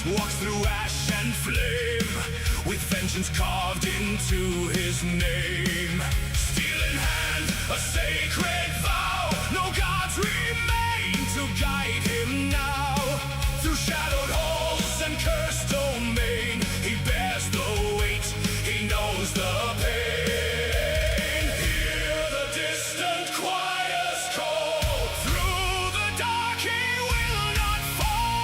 walks through ash and flame, with vengeance carved into his name. Steel in hand, a sacred vow, no gods remain to guide him now. Through shadowed halls and cursed domain, he bears the weight, he knows the pain. Hear the distant choirs call, through the dark he will not fall.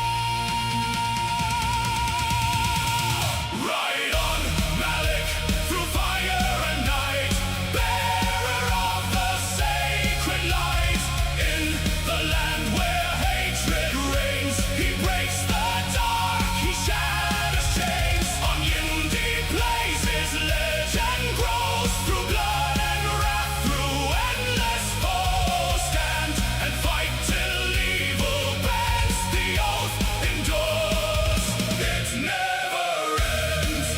Ride on, Malic, through fire and night, bearer of the sacred light. In the land where hatred reigns, he breaks the dark, he shatters chains. On YindyPlayZ legend grows, through blood and wrath, through endless foes. Stand and fight till evil bends, the oath endures, it never ends.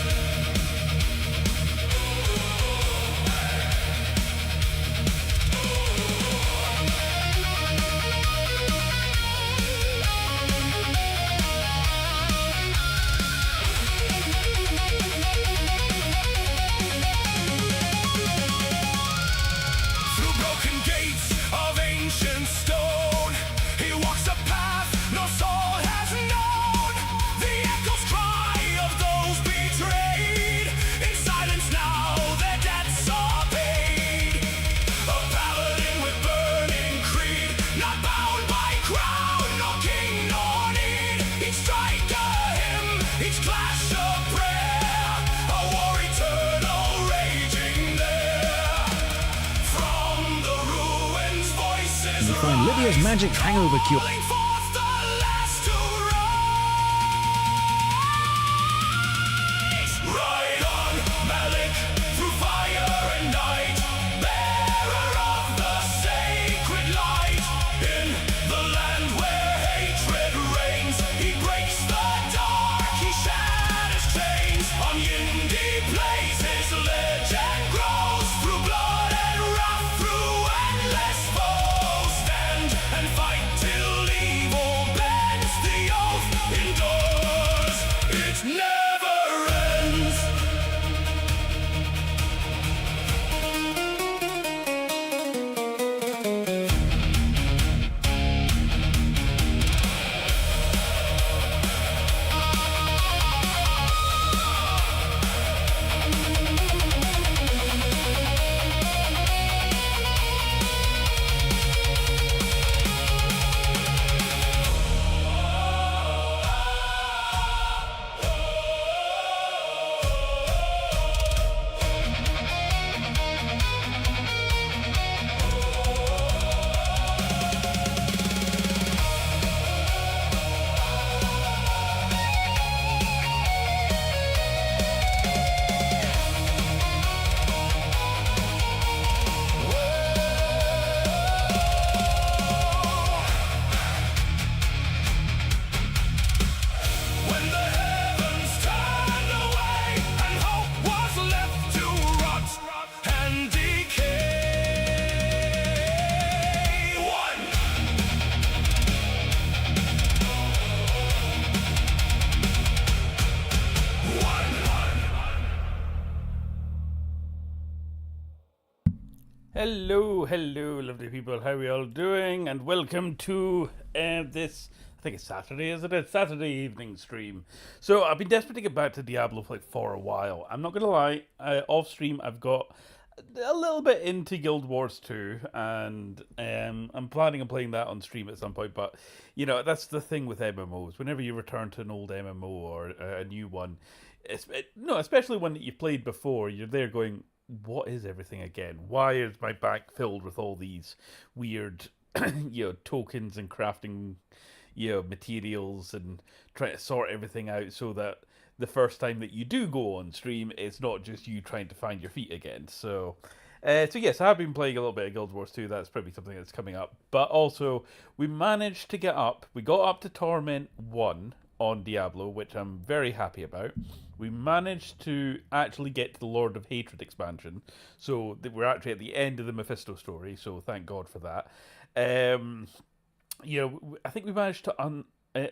Through broken gates of ancient stone, he walks a path no soul has known. The echoes cry of those betrayed, in silence now their debts are paid. A paladin with burning creed, not bound by crown, nor king nor need. Each strike a hymn, each clash a prayer, a war eternal raging there. From the ruins voices You find Lydia's magic hangover cure. calling forth the last to rise. Ride on, Malic, through fire and night, bearer of the sacred light. In the land where hatred reigns, he breaks the dark, he shatters chains. On YindyPlayZ his legend grows, through blood and wrath, through endless foes. Stand and fight till evil bends, the oath endures, it never ends. When the heavens turned away and hope was left to rot and decay. One. Hello, lovely people. How are we all doing? And welcome to this. I think it's Saturday, isn't it? Saturday evening stream. So I've been desperate to get back to Diablo for a while. I'm not gonna lie. Off stream, I've got a little bit into Guild Wars 2, and I'm planning on playing that on stream at some point. But you know, that's the thing with MMOs. Whenever you return to an old MMO or a new one, especially one that you've played before, you're there going, what is everything again? Why is my back filled with all these weird, tokens and crafting, materials, and trying to sort everything out so that the first time that you do go on stream, it's not just you trying to find your feet again. So yes, I have been playing a little bit of Guild Wars 2. That's probably something that's coming up. But also, we managed to get up. We got up to Torment 1 on Diablo, which I'm very happy about. We managed to actually get to the Lord of Hatred expansion, so we're actually at the end of the Mephisto story, so thank God for that. I think we managed to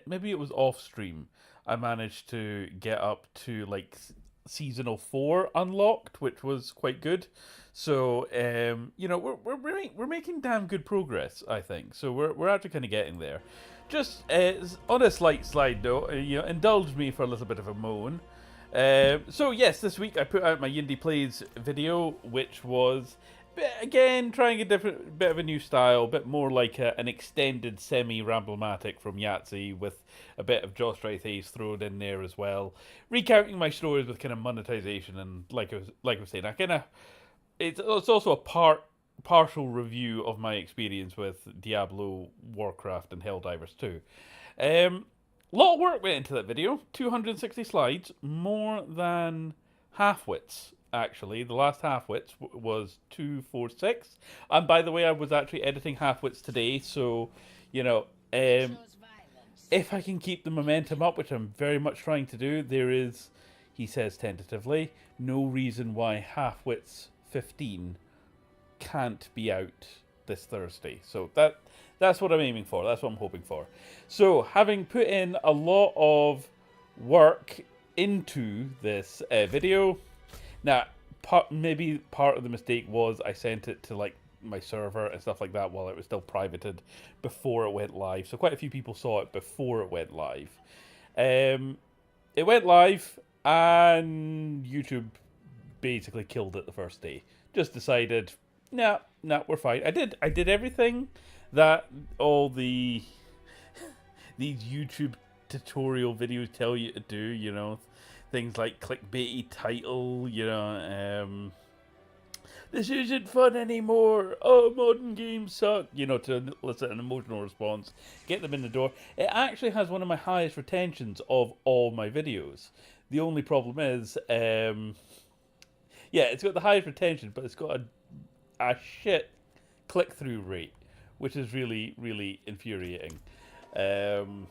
maybe it was off stream. I managed to get up to like seasonal 4 unlocked, which was quite good. So we're making damn good progress, I think. So we're actually kind of getting there. Just on a slight slide note, indulge me for a little bit of a moan. So yes, this week I put out my YindyPlayZ video, which was again trying a different bit of a new style, a bit more like an extended semi-ramblematic from Yahtzee with a bit of Jostrite Ace thrown in there as well, recounting my stories with kind of monetization and like I was saying, it's also a partial review of my experience with Diablo, Warcraft, and Helldivers 2. Lot of work went into that video. 260 slides, more than half-wits, actually. The last half-wits was 246. And by the way, I was actually editing half-wits today, so, if I can keep the momentum up, which I'm very much trying to do, there is, he says tentatively, no reason why half-wits 15 can't be out this Thursday. So that's what I'm aiming for. That's what I'm hoping for. So, having put in a lot of work into this video, now, maybe part of the mistake was I sent it to like my server and stuff like that while it was still privated before it went live. So quite a few people saw it before it went live. It went live and YouTube basically killed it the first day. Just decided, nah, we're fine. I did everything that all these YouTube tutorial videos tell you to do, things like clickbaity title, this isn't fun anymore, oh, modern games suck, to elicit an emotional response, get them in the door. It actually has one of my highest retentions of all my videos. The only problem is, it's got the highest retention, but it's got a shit click-through rate, which is really, really infuriating. And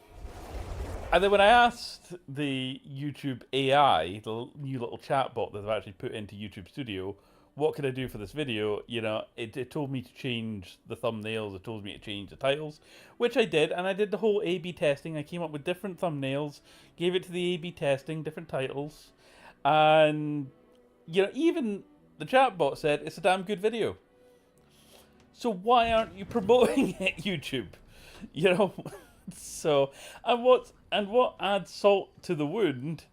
then when I asked the YouTube AI, the new little chatbot that I've actually put into YouTube Studio, what could I do for this video, it told me to change the thumbnails, it told me to change the titles, which I did, and I did the whole A-B testing. I came up with different thumbnails, gave it to the A-B testing, different titles, and, even the chatbot said, it's a damn good video. So why aren't you promoting it, YouTube? So, and what adds salt to the wound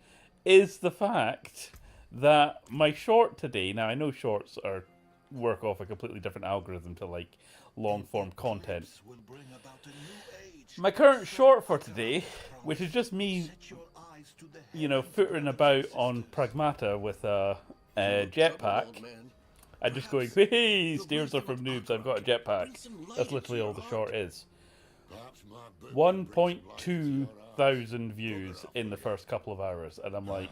is the fact that my short today, now I know shorts work off a completely different algorithm to like long form content. My current short for today, which is just me, footering about on Pragmata with a jetpack. I'm just going, hey, stairs are from noobs, I've got a jetpack. That's literally all the short is. 1.2 thousand views in the first couple of hours, and I'm like,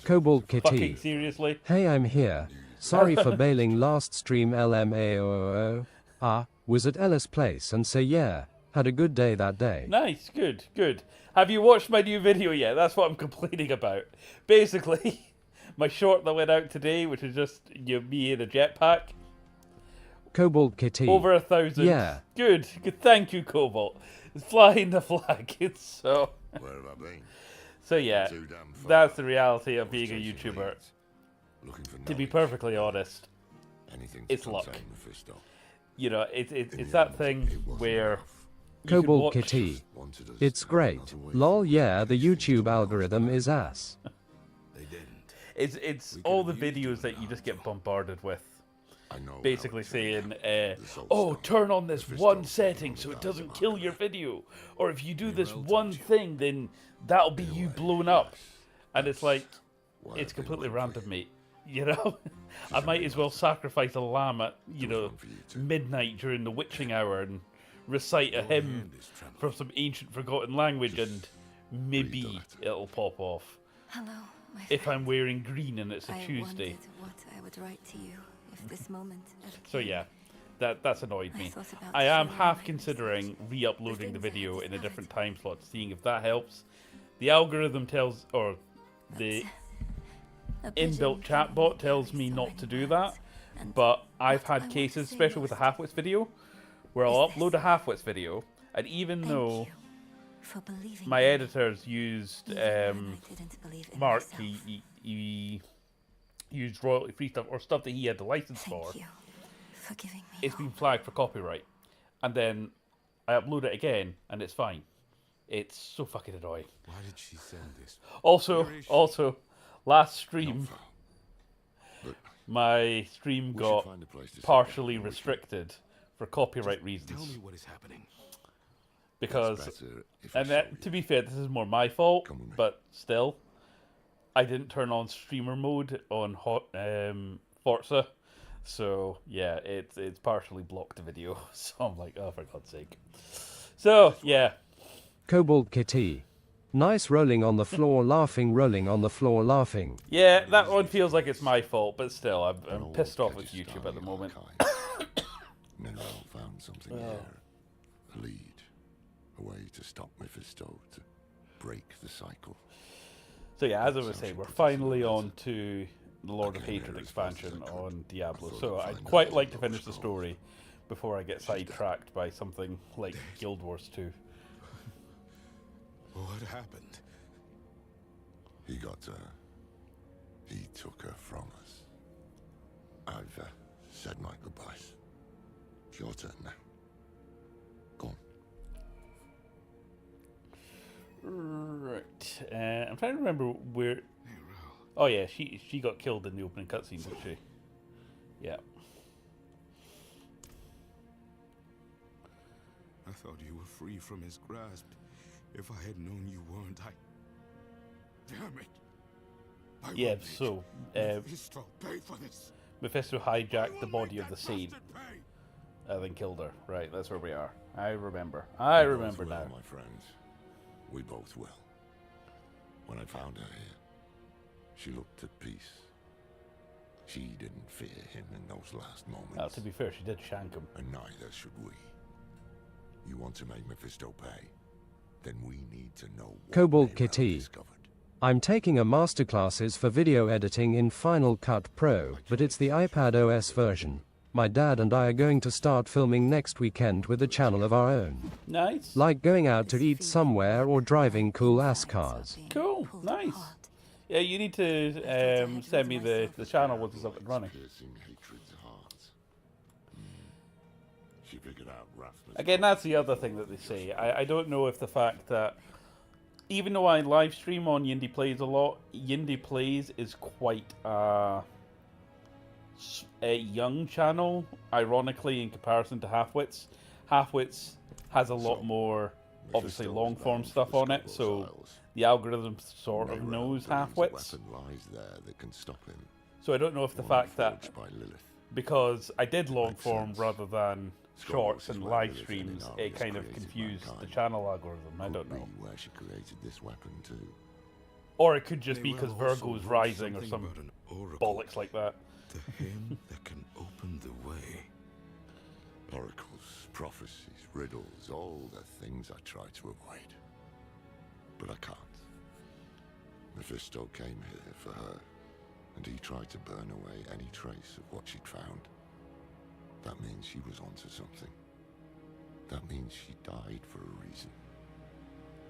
Cobalt fucking Kitty. seriously? Hey, I'm here. Sorry for bailing last stream LMAOO. Was at Ellis Place and say yeah. Had a good day that day. Nice, good. Have you watched my new video yet? That's what I'm complaining about. Basically, my short that went out today, which is just me in a jetpack. Cobalt Kitty. Over 1,000. Yeah. Good. Thank you, Cobalt. It's flying the flag. It's so. Where have I been? So yeah, Too damn far. that's the reality of being a YouTuber. Looking for To be knowledge. perfectly honest, Anything it's to luck. contain Mephisto. It's that thing It wasn't where enough. you can Cobalt watch- Kitty. Wanted us It's great. another way. Lol, yeah, the YouTube algorithm is ass. They didn't. It's We all could've the used videos it that you just get bombarded with. I know. Basically how it turned saying, out. This old oh, stuff. turn on this Mephisto one was setting one so of it the doesn't guys kill about your that. video. Or if you do this Well, one don't you? thing, then that'll be you blown up. And it's like, Why it's I've been completely waiting for random, you. mate. I might as well sacrifice a lamb at, one for you too. midnight during the witching hour and recite a hymn hand is trembling. from some ancient forgotten language, and Just maybe read the letter. it'll pop off. Hello, my If friend. I'm wearing green and it's a I Tuesday. wondered what I would write to you if this moment ever So came. yeah, that's annoyed I me. thought about I am sharing half my considering re-uploading the things I had video in a different decided. time slot, seeing if that helps. The algorithm tells, or the A pigeon inbuilt can chatbot tells carry me so not many to do words, that, and but I've what I had want cases, to say especially with a most half-wits video, where I'll upload a half-wits video, and even Thank though you. for believing my in me, editors used even when I didn't believe in Mark. myself. He used royalty-free stuff or stuff that he had the license for. Thank you for giving me It's been hope. flagged for copyright, and then I upload it again, and it's fine. It's so fucking annoying. Why did she send this? Also, last stream, Not foul. But my stream we should got find a place to sit partially down and we can- restricted for copyright Tell reasons. me what is happening. Because, It's better if I and show that, you. to be fair, this is more my fault, Come with me. but still, I didn't turn on streamer mode on Forza, so yeah, it's partially blocked the video. So I'm like, oh, for God's sake. So yeah, Cobalt Kitty. Nice rolling on the floor laughing, rolling on the floor laughing. yeah, that one feels like it's my fault, but still, I'm An pissed old off with YouTube Kyrgyzstani at the moment. archive. Mineral found something here. A lead. A way to stop Mephisto, to break the cycle. So yeah, as I was saying, we're finally on to the Lord of I came Hatred here as fast expansion as I could. on Diablo. I thought So I'd I'd find quite out like to what finish the was story before I get sidetracked by something like Guild Wars 2. What happened? He got her. He took her from us. I've said my goodbyes. It's your turn now. Go on. Right. I'm trying to remember where. Oh yeah, she got killed in the opening cutscene, didn't she? Yeah. I thought you were free from his grasp. If I had known you weren't, Damn it! I Yeah. will make So Mephisto pay for this. Mephisto hijacked the body of the saint Bastard pay. and then killed her. Right. That's where we are. I remember. We I both remember will, now. my friends. We both will. When I found her here, she looked at peace. She didn't fear him in those last moments. To be fair, she did shank him. And neither should we. You want to make Mephisto pay? Then we need to know what Cobalt Mayral Kitty. discovered. I'm taking a masterclasses for video editing in Final Cut Pro, but it's the iPad OS version. My dad and I are going to start filming next weekend with a channel of our own. Nice. Like going out to eat somewhere or driving cool ass cars. Cool. Nice. Yeah, you need to send me the channel once it's up and running. Piercing hatred's heart. She figured out Rasmus. Again, that's the other thing that they say. I don't know if the fact that, even though I live stream on YindyPlayZ a lot, YindyPlayZ is quite a young channel, ironically, in comparison to Halfwits. Halfwits has a lot more, obviously, long form stuff on it, so the algorithm sort of knows Halfwits. Weapon lies there that can stop him. So I don't know if the One fact that, forged by Lilith. because I did long Makes form sense. rather than shorts and Scrolls is live where streams, Lilith it kind of created confused the mankind. channel algorithm. I Could don't be know. where she created this weapon too. Or it could just be They because were also Virgo's wrote rising or something some about an oracle, bollocks like that. The hymn that can open the way. Oracles, prophecies, riddles, all the things I try to avoid. But I can't. Mephisto came here for her, and he tried to burn away any trace of what she'd found. That means she was onto something. That means she died for a reason.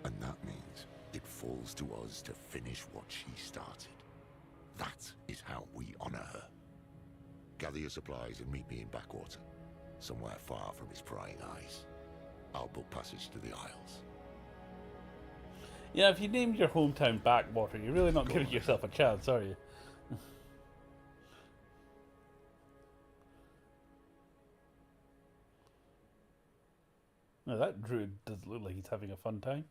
And that means it falls to us to finish what she started. That is how we honor her. Gather your supplies and meet me in Backwater, somewhere far from his prying eyes. I'll book passage to the Isles. Yeah, if you named your hometown Backwater, you're really not giving yourself a chance, are you? Now that druid does look like he's having a fun time.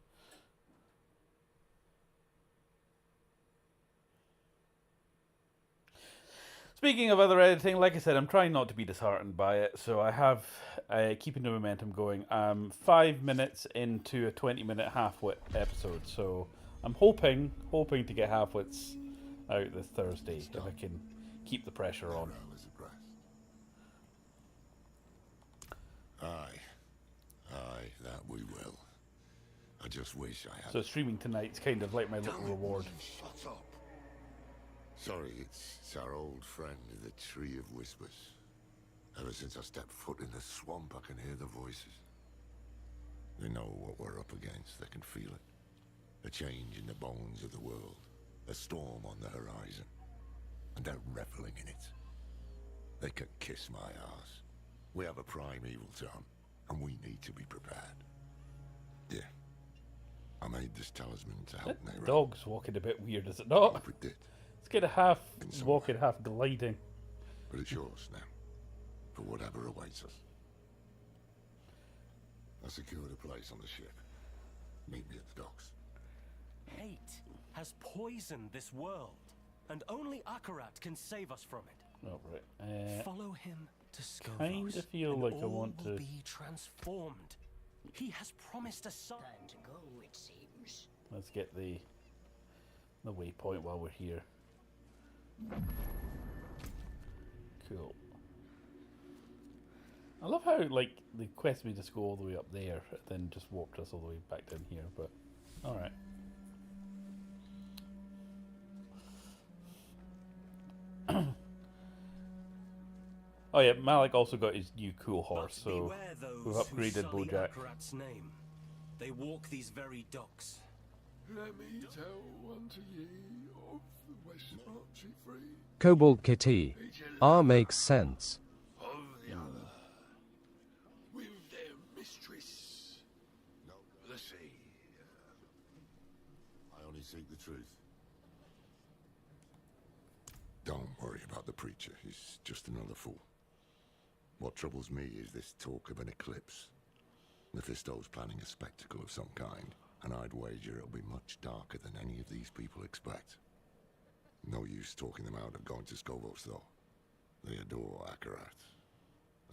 Speaking of other editing, like I said, I'm trying not to be disheartened by it, so I have keeping the momentum going. I'm 5 minutes into a 20-minute half-wit episode, so I'm hoping to get half-wits out this Thursday if I can keep the pressure on. Morale is abreast. Aye, that we will. I just wish I had. So streaming tonight's kind of like my little reward. Shut up. Sorry, it's our old friend, the Tree of Whispers. Ever since I stepped foot in the swamp, I can hear the voices. They know what we're up against. They can feel it. A change in the bones of the world. A storm on the horizon. And they're reveling in it. They can kiss my ass. We have a primeval to hunt, and we need to be prepared. Yeah. I made this talisman to help That Nero. dog's walking a bit weird, is it not? Hope it did. It's kind of half In some walking, way. half gliding. But it's yours now. For whatever awaits us. I secured a place on the ship. Meet me at the docks. Hate has poisoned this world, and only Akarat can save us from it. Oh, right. Follow him to Skovos. Kinda feel and like I all want will to- be transformed. He has promised a son. Time to go, it seems. Let's get the waypoint while we're here. Cool. I love how, like, the quest made us go all the way up there, then just warped us all the way back down here, but alright. Oh yeah, Malic also got his new cool horse, But so beware those we've who upgraded sully Bojack. Akarat's name. They walk these very docks. Let me tell unto ye of the West Archie free, Cobalt Kitty. R makes sense. of the other, with their mistress, the sea. I only seek the truth. Don't worry about the preacher. He's just another fool. What troubles me is this talk of an eclipse. Mephisto's planning a spectacle of some kind, and I'd wager it'll be much darker than any of these people expect. No use talking them out of going to Skovos, though. They adore Akarat.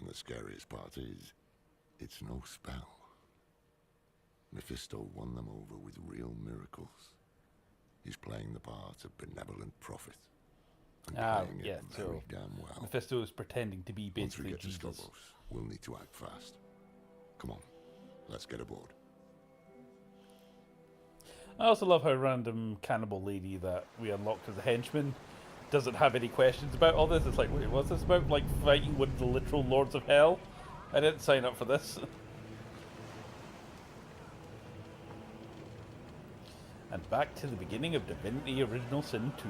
And the scariest part is, it's no spell. Mephisto won them over with real miracles. He's playing the part of benevolent prophet. And playing yeah, it so very damn well. Mephisto is pretending to be Once we basically get to Jesus. Skovos, we'll need to act fast. Come on, let's get aboard. I also love how random cannibal lady that we unlocked as a henchman doesn't have any questions about all this. It's like, wait, what's this about? Like fighting with the literal lords of hell? I didn't sign up for this. And back to the beginning of Divinity Original Sin 2.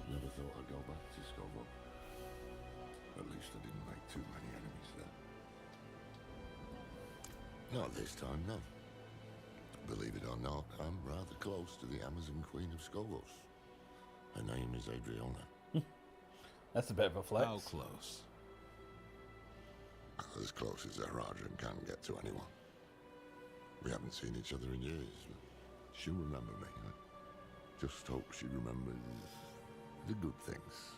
Never thought I'd go back to Skovos. At least I didn't make too many enemies there. Not this time, no. Believe it or not, I'm rather close to the Amazon Queen of Skovos. Her name is Adriana. That's a bit of a flex. How close? As close as a Rajan can get to anyone. We haven't seen each other in years, but she'll remember me. I just hope she remembers the good things.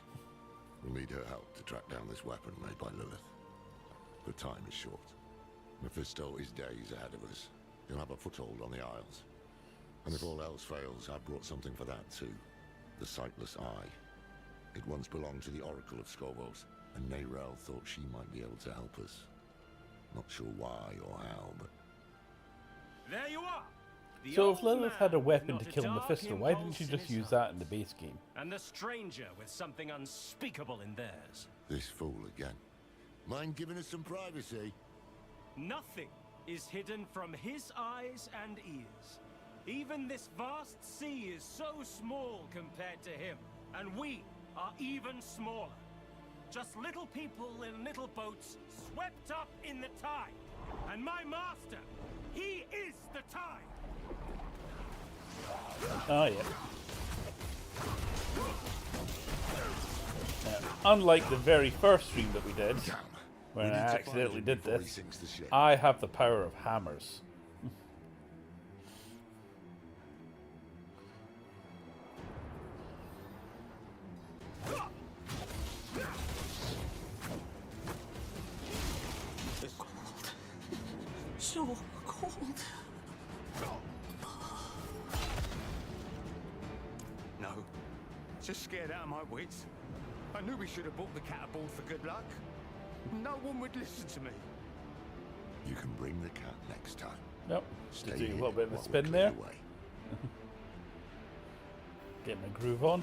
We'll need her help to track down this weapon made by Lilith. But time is short. Mephisto is days ahead of us. He'll have a foothold on the Isles. And if all else fails, I've brought something for that too. The Sightless Eye. It once belonged to the Oracle of Skovos, and Nerel thought she might be able to help us. Not sure why or how, but... There you are. The So if old Lilith man had a weapon not to kill dark Mephisto, why didn't she impulse just in use his that heart, in the base game? And the stranger with something unspeakable in theirs. This fool again. Mind giving us some privacy? Nothing is hidden from his eyes and ears. Even this vast sea is so small compared to him, and we are even smaller. Just little people in little boats swept up in the tide. And my master, he is the tide. Oh yeah. Unlike the very first stream that we did, when I We need to find accidentally him did before he this, sinks the ship. I have the power of hammers. So cold. No. Just scared out of my wits. I knew we should have bought the catapult for good luck. No one would listen to me. You can bring the cat next time. Nope. Stay Just do a here little bit of a while we spin clear there. away. Get my groove on.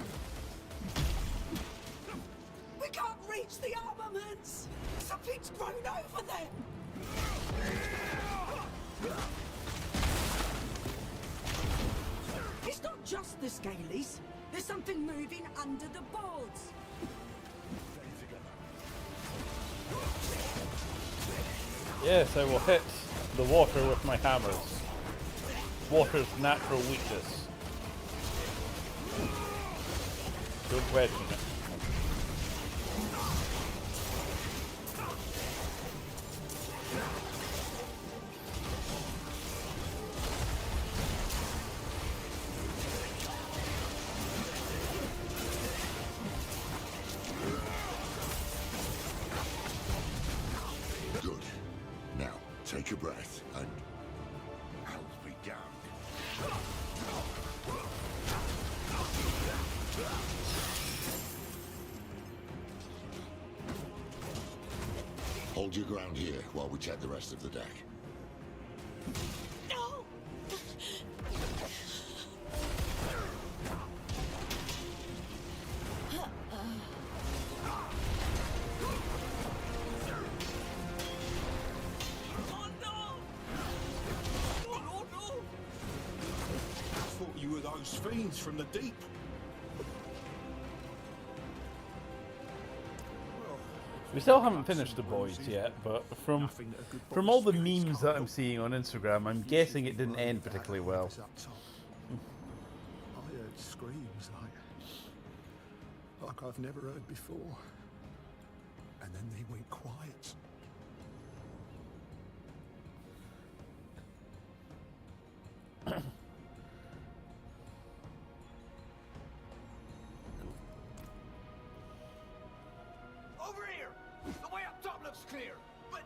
We can't reach the armaments! Something's grown over them! It's not just the scalies. There's something moving under the boards. Yes, I will hit the water with my hammers. Water's natural weakness. Don't question it. Good. Now, take a breath and... I'll be down. Hold your ground here while we check the rest of the deck. No! Oh no! Oh no! I thought you were those fiends from the deep. We still haven't finished The Boys yet, but from all the memes that I'm seeing on Instagram, I'm guessing it didn't end particularly well. I heard screams like I've never heard before. And then they went quiet. Over here! The way up top looks clear, but...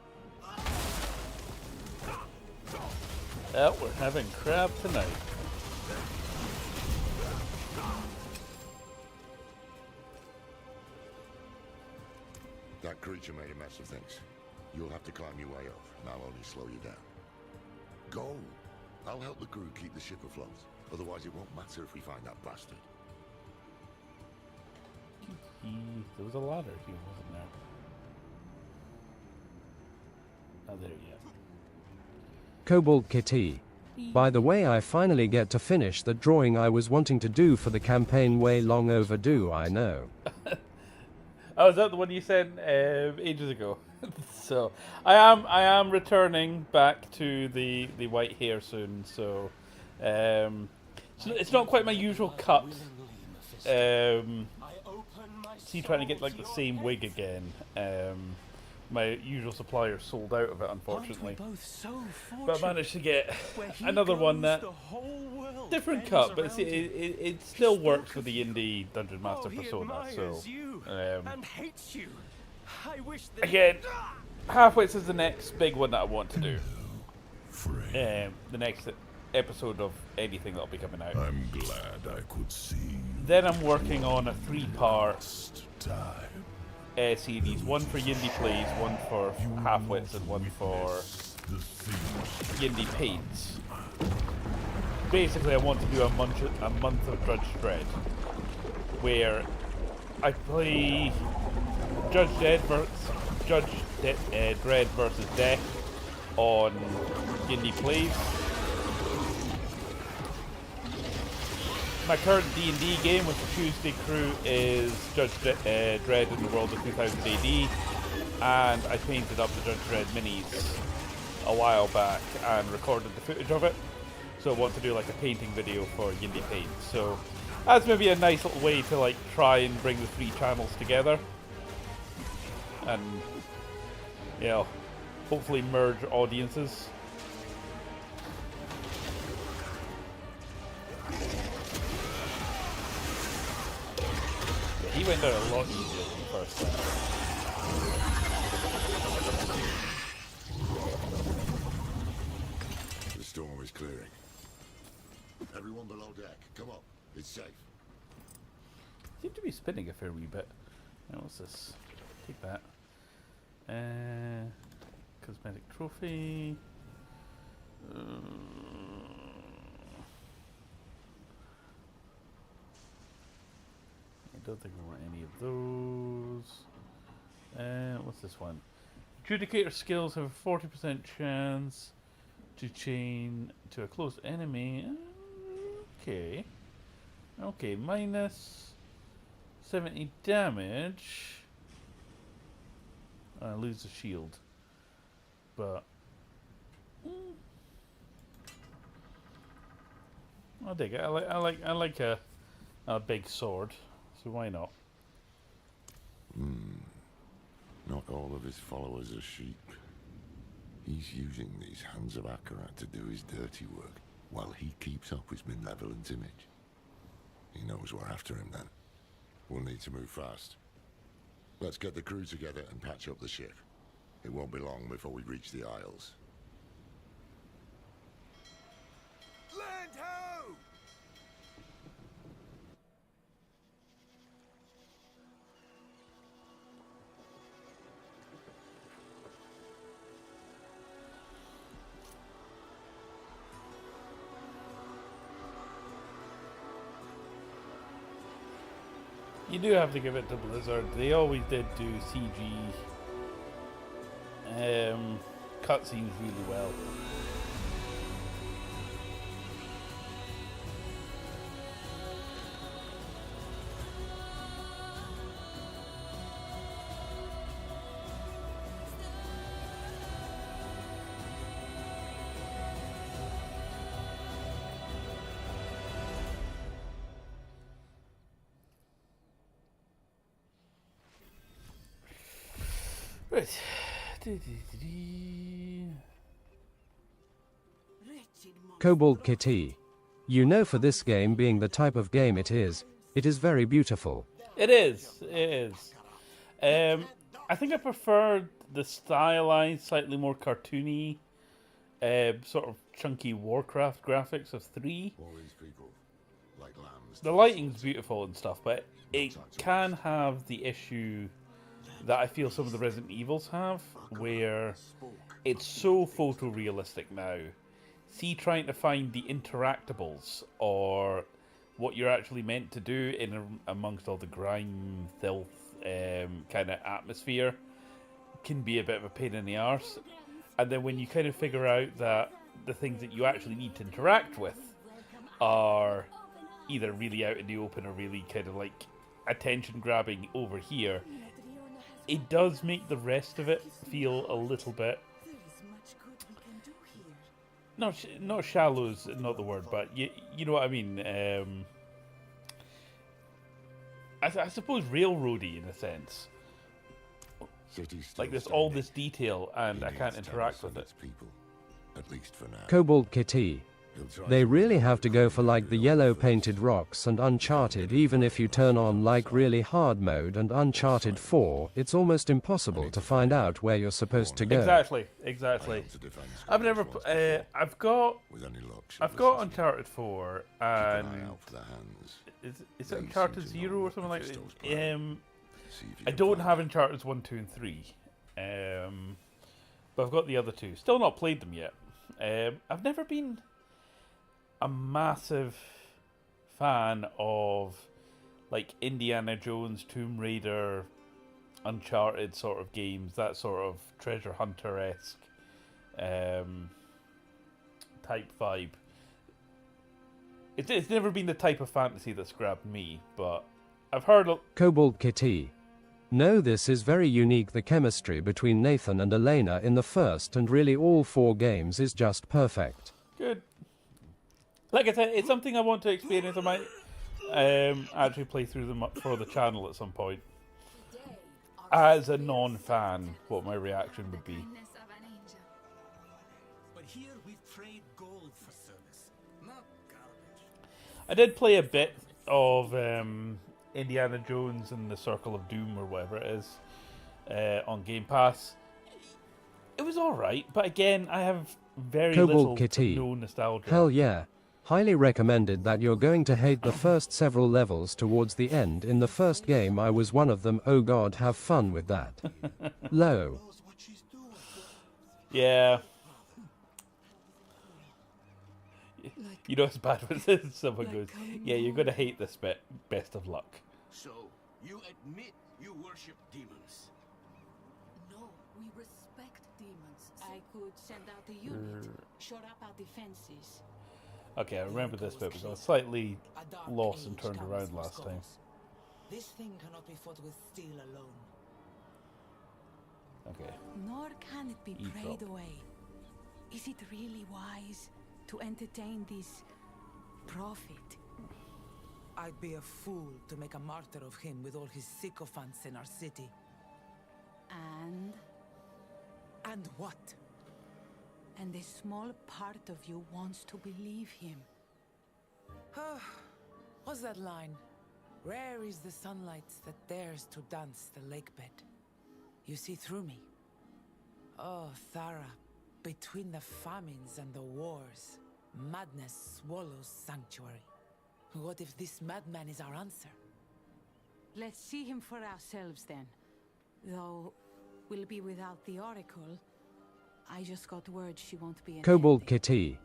Oh, we're having crab tonight. That creature made a mess of things. You'll have to climb your way up, and I'll only slow you down. Go! I'll help the crew keep the ship afloat. Otherwise, it won't matter if we find that bastard. There was a ladder here, wasn't there? Oh, there you go. Cobalt Kitty. By the way, I finally get to finish the drawing I was wanting to do for the campaign. Way long overdue, I know. Oh, is that the one you sent ages ago? So I am returning back to the white hair soon. So it's not quite my usual cut. See, trying to get like the same wig again. My usual supplier sold out of it, unfortunately. But I managed to get another one that different cut, but it still works with the indie Dungeon Master persona. So again, Halfwits is the next big one that I want to do. The next episode of anything that'll be coming out. I'm glad I could see. Then I'm working on a 3-part series, one for YindyPlayZ, one for Halfwits, and one for YindyPlayZ. Basically, I want to do a month of Judge Dredd, where I play Judge Dredd versus Death on YindyPlayZ. My current D&D game with the Tuesday crew is Judge Dredd in the world of 2000 AD, and I painted up the Judge Dredd minis a while back and recorded the footage of it. So I want to do like a painting video for YindyPlayZ. So that's maybe a nice little way to like try and bring the 3 channels together, and you know, hopefully merge audiences. He went down a lot easier than the first time. The storm is clearing. Everyone below deck, come up. It's safe. Seem to be spinning a fair wee bit. What's this? Take that. Cosmetic trophy. I don't think I want any of those. What's this one? Adjudicator skills have a 40% chance to chain to a close enemy. Okay. Okay, minus 70 damage. I lose the shield. But I'll dig it. I like a big sword, so why not? Not all of his followers are sheep. He's using these hands of Akarat to do his dirty work, while he keeps up his malevolent image. He knows we're after him then. We'll need to move fast. Let's get the crew together and patch up the ship. It won't be long before we reach the Isles. Land ho! You do have to give it to Blizzard. They always did do CG cutscenes really well. Right. Cobalt Kitty. You know, for this game being the type of game it is very beautiful. It is. It is. I think I prefer the stylized, slightly more cartoony, sort of chunky Warcraft graphics of 3. All these people, like lambs. The lighting's beautiful and stuff, but it can have the issue that I feel some of the Resident Evils have, where it's so photorealistic now. See, trying to find the interactables, or what you're actually meant to do in amongst all the grime, filth, kind of atmosphere, can be a bit of a pain in the arse. And then when you kind of figure out that the things that you actually need to interact with are either really out in the open or really kind of like attention grabbing over here, it does make the rest of it feel a little bit... Not shallow is not the word, but you know what I mean. I suppose railroady in a sense. Like there's all this detail and I can't interact with it. People, at least for now. Cobalt Kitty. They really have to go for like the yellow painted rocks and Uncharted. Even if you turn on like really hard mode and Uncharted 4, it's almost impossible to find out where you're supposed to go. Exactly. I've never. I've got Uncharted 4 and is it Uncharted 0 or something like that? I don't have Uncharted 1, 2, and 3, but I've got the other two. Still not played them yet. I've never been a massive fan of like Indiana Jones, Tomb Raider, Uncharted sort of games, that sort of treasure hunter-esque type vibe. It's never been the type of fantasy that's grabbed me, but I've heard of... Cobalt Kitty. No, this is very unique. The chemistry between Nathan and Elena in the first and really all 4 games is just perfect. Good. Like I said, it's something I want to experience. I might actually play through them up for the channel at some point. As a non-fan, what my reaction would be. But here we trade gold for service, not garbage. I did play a bit of Indiana Jones and the Circle of Doom or whatever it is on Game Pass. It was alright, but again, I have very Cobalt little Kitty. to no nostalgia. Hell yeah. Highly recommended that you're going to hate the first several levels towards the end. In the first game I was one of them. Oh god, have fun with that. Low. Yeah. You know it's bad when someone goes, yeah, you're going to hate this bit. Best of luck. So, you admit you worship demons? No, we respect demons. I could send out a unit, shore up our defenses. Okay, I remember this bit because I was slightly lost and turned around last time. This thing cannot be fought with steel alone. Okay. Nor can it be Eavesdrop. prayed away. Is it really wise to entertain this prophet? I'd be a fool to make a martyr of him with all his sycophants in our city. And? And what? And a small part of you wants to believe him. What's that line? Rare is the sunlight that dares to dance the lake bed. You see through me. Oh, Thara, between the famines and the wars, madness swallows sanctuary. What if this madman is our answer? Let's see him for ourselves then. Though we'll be without the Oracle. I just got word she won't be Kobold attending. Kitty.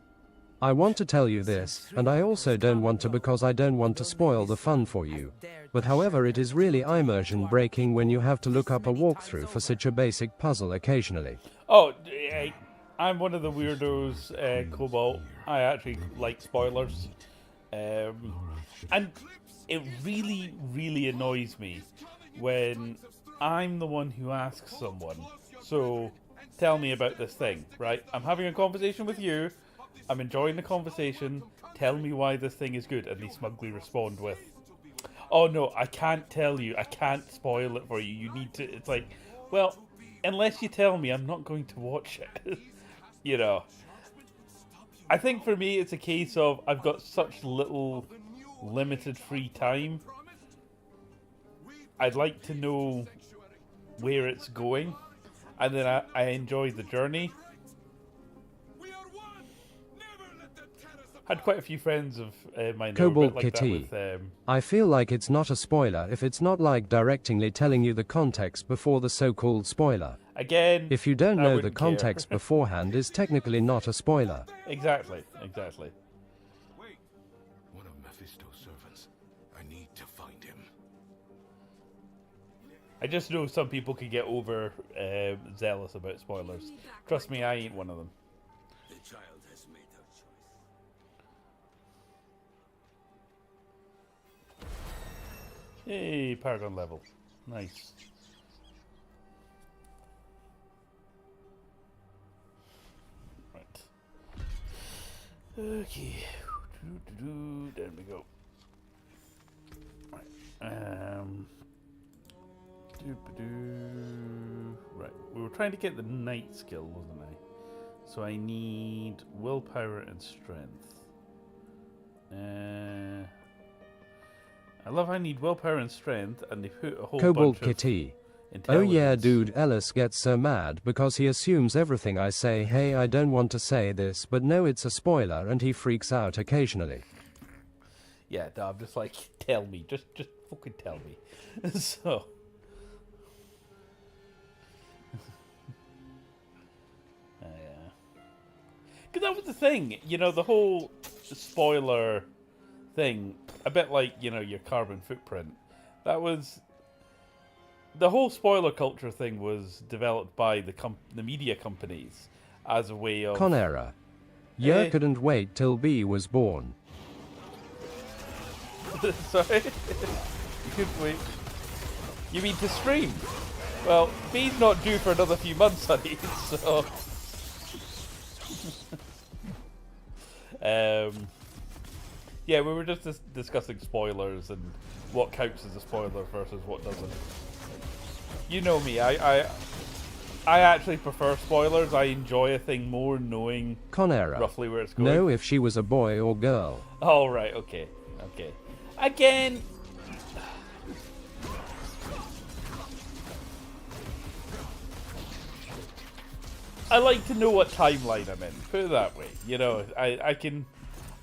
I want to tell you this, and I also don't want to because I don't want to spoil the fun for you. But however, it is really immersion breaking when you have to look up a walkthrough for such a basic puzzle occasionally. Oh, I'm one of the weirdos, Cobalt. I actually like spoilers. And it really, really annoys me when I'm the one who asks someone, so tell me about this thing, right? I'm having a conversation with you. I'm enjoying the conversation. Tell me why this thing is good. And they smugly respond with, oh no, I can't tell you. I can't spoil it for you. You need to... It's like, well, unless you tell me, I'm not going to watch it. You know. I think for me, it's a case of I've got such little limited free time. I'd like to know where it's going. And then I enjoy the journey. Had quite a few friends of mine that were a Kobold bit like Kitty. that with, I feel like it's not a spoiler if it's not like directingly telling you the context before the so-called spoiler. Again, if you don't I know the wouldn't care. context beforehand is technically not a spoiler. Exactly, exactly. Wait. One of Mephisto's servants. I need to find him. I just know some people can get over zealous about spoilers. Trust me, I ain't one of them. The child has made her choice. Hey, Paragon level. Nice. Right. Okay. There we go. Right. Right. We were trying to get the knight skill, wasn't I? So I need willpower and strength. I love I need willpower and strength, and they put a whole Kobold bunch Kitty. of Oh yeah, intelligence. dude, Ellis gets so mad because he assumes everything I say. Hey, I don't want to say this, but no, it's a spoiler, and he freaks out occasionally. Yeah, no, I'm just like, tell me, just fucking tell me. So, yeah, because that was the thing, you know, the whole spoiler thing, a bit like, you know, your carbon footprint. That was the whole spoiler culture thing was developed by the media companies as a way of Conera. Yer couldn't wait till B was born. Sorry? You couldn't wait. You mean to stream? Well, B's not due for another few months, honey, so... yeah, we were just discussing spoilers and what counts as a spoiler versus what doesn't. You know me, I actually prefer spoilers. I enjoy a thing more knowing Conera. roughly where it's going. No, if she was a boy or girl. Oh, right, okay. Okay. Again... I like to know what timeline I'm in. Put it that way. You know, I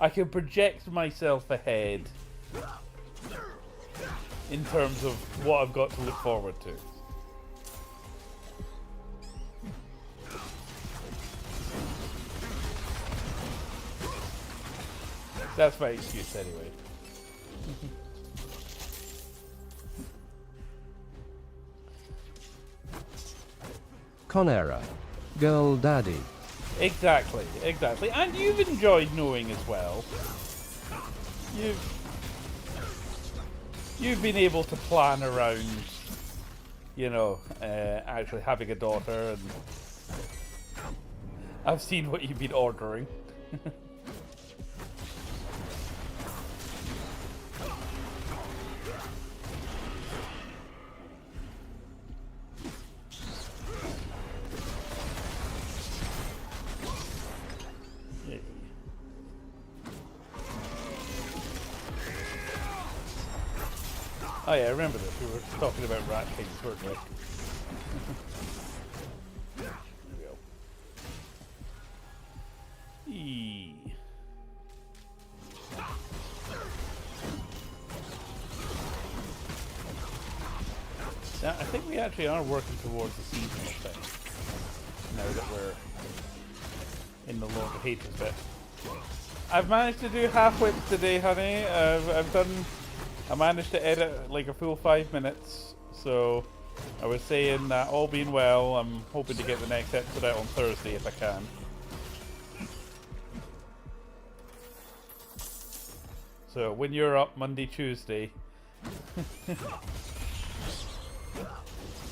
I can project myself ahead in terms of what I've got to look forward to. That's my excuse anyway. Conera. Girl daddy. Exactly, exactly. And you've enjoyed knowing as well. You've been able to plan around, you know, actually having a daughter, and I've seen what you've been ordering. Oh yeah, I remember this. We were talking about Rat Kings, weren't we? There we go. Eee. Now, I think we actually are working towards the seasonal thing. Now that we're in the Lord of Haters bit. I've managed to do half whips today, honey. I managed to edit like a full 5 minutes, so I was saying that all being well, I'm hoping to get the next episode out on Thursday if I can. So when you're up Monday, Tuesday,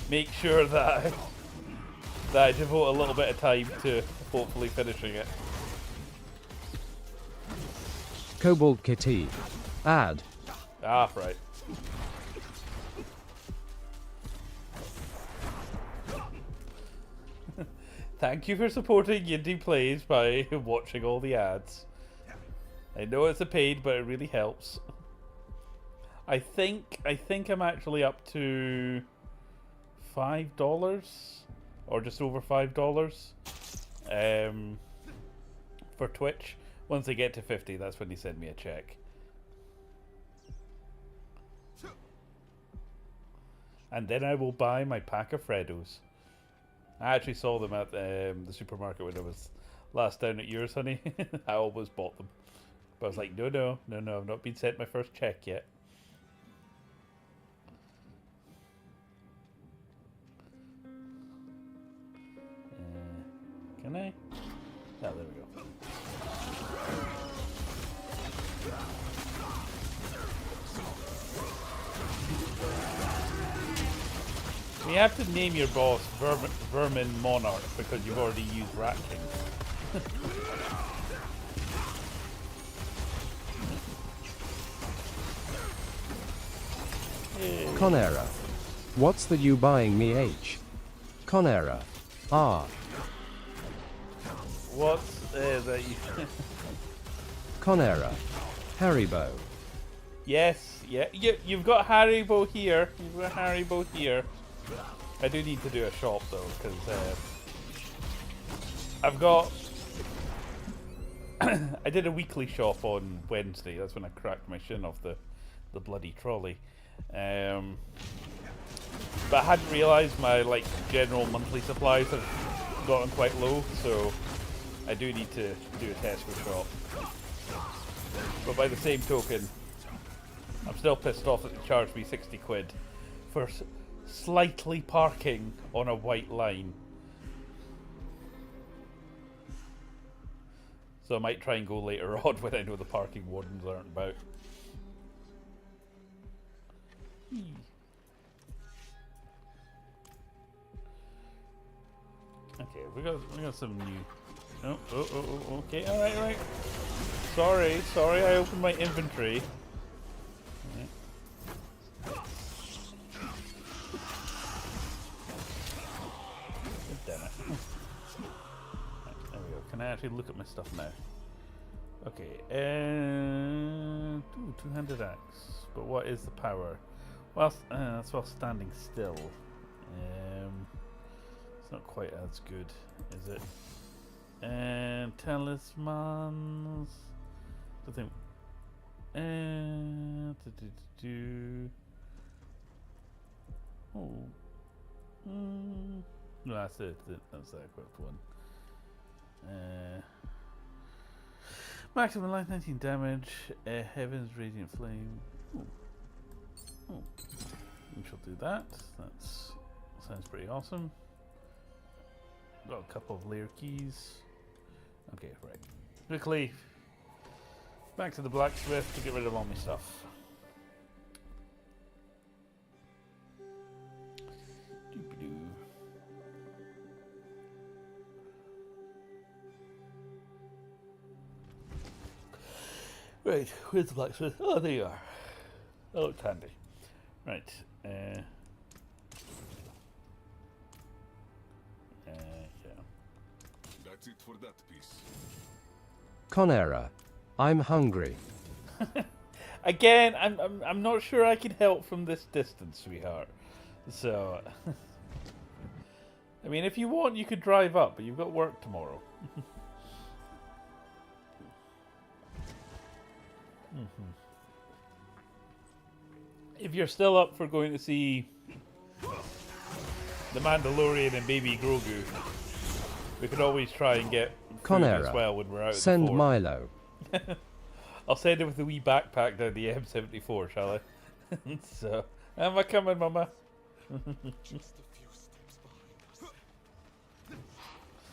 make sure that I devote a little bit of time to hopefully finishing it. Cobalt Kitty. Add. Ah, right. Thank you for supporting YindyPlayZ by watching all the ads. I know it's a pain, but it really helps. I think I'm actually up to $5 or just over $5 for Twitch. Once they get to 50, that's when they send me a check. And then I will buy my pack of Freddos. I actually saw them at the supermarket when I was last down at yours, honey. I almost bought them. But I was like, no, I've not been sent my first check yet. Can I? Oh, there we go. You have to name your boss Vermin Monarch because you've already used Rat King. Conera. What's the you buying me H? Conera. Ah. What's that you... Conera. Haribo. Yes, yeah, you've got Haribo here. You've got Haribo here. I do need to do a shop though, because I've got... I did a weekly shop on Wednesday. That's when I cracked my shin off the bloody trolley. But I hadn't realised my general monthly supplies have gotten quite low, so I do need to do a Tesco shop. But by the same token, I'm still pissed off that they charged me 60 quid for slightly parking on a white line. So I might try and go later on when I know the parking wardens aren't about. Okay, we got some new... Oh, okay, alright. Sorry, I opened my inventory. Damn it. Right, there we go. Can I actually look at my stuff now? Okay, two-handed axe. But what is the power? Well, that's while standing still. It's not quite as good, is it? And talismans. I think. Oh. No, that's it. That's the equipped one. Maximum life 19 damage. Heaven's Radiant Flame. Ooh. Oh. We shall do that. That's sounds pretty awesome. Got a couple of layer keys. Okay, right. Quickly back to the blacksmith to get rid of all my stuff. Doop-a-doo. Right, where's the blacksmith? Oh, there you are. Oh, it's handy. Right. Yeah. That's it for that piece. Conera. I'm hungry. Again, I'm not sure I can help from this distance, sweetheart. So, I mean, if you want, you could drive up, but you've got work tomorrow. If you're still up for going to see The Mandalorian and Baby Grogu, we could always try and get food as Conera. well when we're out. Send at the fort. Milo. I'll send it with a wee backpack down the M74, shall I? So, am I coming, Mama? Just a few steps behind us.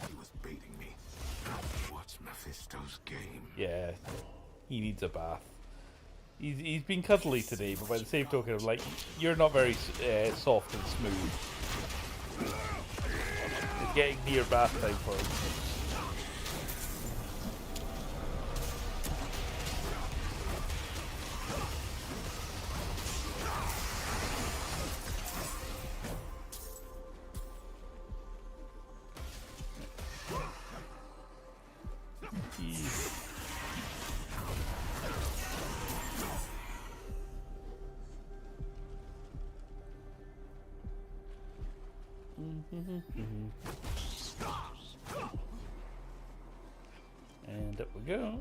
He was baiting me. What's Mephisto's game? Yeah, he needs a bath. He's been cuddly today, but by the same token of like, you're not very soft and smooth. It's getting near bath time for him. And up we go.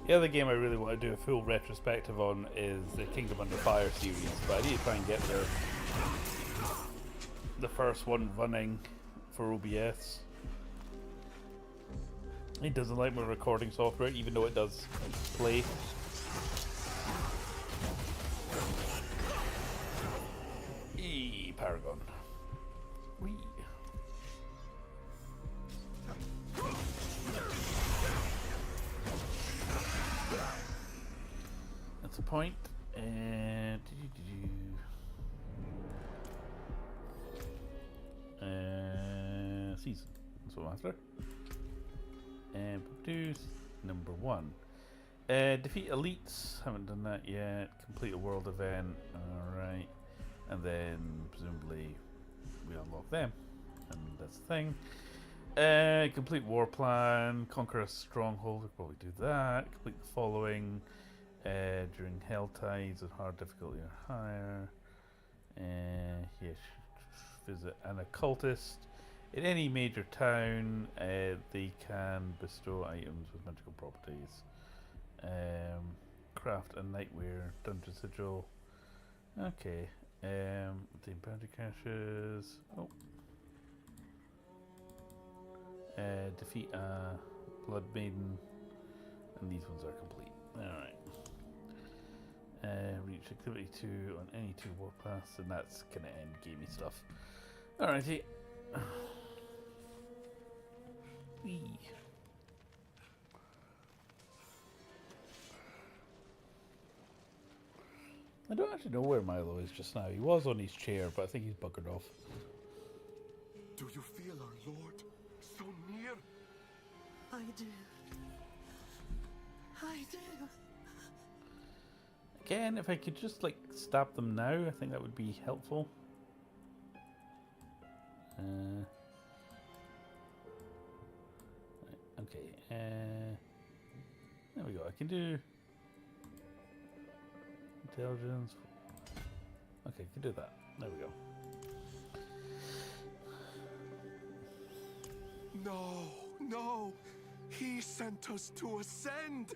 The other game I really want to do a full retrospective on is the Kingdom Under Fire series, but I need to try and get the first one running for OBS. It doesn't like my recording software, even though it does play. Paragon. Whee. That's a point. And season. That's what I'm after. And produce number 1. Defeat elites. Haven't done that yet. Complete a world event. Alright. And then presumably we unlock them. And that's the thing. Complete war plan. Conquer a stronghold. We'll probably do that. Complete the following. During hell tides at hard difficulty or higher. Yes. Visit an occultist. In any major town, they can bestow items with magical properties. Craft a nightwear dungeon sigil. Okay. Obtain bounty caches. Oh. Defeat a blood maiden. And these ones are complete. Alright. Reach activity 2 on any 2 warpaths, and that's gonna end gamey stuff. Alrighty. Whee. I don't actually know where Milo is just now. He was on his chair, but I think he's buggered off. Do you feel our Lord so near? I do. I do. Again, if I could just like stab them now, I think that would be helpful. Okay. There we go. I can do intelligence. Okay, I can do that. There we go. No, no. He sent us to ascend.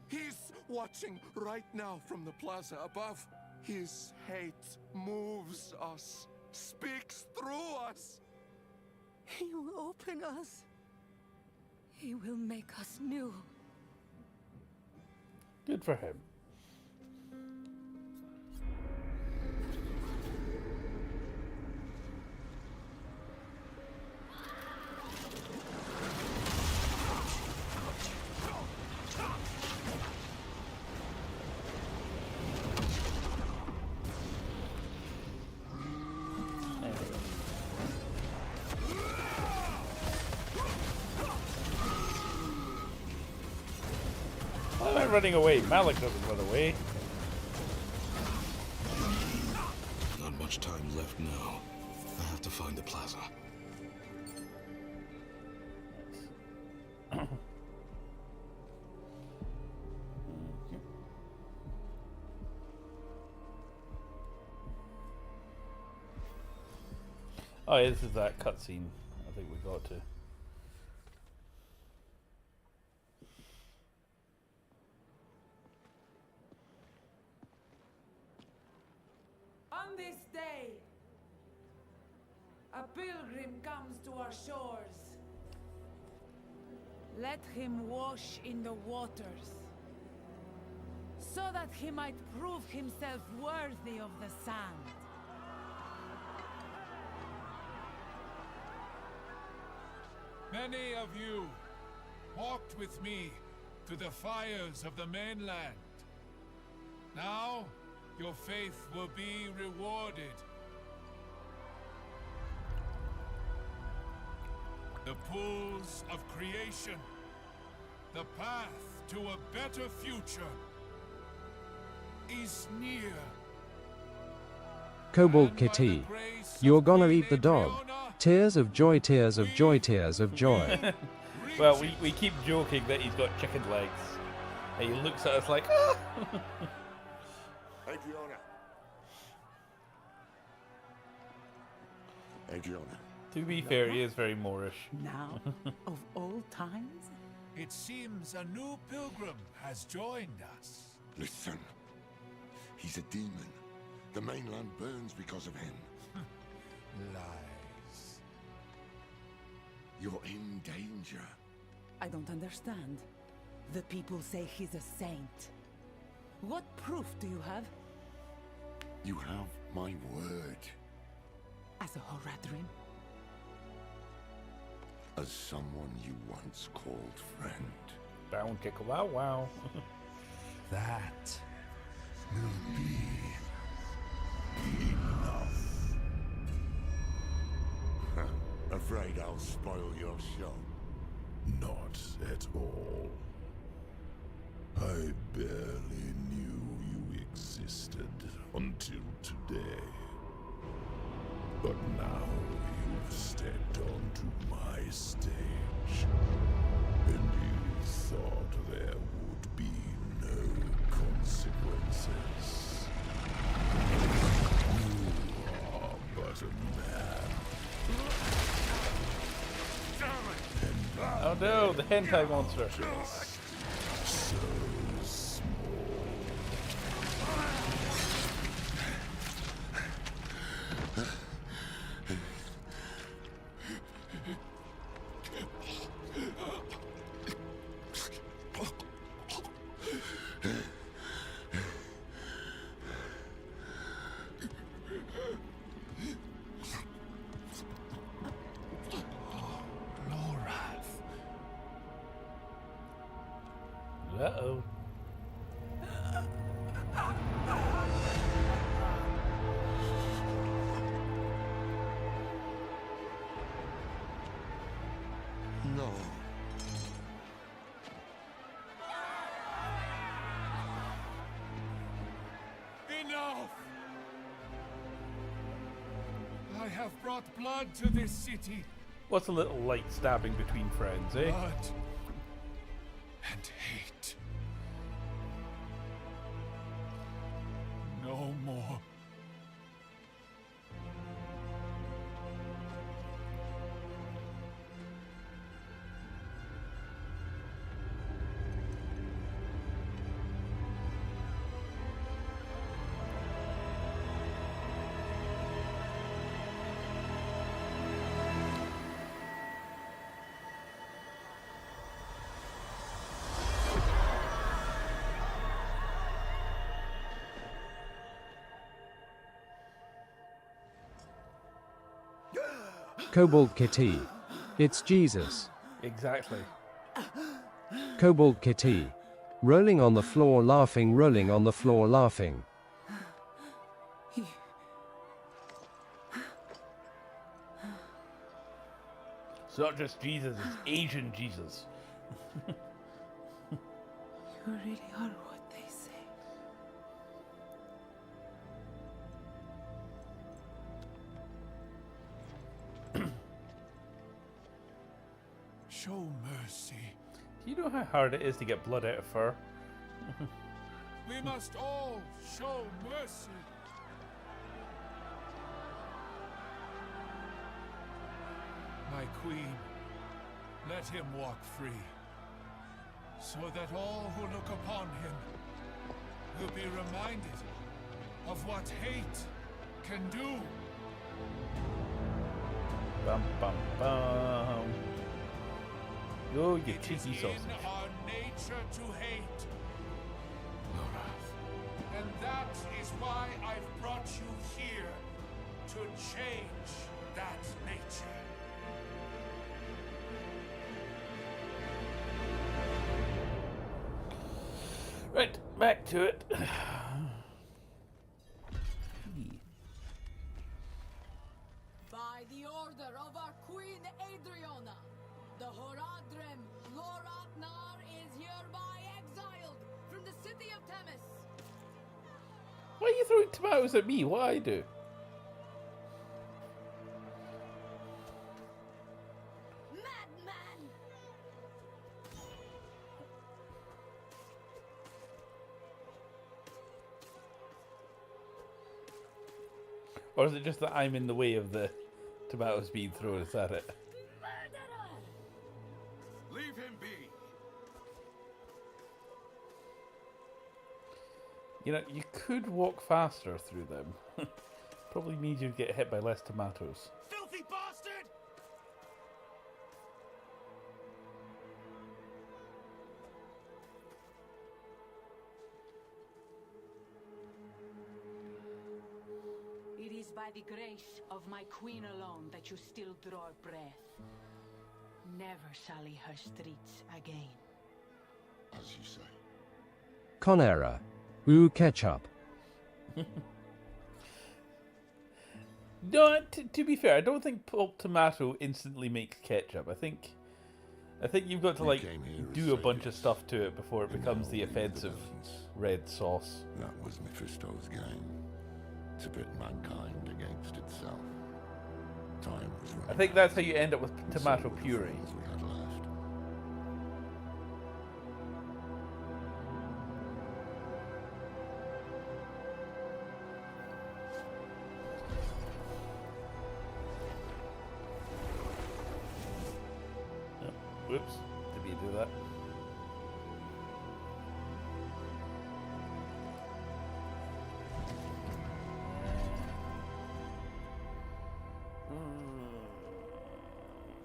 He's watching right now from the plaza above. His hate moves us, speaks through us. He will open us. He will make us new. Good for him. Why am I running away? Malic doesn't run away. Not much time left now. I have to find the plaza. Oh yeah, this is that cutscene I think we got to. On this day, a pilgrim comes to our shores. Let him wash in the waters, so that he might prove himself worthy of the sand. Many of you walked with me to the fires of the mainland. Now, your faith will be rewarded. The pools of creation, the path to a better future, is near. Cobalt Kitty, you're gonna eat the dog. Tears of joy, tears of joy, tears of joy. Well, we keep joking that he's got chicken legs. And he looks at us like, ah! Adriana. Adriana. To be fair, he is very Moorish. Now, of all times? It seems a new pilgrim has joined us. Listen. He's a demon. The mainland burns because of him. Lies. You're in danger. I don't understand. The people say he's a saint. What proof do you have? You have my word. As a Horadrim? As someone you once called friend. Bound kick, wow, wow. That will be enough. Afraid I'll spoil your show? Not at all. I barely knew you existed until today. But now you've stepped onto my stage, and you thought there would be no consequences. You are but a man. Oh no, the hentai monster. Just so small. have brought blood to this city. What's a little light stabbing between friends, eh? Blood and hate. No more. Cobalt Kitty. It's Jesus. Exactly. Cobalt Kitty. Rolling on the floor laughing, rolling on the floor laughing. It's not just Jesus, it's Asian Jesus. You really are what they say. Show mercy. Do you know how hard it is to get blood out of fur? We must all show mercy. My queen, let him walk free, so that all who look upon him will be reminded of what hate can do. Bum bum bum. Oh, you It is cheeky in sausage. our nature to hate, Lorath. And that is why I've brought you here, to change that nature. Right, back to it. By the order of our Queen Adriana, the Horadrim Loratnar is hereby exiled from the city of Themis. Why are you throwing tomatoes at me? What I do? Madman! Or is it just that I'm in the way of the tomatoes being thrown? Is that it? Leave him be. You know, you could walk faster through them. Probably means you'd get hit by less tomatoes. Filthy bastard! It is by the grace of my queen alone that you still draw breath. Never sully her streets again. As you say. Conera. Ooh, ketchup. No, to be fair, I don't think pulp tomato instantly makes ketchup. I think you've got to like do a bunch of stuff to it before it becomes the offensive red sauce. That was Mephisto's game. To pit mankind against itself. Time was running I think that's how you end up with tomato puree. we had left. Oh, whoops, did you do that?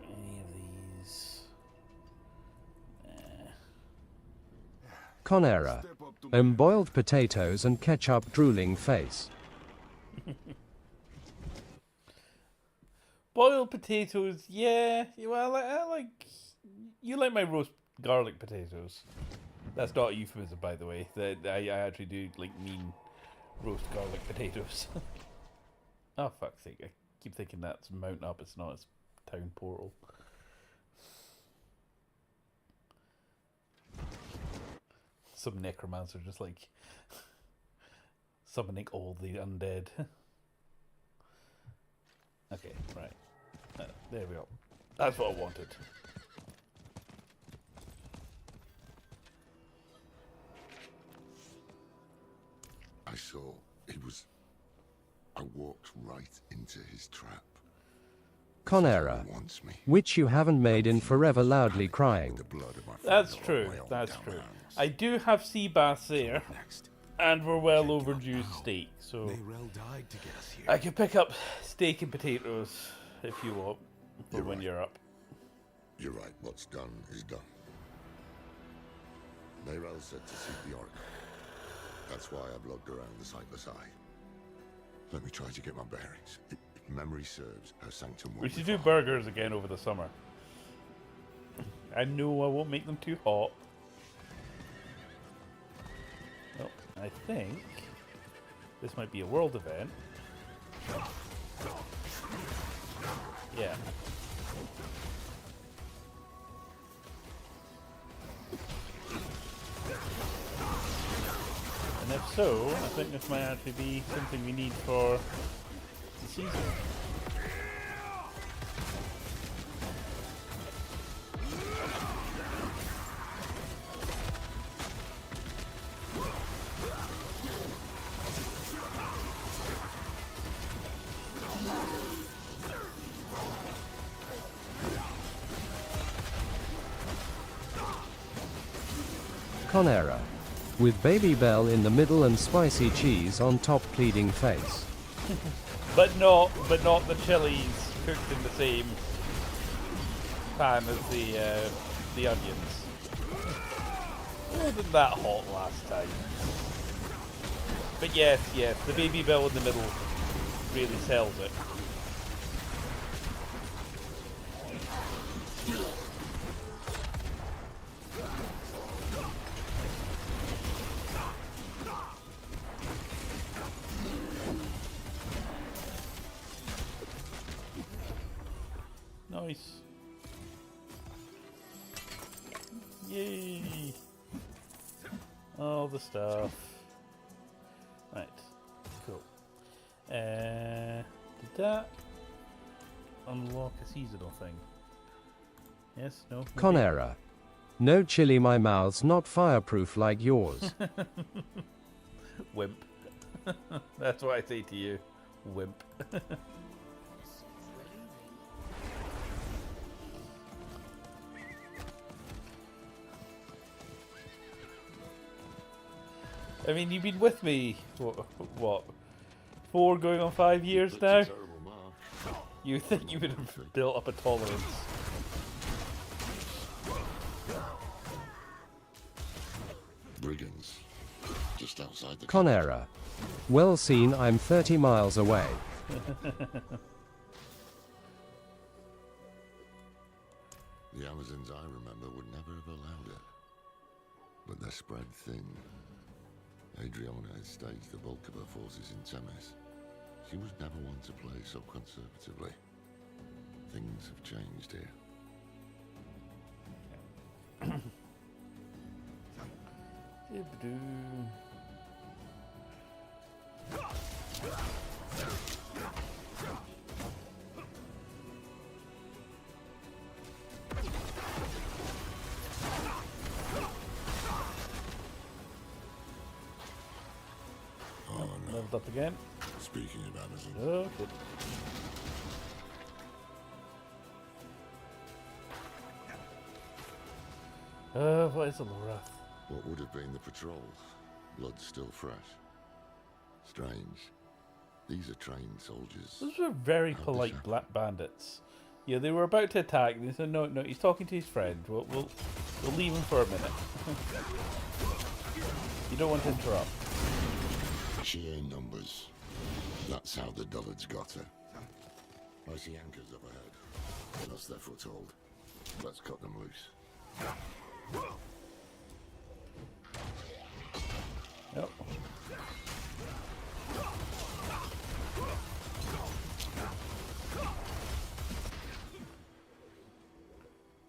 Any of these? Conera. Boiled potatoes and ketchup drooling face. Boiled potatoes, yeah. Well, I like you like my roast garlic potatoes. That's not a euphemism, by the way. That I actually do like mean roast garlic potatoes. Oh fuck's sake! I keep thinking that's Mount Up. It's not. It's Town Portal. Some necromancer just like summoning all the undead. Okay, right. There we go. That's what I wanted. I saw he was... I walked right into his trap. Conera, which you haven't made in forever loudly crying. That's true, that's true. I do have sea bass there, and we're well overdue steak, so I can pick up steak and potatoes if you want for when you're up. You're right, what's done is done. Mayrel said to seek the Oracle. That's why I've logged around the Sightless Eye. Let me try to get my bearings. If memory serves, her sanctum will We should do burgers again over the summer. I know I won't make them too hot. Well, I think this might be a world event. Yeah. And if so, I think this might actually be something we need for the season. Conera, with Baby Bell in the middle and spicy cheese on top, pleading face. but not the chilies cooked in the same pan as the onions. It wasn't that hot last time. But yes, the Baby Bell in the middle really sells it. Nice. Yay! All the stuff. Right. Cool. Did that unlock a seasonal thing? Yes? No? Maybe? Conera. No chili, my mouth's not fireproof like yours. Wimp. That's what I say to you. Wimp. I mean, you've been with me, what 4 going on 5 years now? You think you would have built up a tolerance. Brigands, just outside the... Conera. Well seen, I'm 30 miles away. The Amazons I remember would never have allowed it. But they're spread thin. Adriana had staged the bulk of her forces in Temes. She was never one to play so conservatively. Things have changed here. Leveled up again. Speaking of Amazon. Oh, good. What is a Lorath? What would have been the patrol? Blood still fresh. Strange. These are trained soldiers. Those were very polite black bandits. Yeah, they were about to attack. And they said, "No, he's talking to his friend. We'll leave him for a minute." You don't want to interrupt. Sheer numbers. That's how the dullards got her. I see anchors up ahead. That's their foothold. Let's cut them loose. Yep.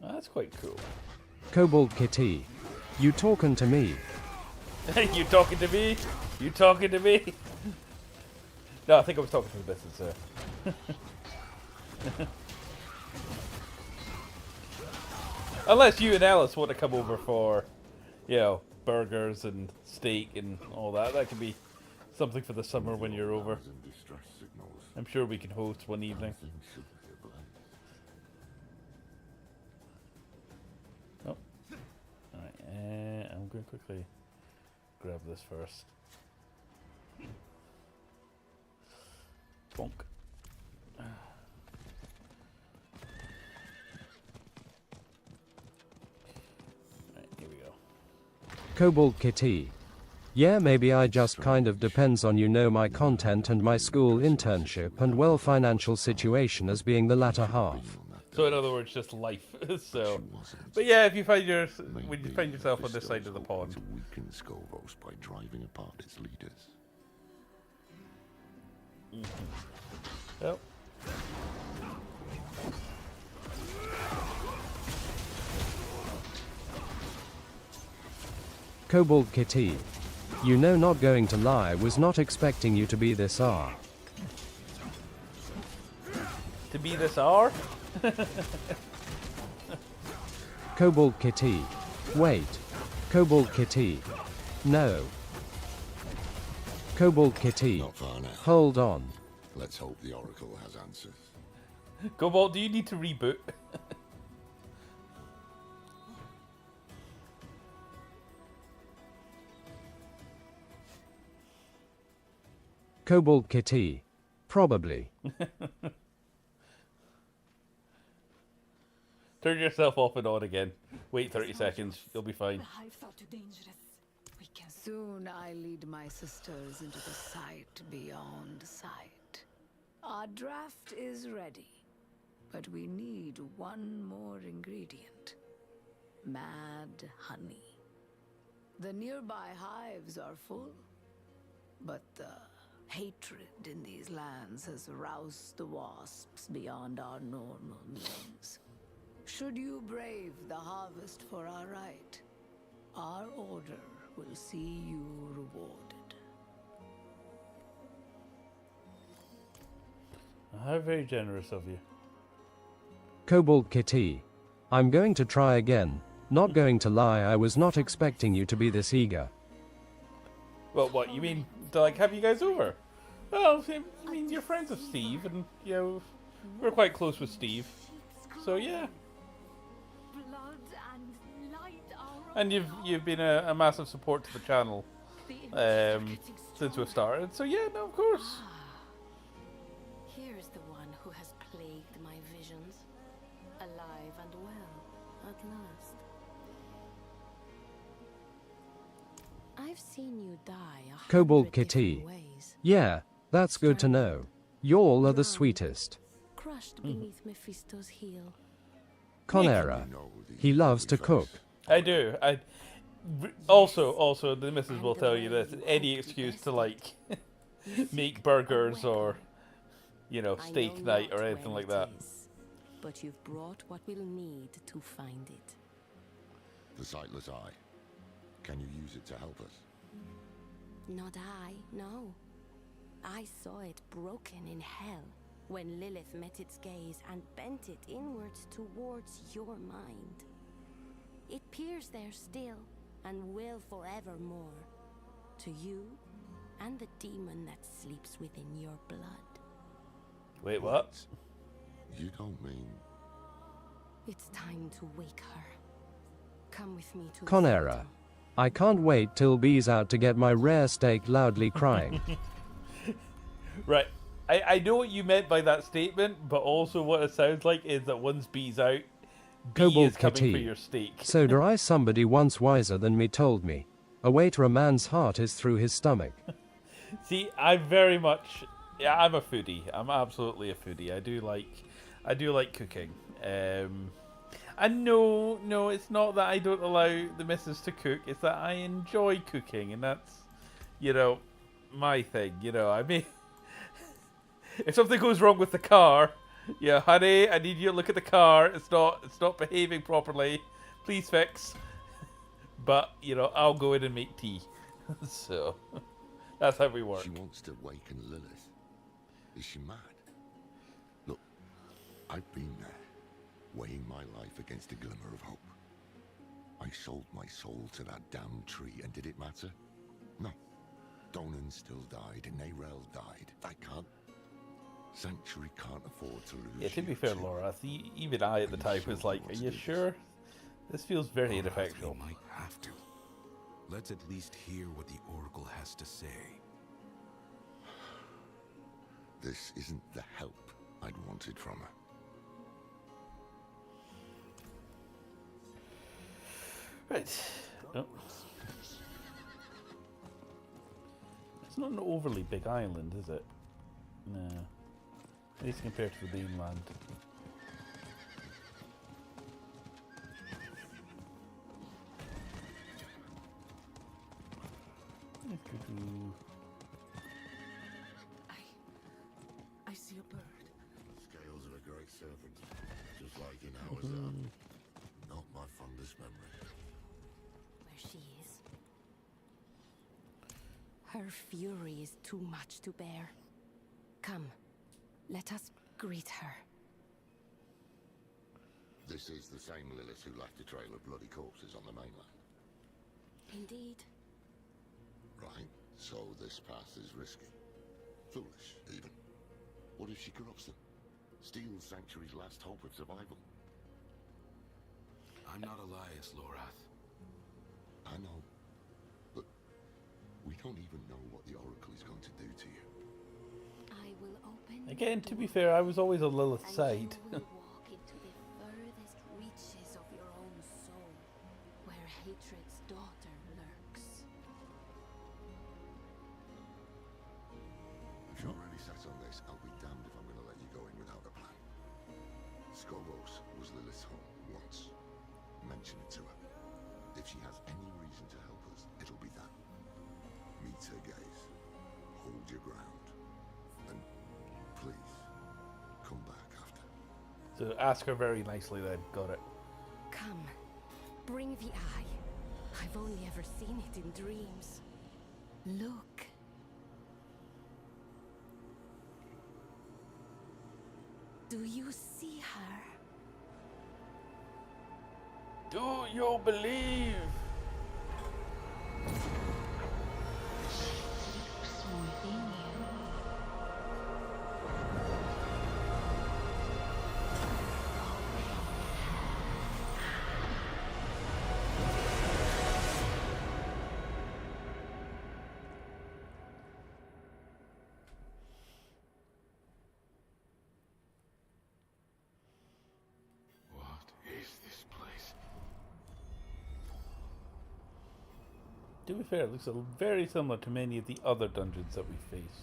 That's quite cool. Cobalt Kitty. You talking to me? You talking to me? You talking to me? No, I think I was talking to the business, sir. Unless you and Alice want to come over for, you know, burgers and steak and all that. That could be something for the summer when you're over. I'm sure we can host one evening. Oh. Alright, I'm going to quickly grab this first. Bonk. Here we go. Cobalt Kitty. Yeah, maybe I just kind of depends on my content and my school internship and well financial situation as being the latter half. So in other words, just life. So, but yeah, if you find when you find yourself on this side of the pond. To weaken Skovos by driving apart its leaders. Oh. Cobalt Kitty. You know, not going to lie, was not expecting you to be this R. To be this R? Cobalt Kitty. Wait. Cobalt Kitty. No. Cobalt Kitty. Not far now. Hold on. Let's hope the Oracle has answers. Cobalt, do you need to reboot? Cobalt Kitty. Probably. Turn yourself off and on again. Wait 30 seconds. You'll be fine. The hives are too dangerous. We can Soon I lead my sisters into the sight beyond sight. Our draft is ready, but we need one more ingredient. Mad honey. The nearby hives are full, but the hatred in these lands has roused the wasps beyond our normal means. Should you brave the harvest for our right, our order will see you rewarded. How very generous of you. Cobalt Kitty. I'm going to try again. Not going to lie, I was not expecting you to be this eager. Well, what, you mean to, like, have you guys over? Well, I mean, you're friends with Steve, and, you know, we're quite close with Steve. So, yeah. And you've been a massive support to the channel since we've started. So, yeah, no, of course. Here's the one who has plagued my visions, alive and well, at last. I've seen you die Cobalt Kitty. Yeah, that's good to know. Y'all are the sweetest. Crushed beneath Mephisto's heel. Conera. He loves to cook. I do. Also, the missus will tell you this. Any excuse to, like, make burgers or, you know, steak night or anything like that. But you've brought what we'll need to find it. The sightless eye. Can you use it to help us? Not I, no. I saw it broken in hell when Lilith met its gaze and bent it inwards towards your mind. It peers there still and will forevermore, to you and the demon that sleeps within your blood. Wait, what? You don't mean... It's time to wake her. Come with me to Conera. I can't wait till B's out to get my rare steak loudly crying. Right. I know what you meant by that statement, but also what it sounds like is that once B's out, B Cobalt is coming Kitty. for your steak. So do I. Somebody once wiser than me told me, a way to a man's heart is through his stomach. See, I'm very much... Yeah, I'm a foodie. I'm absolutely a foodie. I do like cooking. And no, it's not that I don't allow the missus to cook. It's that I enjoy cooking, and that's, you know, my thing. You know, I mean, if something goes wrong with the car, yeah, honey, I need you to look at the car. It's not behaving properly. Please fix. But you know, I'll go in and make tea. So that's how we work. She wants to waken Lilith. Is she mad? Look, I've been there, weighing my life against a glimmer of hope. I sold my soul to that damned tree, and did it matter? No. Donan still died, and Narel died. I can't. Sanctuary can't afford to lose. Yeah, to be fair, Laura, even I at the time was like, are you sure? This feels very ineffectual. We might have to. Let's at least hear what the Oracle has to say. This isn't the help I'd wanted from her. Right. Oh. It's not an overly big island, is it? No. At least compared to the mainland. I see a bird. Scales of a great serpent, just like in ours. Not my fondest memory. Where she is. Her fury is too much to bear. Come, let us greet her. This is the same Lilith who left a trail of bloody corpses on the mainland. Indeed. Right, so this path is risky. Foolish, even. What if she corrupts them? Steals Sanctuary's last hope of survival? I'm not Elias, Lorath. I know. But we don't even know what the Oracle is going to do to you. I will open. Again, to be fair, I was always on Lilith's side. You will walk into the furthest reaches of your own soul, where hatred's daughter lurks. If you're already set on this, I'll be damned if I'm going to let you go in without a plan. Skovos was Lilith's home once. Mention it to her. If she has any reason to help us, it'll be that. Meet her gaze. Hold your ground. And please, come back after. So ask her very nicely then. Got it. Come, bring the eye. I've only ever seen it in dreams. Look. Do you see her? Do you believe? To be fair, it looks very similar to many of the other dungeons that we faced.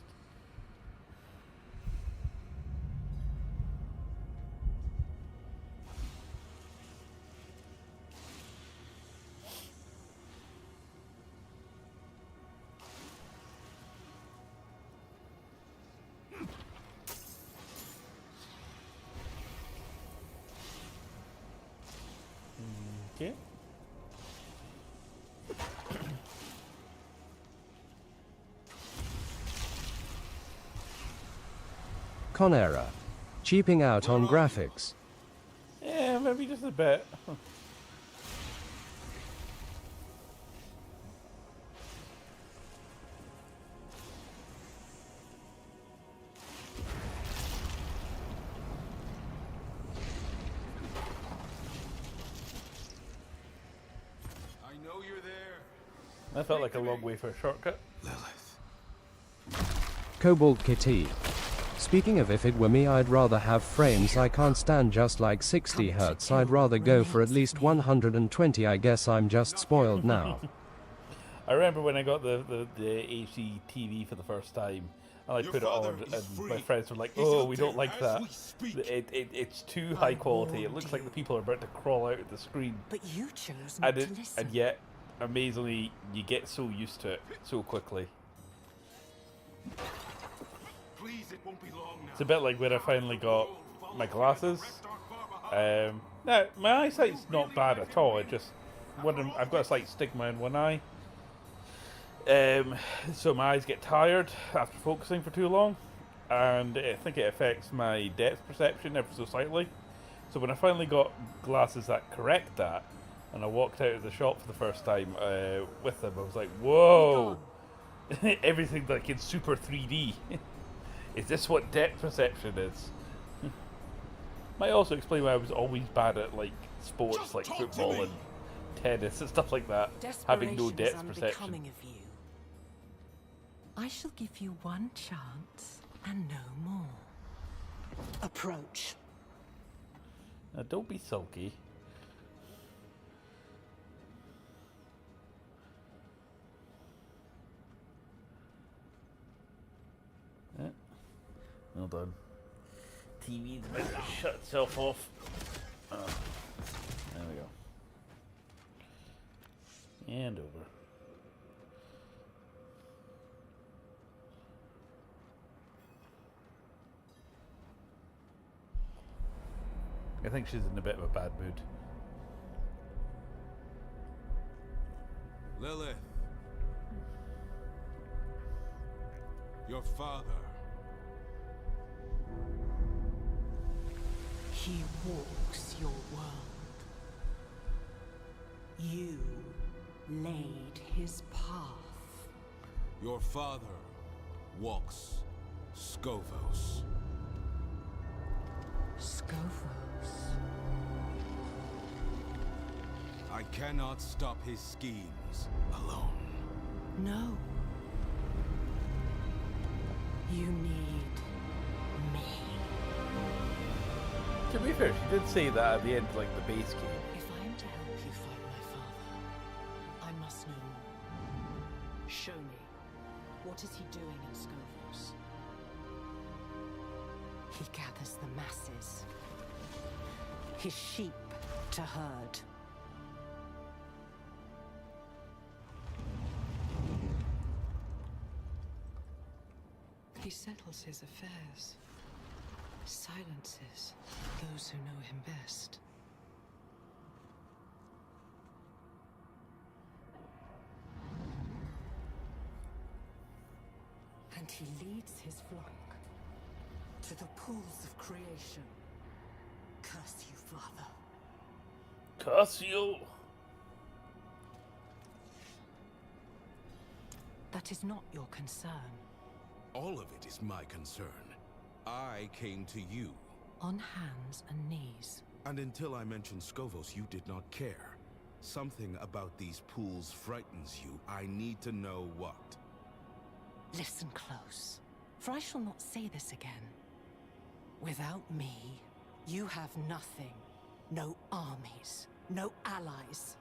Okay. Conera. Cheaping out on graphics. Yeah, maybe just a bit. I know you're there. That felt like a long way for a shortcut. Lilith. Cobalt Kitty. Speaking of, if it were me, I'd rather have frames I can't stand just like 60 Hz. I'd rather go for at least 120. I guess I'm just spoiled now. I remember when I got the HD TV for the first time, and I put it on, and my friends were like, "Oh, we don't like that. It's too high quality. It looks like the people are about to crawl out of the screen." But you chose not to listen. And yet, amazingly, you get so used to it so quickly. Please, it won't be long now. It's a bit like when I finally got my glasses. Now, my eyesight's not bad at all. I've got a slight stigma in one eye. So my eyes get tired after focusing for too long. and I think it affects my depth perception ever so slightly. So when I finally got glasses that correct that, and I walked out of the shop for the first time with them, I was like, whoa! Everything like in super 3D. Is this what depth perception is? Might also explain why I was always bad at like sports like football and tennis and stuff like that, having no depth perception. Of you. I shall give you one chance and no more. Approach. Now don't be sulky. Yeah. Well done. TV's about to shut itself off. Oh. There we go. And over. I think she's in a bit of a bad mood. Lilith. Your father. He walks your world. You laid his path. Your father walks Scovos. Scovos. I cannot stop his schemes alone. No. You need me. To be fair, she did say that at the end, like the base game. If I am to help you find my father, I must know more. Show me. What is he doing in Scovos? He gathers the masses. His sheep to herd. He settles his affairs. Silences those who know him best. And he leads his flock to the pools of creation. Curse you, Father. Curse you! That is not your concern. All of it is my concern. I came to you. On hands and knees. And until I mentioned Scovos, you did not care. Something about these pools frightens you. I need to know what. Listen close, for I shall not say this again. Without me, you have nothing. No armies, no allies.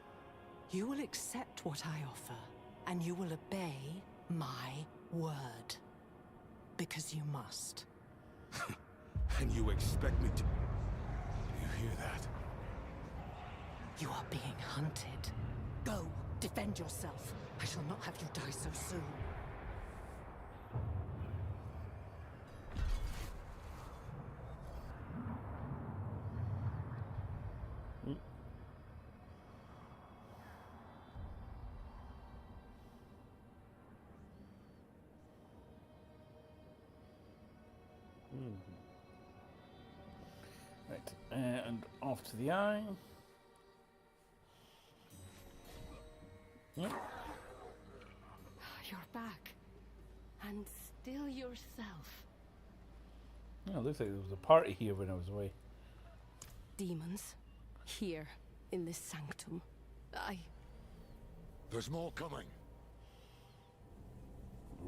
You will accept what I offer, and you will obey my word. Because you must. And you expect me to... Do you hear that? You are being hunted. Go, defend yourself. I shall not have you die so soon. Right, and off to the eye. Yep. You're back. And still yourself. Oh, looks like there was a party here when I was away. Demons. Here, in this sanctum. There's more coming.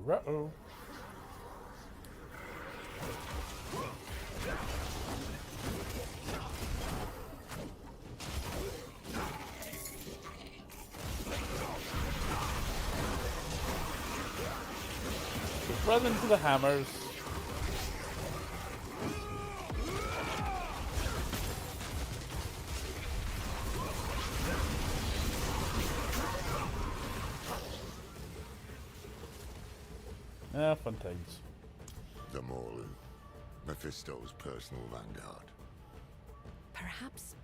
Ruh-oh. Run into the hammers. Ah, fun times. The Maulin, Mephisto's personal vanguard. Perhaps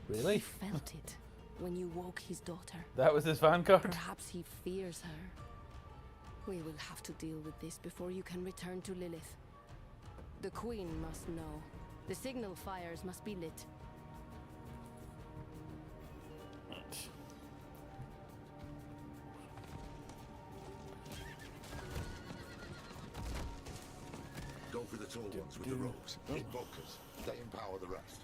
Really? he felt it when you woke his daughter. That was his vanguard? Perhaps he fears her. We will have to deal with this before you can return to Lilith. The Queen must know. The signal fires must be lit. Go for the tall ones with the robes. Invokers. They empower the rest.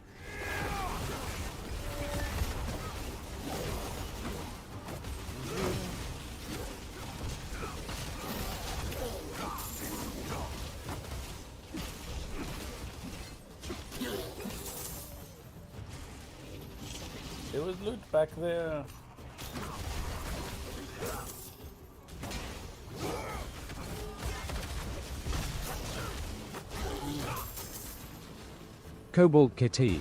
There was loot back there. Cobalt Kitty.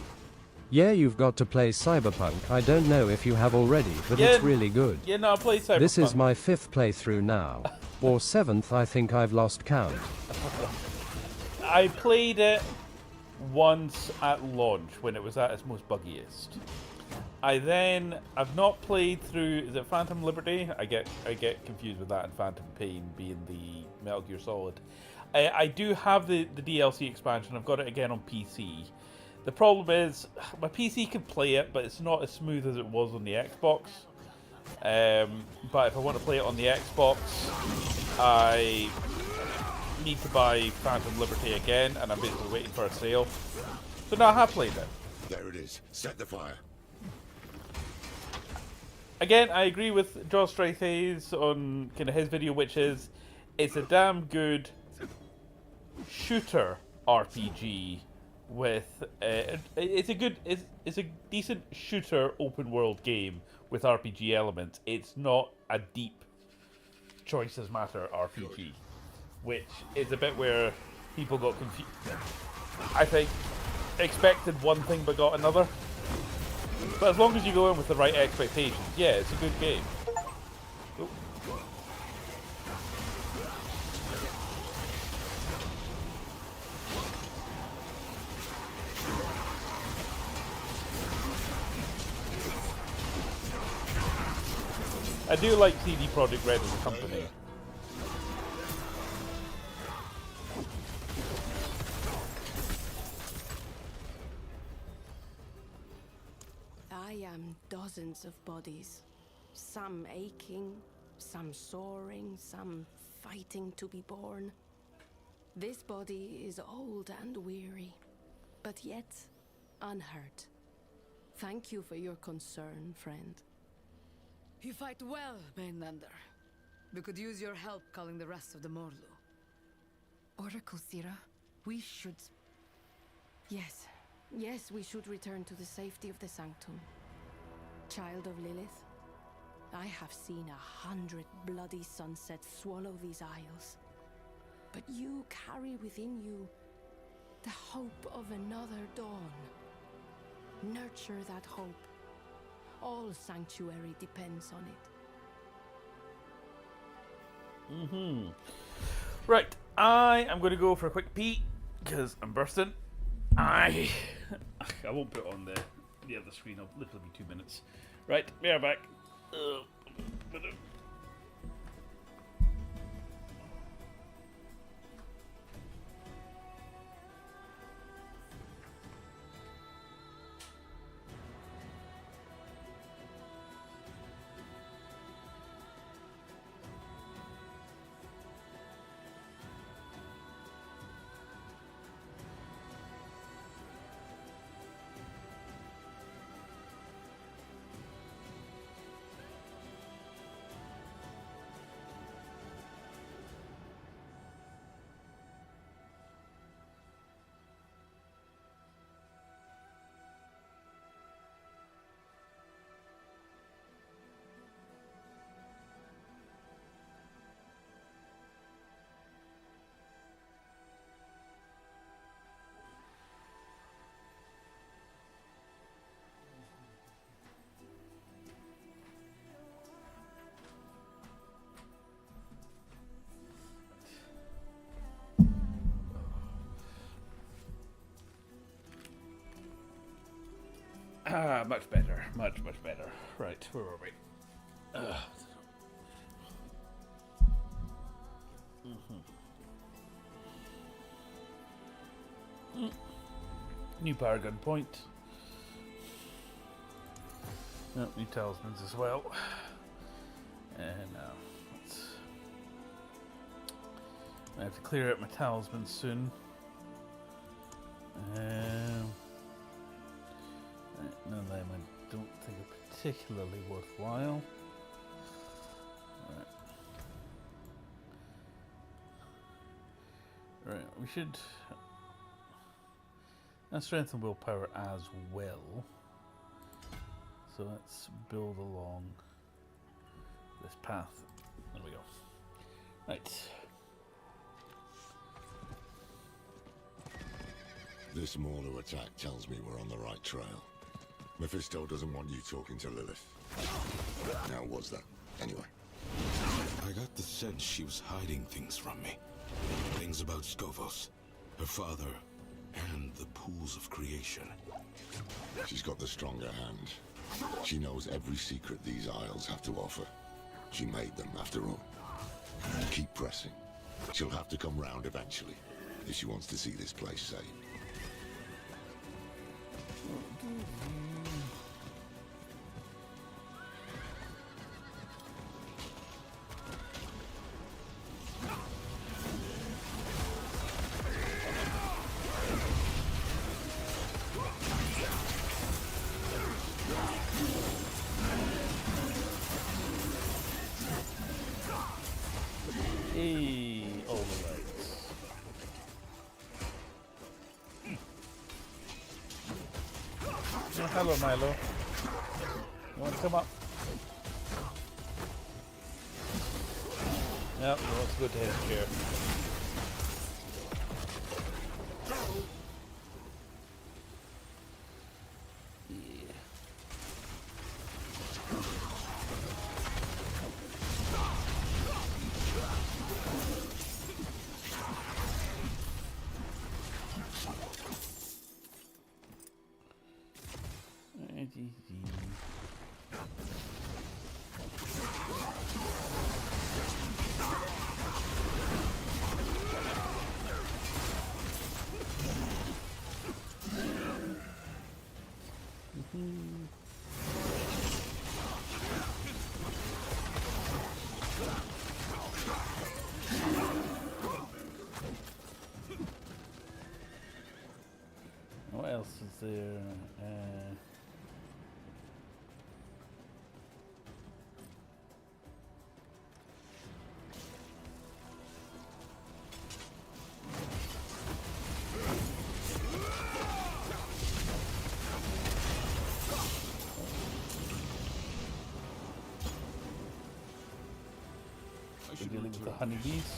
Yeah, you've got to play Cyberpunk. I don't know if you have already, but Yeah, it's really good. Yeah, no, I played Cyberpunk. This is my 5th playthrough now. Or 7th, I think I've lost count. I played it once at launch when it was at its most buggiest. I've not played through, is it Phantom Liberty? I get confused with that and Phantom Pain being the Metal Gear Solid. I do have the DLC expansion. I've got it again on PC. The problem is my PC can play it, but it's not as smooth as it was on the Xbox. But if I want to play it on the Xbox, I need to buy Phantom Liberty again, and I'm basically waiting for a sale. So now I have played it. There it is. Set the fire. Again, I agree with Josh Straithes on kind of his video, which is it's a damn good shooter RPG with it's a decent shooter open world game with RPG elements. It's not a deep choices matter RPG, which is a bit where people got confused. I think expected one thing but got another. But as long as you go in with the right expectations, yeah, it's a good game. Oh. I do like CD Projekt Red as a company. I am dozens of bodies. Some aching, some soaring, some fighting to be born. This body is old and weary, but yet unhurt. Thank you for your concern, friend. You fight well, Mainlander. We could use your help calling the rest of the Morlu. Oracle Sira, we should... Yes, we should return to the safety of the Sanctum. Child of Lilith, I have seen 100 bloody sunsets swallow these isles. But you carry within you the hope of another dawn. Nurture that hope. All sanctuary depends on it. Right, I am going to go for a quick pee because I'm bursting. I won't put it on the other screen. I'll literally be 2 minutes. Right, we are back. Much better. Much better. Right, where were we? New Paragon Point. Oh, new talismans as well. And now I have to clear out my talismans soon. Right, none of them I don't think are particularly worthwhile. Right, we should strength and willpower as well. So let's build along this path. There we go. Right. This Morlu attack tells me we're on the right trail. Mephisto doesn't want you talking to Lilith. Now, what's that? Anyway. I got the sense she was hiding things from me. Things about Skovos, her father, and the pools of creation. She's got the stronger hand. She knows every secret these isles have to offer. She made them, after all. Keep pressing. She'll have to come round eventually, if she wants to see this place saved. All the way. Hello, Milo. You want to come up? Yep, he wants to go to his chair. What else is there? We're dealing with the honeybees.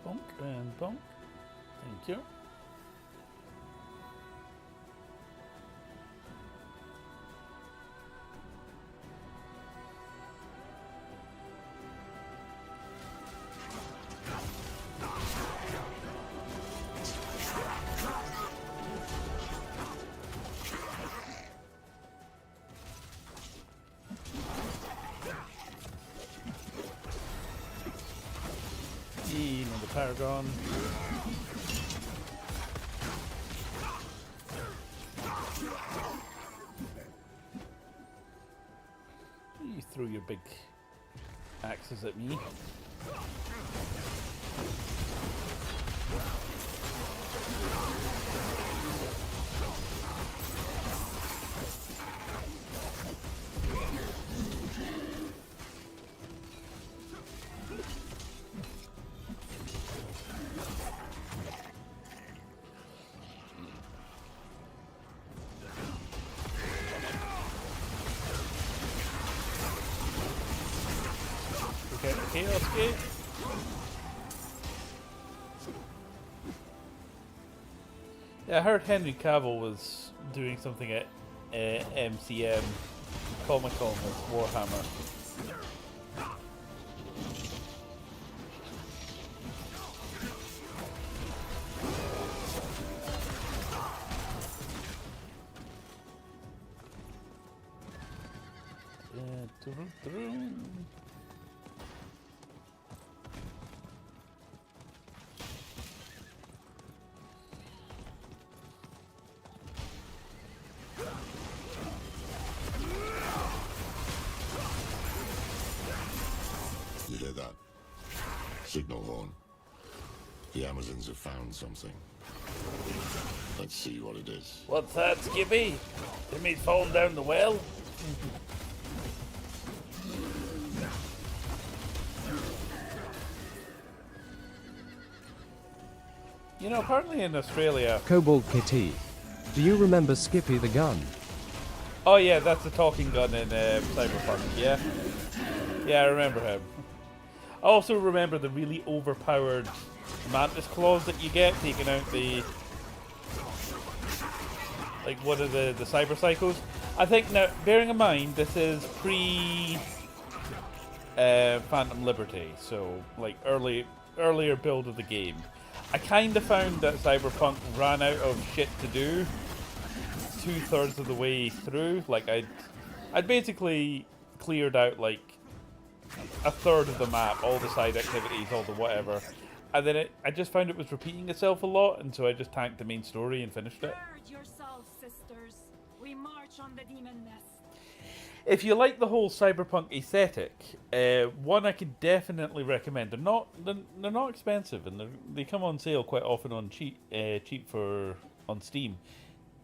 Bonk and bonk. Thank you. Another Paragon. You threw your big axes at me. Okay, Chaos Gate. Yeah, I heard Henry Cavill was doing something at MCM Comic Con with Warhammer. You hear that? Signal horn. The Amazons have found something. Let's see what it is. What's that, Skippy? Did me fall down the well? You know, apparently in Australia... Cobalt Kitty. Do you remember Skippy the gun? Oh yeah, that's the talking gun in Cyberpunk, yeah? Yeah, I remember him. I also remember the really overpowered mantis claws that you get, taking out the... like one of the cyber psychos. I think, now, bearing in mind, this is pre... Phantom Liberty, so, like, earlier build of the game. I kind of found that Cyberpunk ran out of shit to do 2/3 of the way through. Like, I'd basically cleared out, like, 1/3 of the map, all the side activities, all the whatever. And then I just found it was repeating itself a lot, and so I just tanked the main story and finished it. Gird yourselves, sisters. We march on the demon nest. If you like the whole cyberpunk aesthetic, one I could definitely recommend. They're not expensive, and they come on sale quite often on cheap on Steam.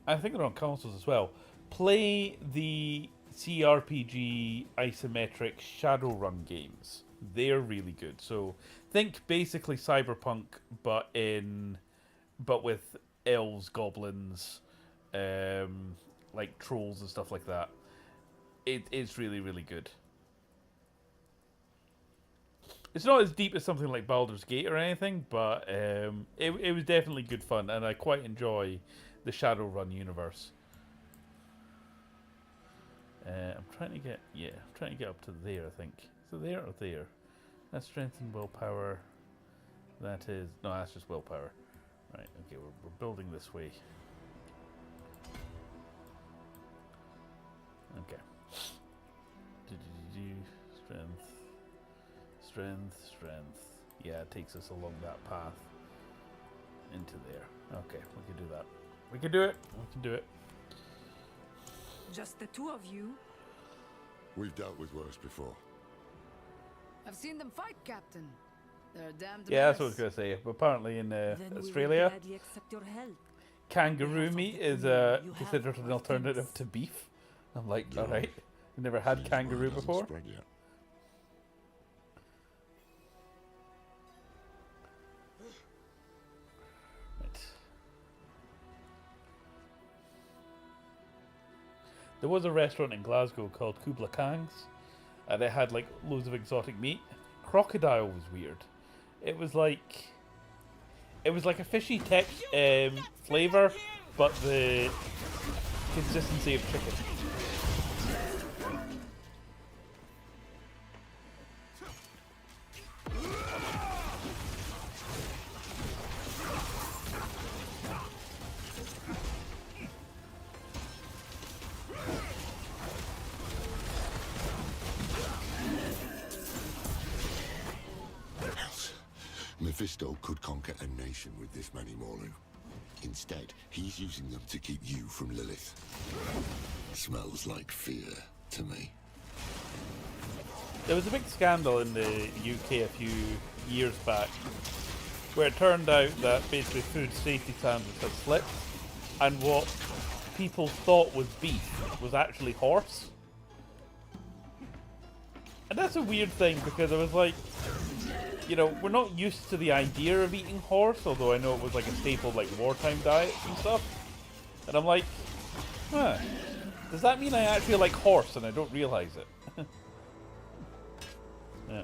I think they're on consoles as well. Play the CRPG isometric Shadowrun games. They're really good. So think basically cyberpunk, but with elves, goblins, like trolls and stuff like that. It's really, really good. It's not as deep as something like Baldur's Gate or anything, but it was definitely good fun, and I quite enjoy the Shadowrun universe. I'm trying to get up to there, I think. So there or there? That's strength and willpower. That's just willpower. Right, okay, we're building this way. Okay. Strength. Yeah, it takes us along that path into there. Okay, we can do that. We can do it. Just the two of you? We've dealt with worse before. I've seen them fight, Captain. They're damned. Yeah, that's what I was going to say. But apparently in Australia, kangaroo meat is considered an alternative to beef. I'm like, alright. I've never had kangaroo before. There was a restaurant in Glasgow called Kubla Khan's, and it had like loads of exotic meat. Crocodile was weird. It was like a fishy flavor, but the consistency of chicken. Mephisto could conquer a nation with this many Morlun. Instead, he's using them to keep you from Lilith. Smells like fear to me. There was a big scandal in the UK a few years back where it turned out that basically food safety standards had slipped, and what people thought was beef was actually horse. And that's a weird thing, because I was like, you know, we're not used to the idea of eating horse, although I know it was like a staple, like, wartime diets and stuff. And I'm like, huh, does that mean I actually like horse and I don't realize it? Yeah.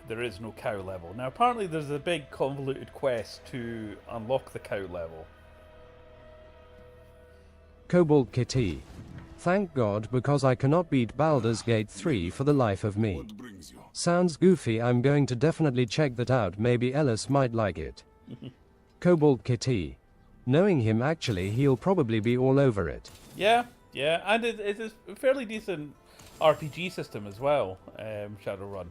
There is no cow level. Now apparently there's a big convoluted quest to unlock the cow level. Cobalt Kitty. Thank God, because I cannot beat Baldur's Gate 3 for the life of me. Sounds goofy, I'm going to definitely check that out, maybe Ellis might like it. Cobalt Kitty. Knowing him, actually, he'll probably be all over it. Yeah, yeah, and it's a fairly decent RPG system as well, Shadowrun.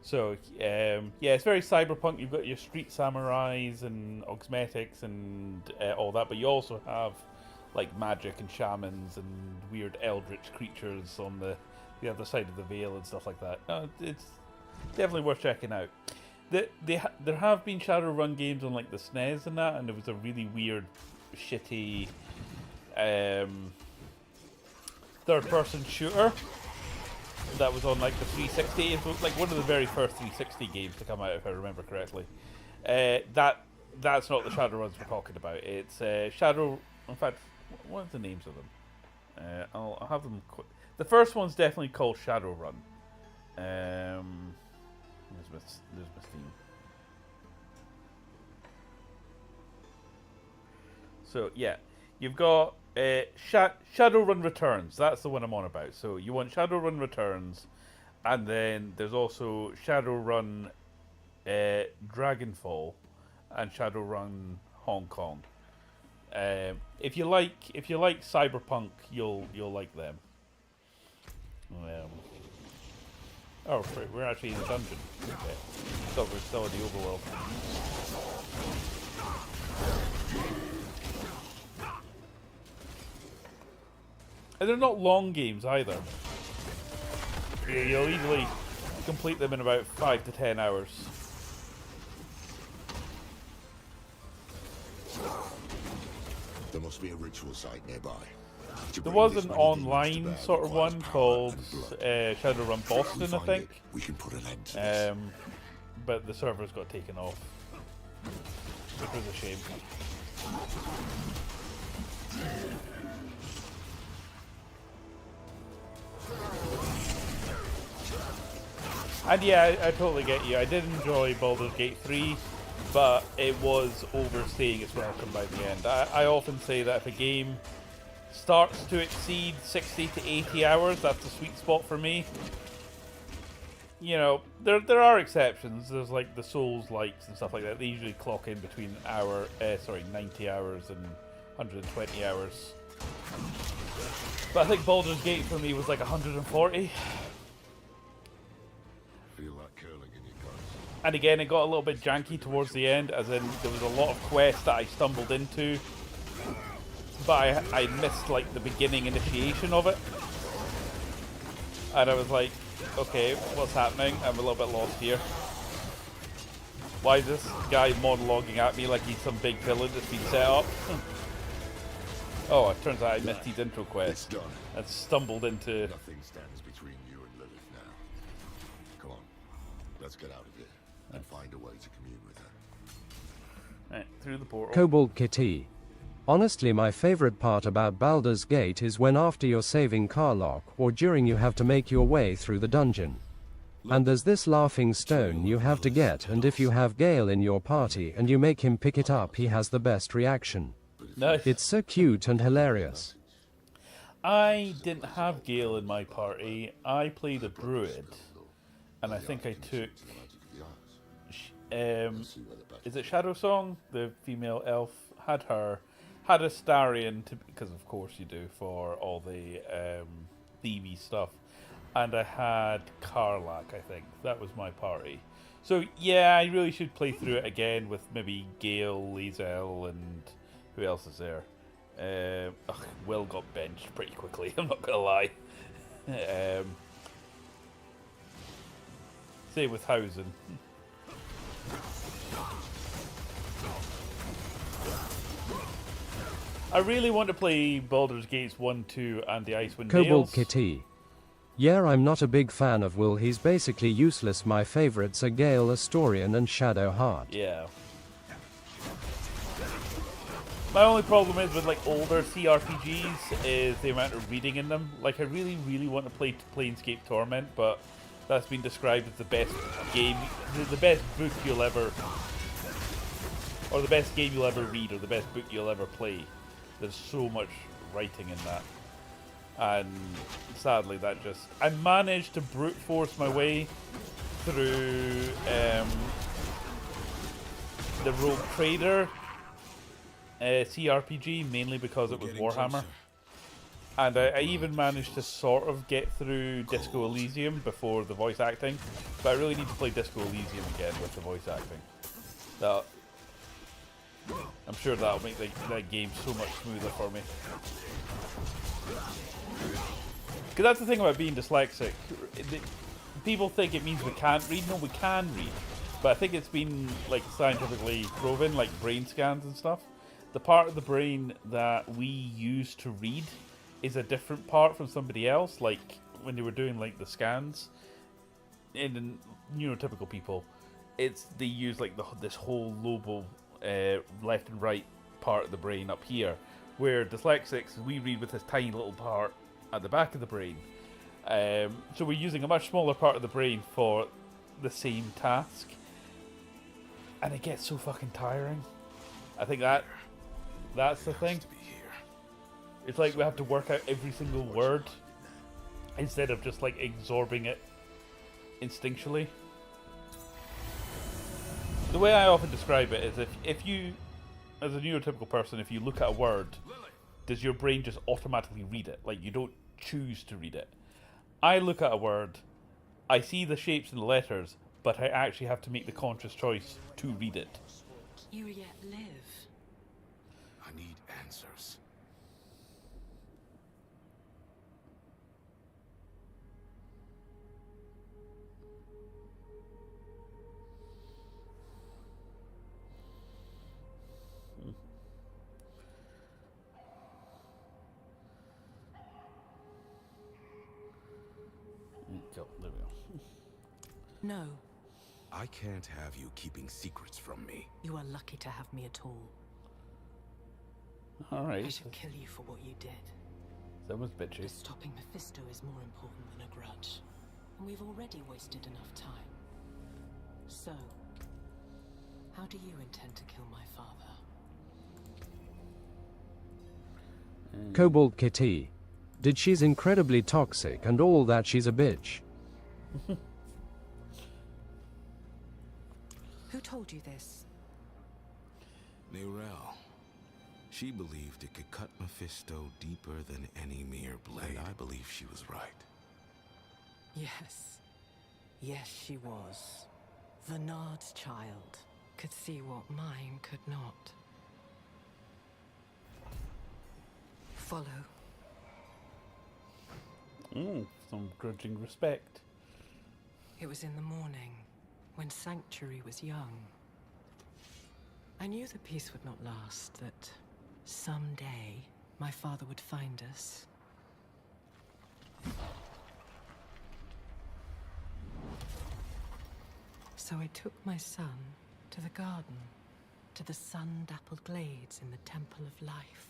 So, yeah, it's very cyberpunk. You've got your street samurais and augsmetics and all that, but you also have like magic and shamans and weird eldritch creatures on the other side of the veil and stuff like that. It's definitely worth checking out. There have been Shadowrun games on like the SNES and that, and there was a really weird, shitty third-person shooter that was on like the 360. It was like one of the very first 360 games to come out, if I remember correctly. That's not the Shadowruns we're talking about. It's Shadow. In fact, what are the names of them? I'll have them. The first one's definitely called Shadowrun. There's my theme. So yeah, you've got Shadowrun Returns. That's the one I'm on about. So you want Shadowrun Returns, and then there's also Shadowrun Dragonfall and Shadowrun Hong Kong. If you like cyberpunk, you'll like them. Oh, we're actually in a dungeon. Okay. Thought we're still in the overworld. And they're not long games either. You'll easily complete them in about 5 to 10 hours. There must be a ritual site nearby. There was an online sort of one called Shadowrun Boston, I think. We can put an end to this. But the servers got taken off, which was a shame. And yeah, I totally get you. I did enjoy Baldur's Gate 3, but it was overstaying its welcome by the end. I often say that if a game starts to exceed 60 to 80 hours, that's the sweet spot for me. You know, there are exceptions. There's like the Souls-likes and stuff like that. They usually clock in between 90 hours and 120 hours. But I think Baldur's Gate for me was like 140. Feel that curling in your guts. And again, it got a little bit janky towards the end, as in there was a lot of quests that I stumbled into, but I missed like the beginning initiation of it. And I was like, okay, what's happening? I'm a little bit lost here. Why is this guy monologuing at me like he's some big villain that's been set up? Oh, it turns out I missed his intro quest and stumbled into... Nothing stands between you and Lilith now. Come on, let's get out of here and find a way to commune with her. Right, through the portal. Cobalt Kitty. Honestly, my favorite part about Baldur's Gate is when after you're saving Karlach, or during you have to make your way through the dungeon. And there's this laughing stone you have to get, and if you have Gale in your party and you make him pick it up, he has the best reaction. Nice. It's so cute and hilarious. I didn't have Gale in my party. I played a druid, and I think I took... is it Shadow Song? The female elf had her... Had a Starion, because of course you do, for all the thievy stuff. And I had Karlach, I think. That was my party. So yeah, I really should play through it again with maybe Gale, Lae'zel, and who else is there? Will got benched pretty quickly, I'm not gonna lie. Same with Hausen. I really want to play Baldur's Gates 1, 2, and the Icewind Dales. Cobalt Kitty. Yeah, I'm not a big fan of Will, he's basically useless. My favorites are Gale, Astorian, and Shadowheart. Yeah. My only problem is with like older CRPGs is the amount of reading in them. Like I really want to play Planescape Torment, but that's been described as the best game, the best book you'll ever, or the best game you'll ever read, or the best book you'll ever play. There's so much writing in that, and sadly that just, I managed to brute force my way through the Rogue Trader CRPG, mainly because it was Warhammer. And I even managed to sort of get through Disco Elysium before the voice acting, but I really need to play Disco Elysium again with the voice acting. I'm sure that'll make that game so much smoother for me. Because that's the thing about being dyslexic. People think it means we can't read. No, we can read. But I think it's been like scientifically proven, like brain scans and stuff. The part of the brain that we use to read is a different part from somebody else. Like when they were doing like the scans in neurotypical people, they use like this whole lobal left and right part of the brain up here, where dyslexics, we read with this tiny little part at the back of the brain. So we're using a much smaller part of the brain for the same task, and it gets so fucking tiring. I think that's the thing. It's like we have to work out every single word instead of just like absorbing it instinctually. The way I often describe it is if you, as a neurotypical person, if you look at a word, does your brain just automatically read it? Like you don't choose to read it. I look at a word, I see the shapes and the letters, but I actually have to make the conscious choice to read it. You yet live. I need answers. There we go. No. I can't have you keeping secrets from me. You are lucky to have me at all. Alright. I should kill you for what you did. That was bitchy. But stopping Mephisto is more important than a grudge. And we've already wasted enough time. So, how do you intend to kill my father? Cobalt Kitty. Did she's incredibly toxic and all that she's a bitch. Who told you this? Neurel. She believed it could cut Mephisto deeper than any mere blade. And I believe she was right. Yes. Yes, she was. Vernard's child could see what mine could not. Follow. Some grudging respect. It was in the morning, when Sanctuary was young. I knew the peace would not last, that someday my father would find us. So I took my son to the garden, to the sun-dappled glades in the Temple of Life.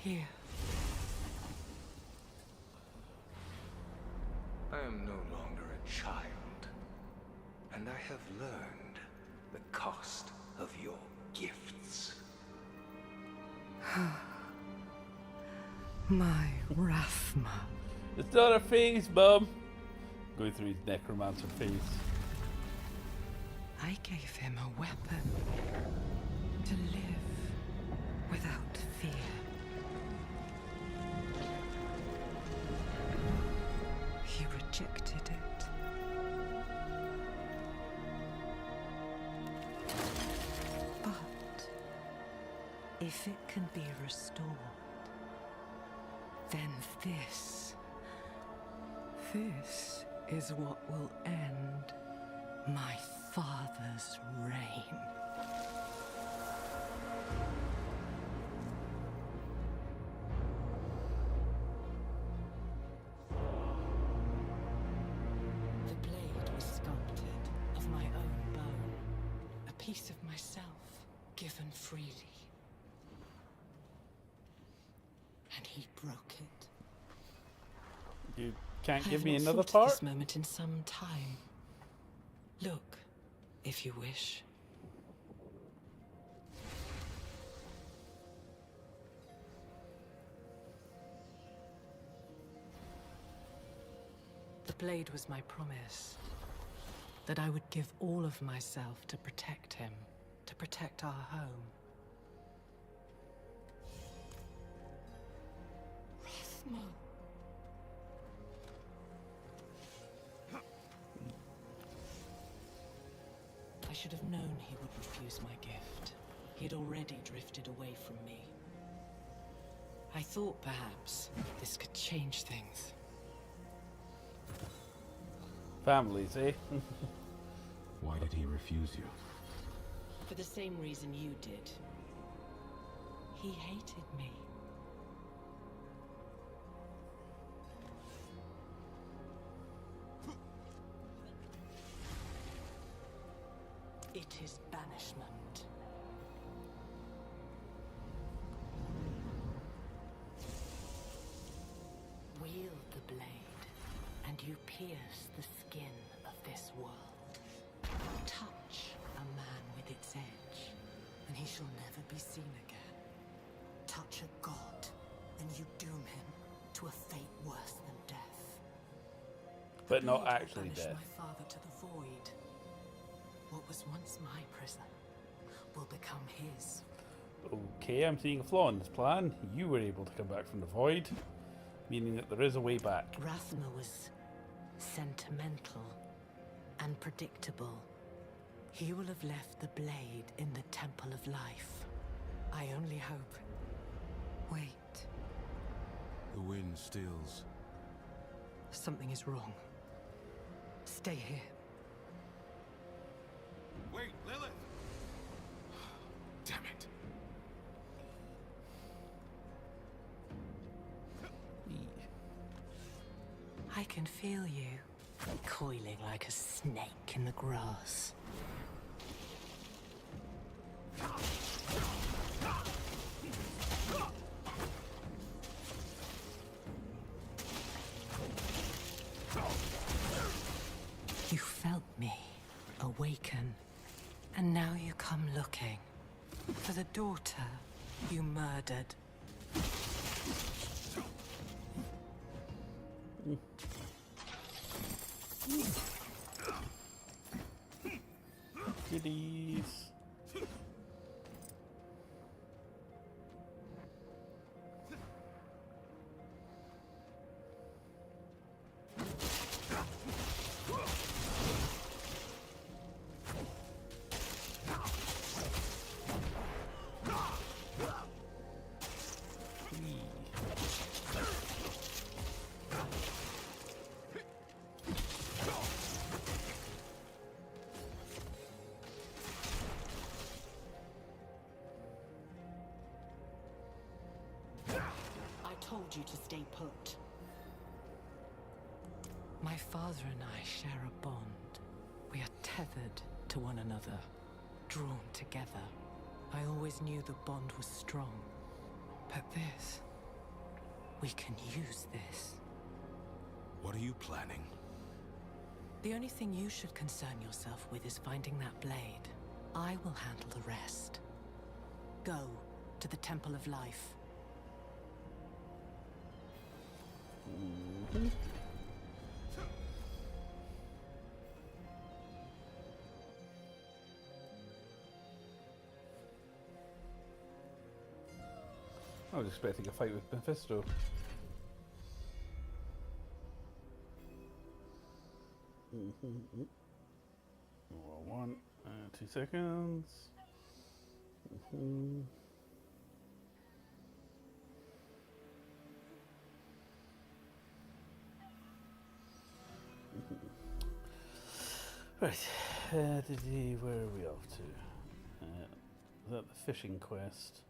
Here. I am no longer a child, and I have learned the cost of your gifts. My Rathma. It's not a phase, Mum. Going through his necromancer phase. I gave him a weapon to live without fear. He rejected it. But if it can be restored, then this is what will end my father's reign. The blade was sculpted of my own bone, a piece of myself given freely. he broke it. You can't I give have me not another thought of part? this moment in some time. Look, if you wish. The blade was my promise. That I would give all of myself to protect him, to protect our home. Rathma. I should have known he would refuse my gift. He had already drifted away from me. I thought perhaps this could change things. Families, eh? Why did he refuse you? For the same reason you did. He hated me. It is banishment. Wield the blade, and you pierce the skin of this world. Touch a man with its edge, and he shall never be seen again. Touch a god, and you doom him to a fate worse than death. But not Blade will actually banish death. my father to the void. What was once my prison will become his. Okay, I'm seeing a flaw in this plan. You were able to come back from the void, meaning that there is a way back. Rathma was sentimental and predictable. He will have left the blade in the Temple of Life. I only hope. Wait. The wind steals. Something is wrong. Stay here. Wait, Lilith! Damn it. I can feel you, coiling like a snake in the grass. You felt me awaken, and now you come looking for the daughter you murdered. Goodies. I told you to stay put. My father and I share a bond. We are tethered to one another, drawn together. I always knew the bond was strong. But this... we can use this. What are you planning? The only thing you should concern yourself with is finding that blade. I will handle the rest. Go to the Temple of Life. I was expecting a fight with Mephisto. Well, 2 seconds. Right, where are we off to? Is that the fishing quest?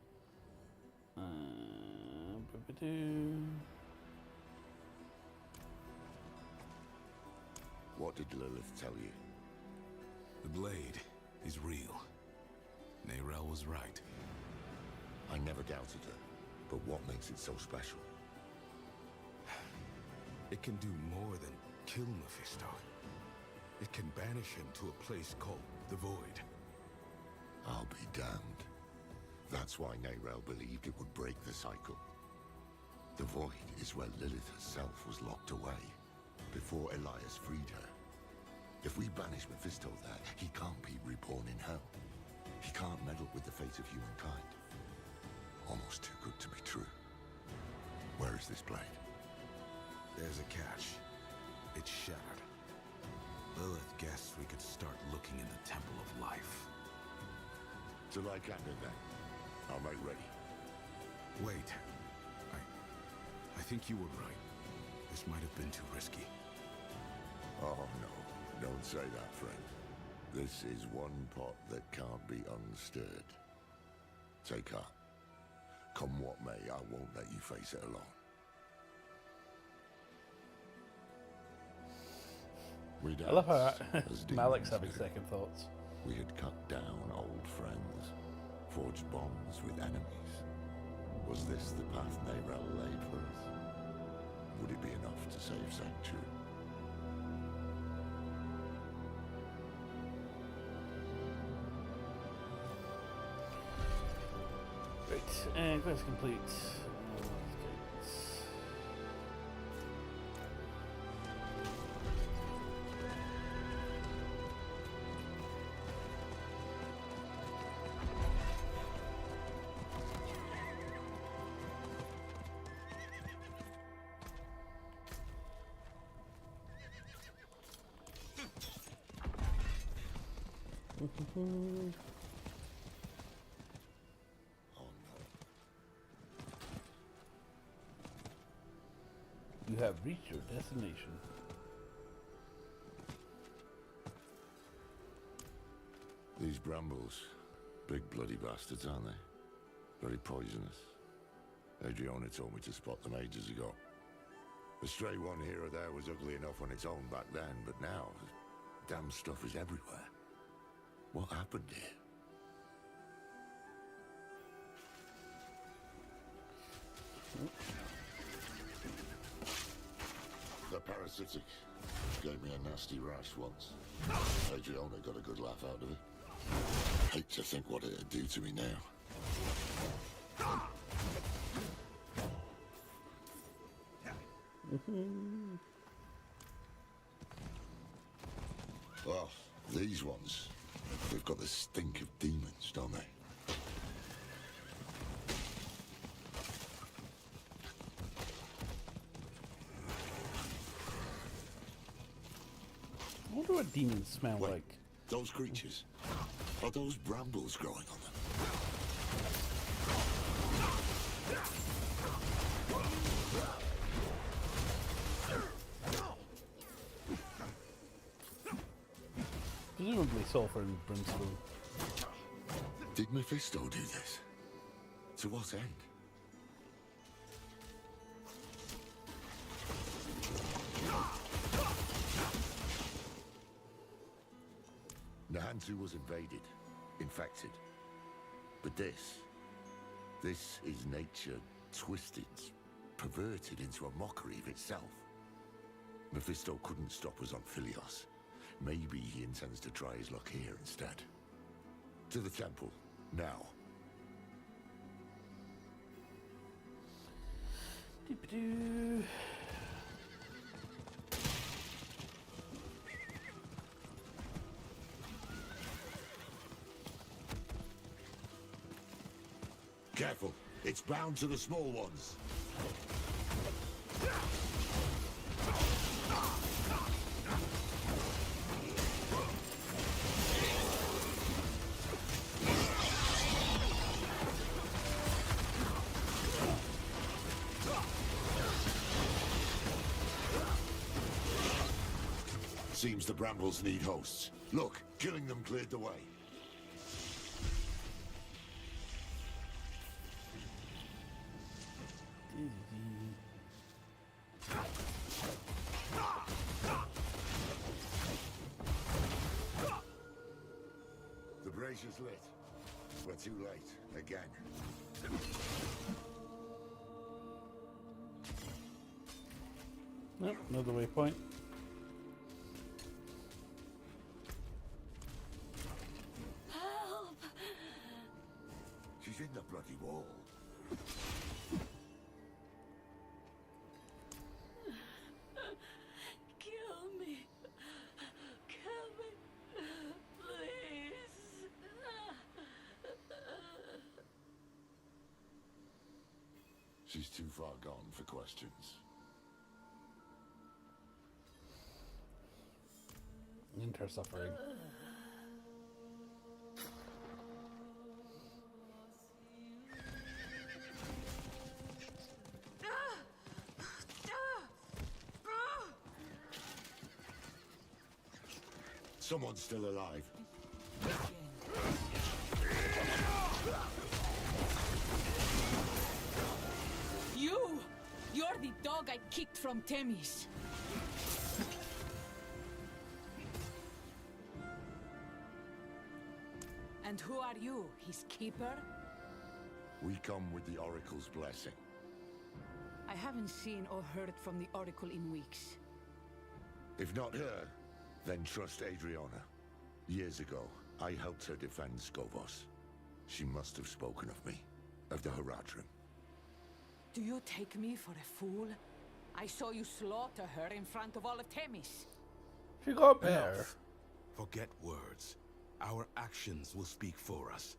What did Lilith tell you? The blade is real. Neyrelle was right. I never doubted her, but what makes it so special? It can do more than kill Mephisto. It can banish him to a place called the Void. I'll be damned. That's why Nerel believed it would break the cycle. The Void is where Lilith herself was locked away, before Elias freed her. If we banish Mephisto there, he can't be reborn in hell. He can't meddle with the fate of humankind. Almost too good to be true. Where is this blade? There's a catch. It's shattered. Lilith guessed we could start looking in the Temple of Life. To Lycander then. I'll make ready. Wait. I think you were right. This might have been too risky. Oh no, don't say that, friend. This is one pot that can't be unstirred. Take heart. Come what may, I won't let you face it alone. I love how Malic's having second thoughts. We had cut down old friends, forged bonds with enemies. Was this the path Nerel laid for us? Would it be enough to save Sanctuary? Right, and quest complete. You have reached your destination. These brambles, big bloody bastards, aren't they? Very poisonous. Adriana told me to spot them ages ago. A stray one here or there was ugly enough on its own back then, but now, the damn stuff is everywhere. What happened here? They're parasitic. Gave me a nasty rash once. Adriana got a good laugh out of it. Hate to think what it'd do to me now. Well, these ones, they've got the stink of demons, don't they? I wonder what demons smell like. Those creatures, are those brambles growing on them? Presumably sulfur and brimstone. Did Mephisto do this? To what end? Nahantu was invaded, infected. But this is nature twisted, perverted into a mockery of itself. Mephisto couldn't stop us on Philios. Maybe he intends to try his luck here instead. To the temple, now. Doo-ba-doo. Careful, it's bound to the small ones. Seems the brambles need hosts. Look, killing them cleared the way. The brazier's lit. We're too late, again. Nope, another waypoint. Help! She's in the bloody wall. Kill me. Kill me. Please. She's too far gone for questions. Enter suffering. Someone's still alive. You're the dog I kicked from Themis. And who are you, his keeper? We come with the Oracle's blessing. I haven't seen or heard from the Oracle in weeks. If not her, then trust Adriana. Years ago, I helped her defend Skovos. She must have spoken of me, of the Horadrim. Do you take me for a fool? I saw you slaughter her in front of all of Themis. She got better. Enough. Forget words. Our actions will speak for us.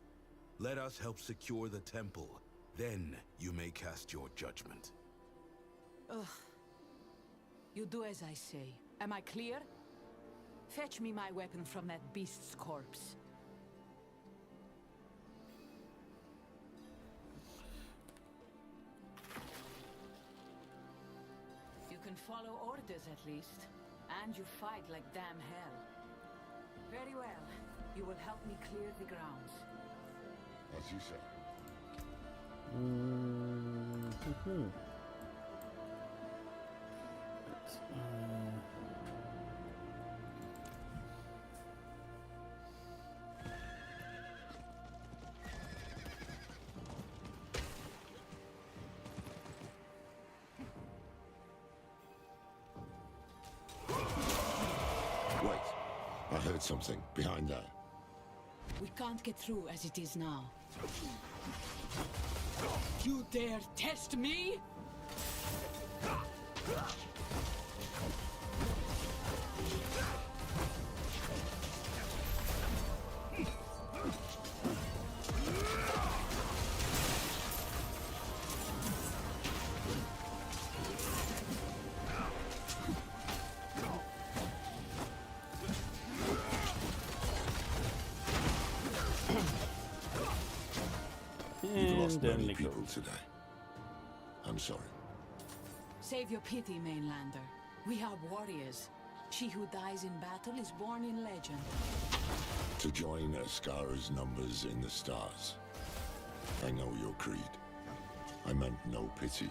Let us help secure the temple. Then you may cast your judgment. Ugh. You do as I say. Am I clear? Fetch me my weapon from that beast's corpse. You can follow orders at least. And you fight like damn hell. Very well. You will help me clear the grounds. As you say. Wait, I heard something behind there. We can't get through as it is now. You dare test me? You've lost many people today. I'm sorry. Save your pity, Mainlander. We are warriors. She who dies in battle is born in legend. To join Askara's numbers in the stars. I know your creed. I meant no pity.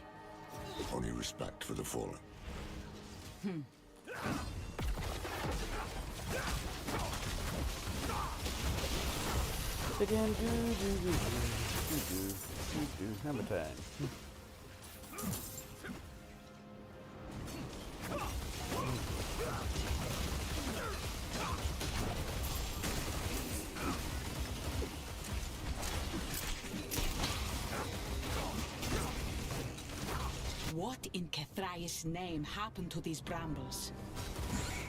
Only respect for the fallen. Again, Hammer time. What in Kethraeus' name happened to these brambles?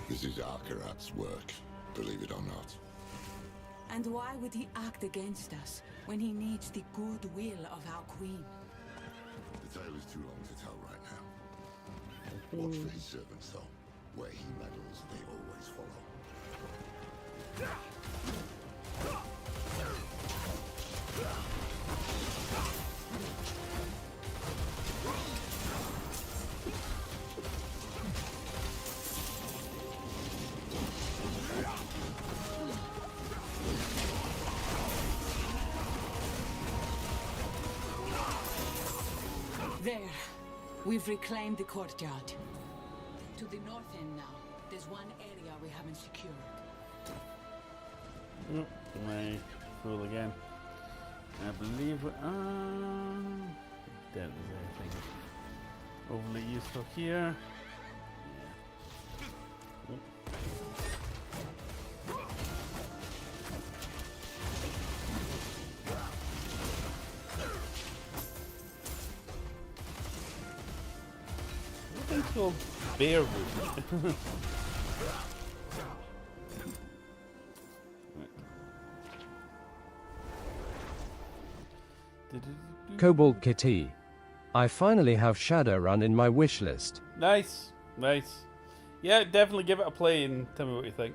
This is Akarat's work, believe it or not. And why would he act against us when he needs the goodwill of our queen? The tale is too long to tell right now. Watch for his servants, though. Where he meddles, they always follow. There. We've reclaimed the courtyard. To the north end now. There's one area we haven't secured. My fool again. I believe we don't there's anything overly useful here. thing's called bear root. Cobalt Kitty. I finally have Shadowrun in my wish list. Nice, nice. Yeah, definitely give it a play and tell me what you think.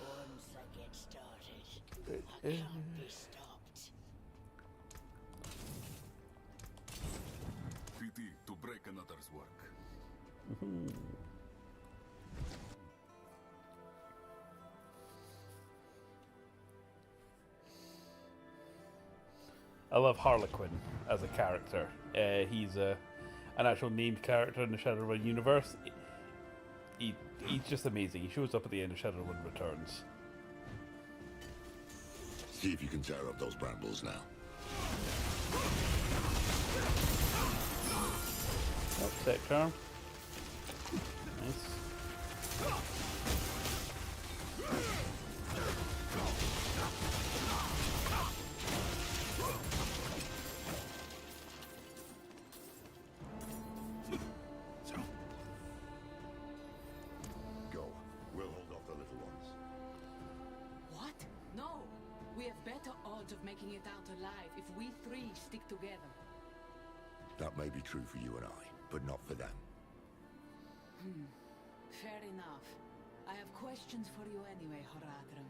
Once I get started, I can't be stopped. Pity to break another's work. I love Harlequin as a character. He's an actual named character in the Shadowrun universe. He's just amazing. He shows up at the end of Shadowrun Returns. See if you can tear up those brambles now. Oh, set charm. Nice. Go. We'll hold off the little ones. What? No! We have better odds of making it out alive if we three stick together. That may be true for you and I, but not for them. Fair enough. I have questions for you anyway, Horadrim.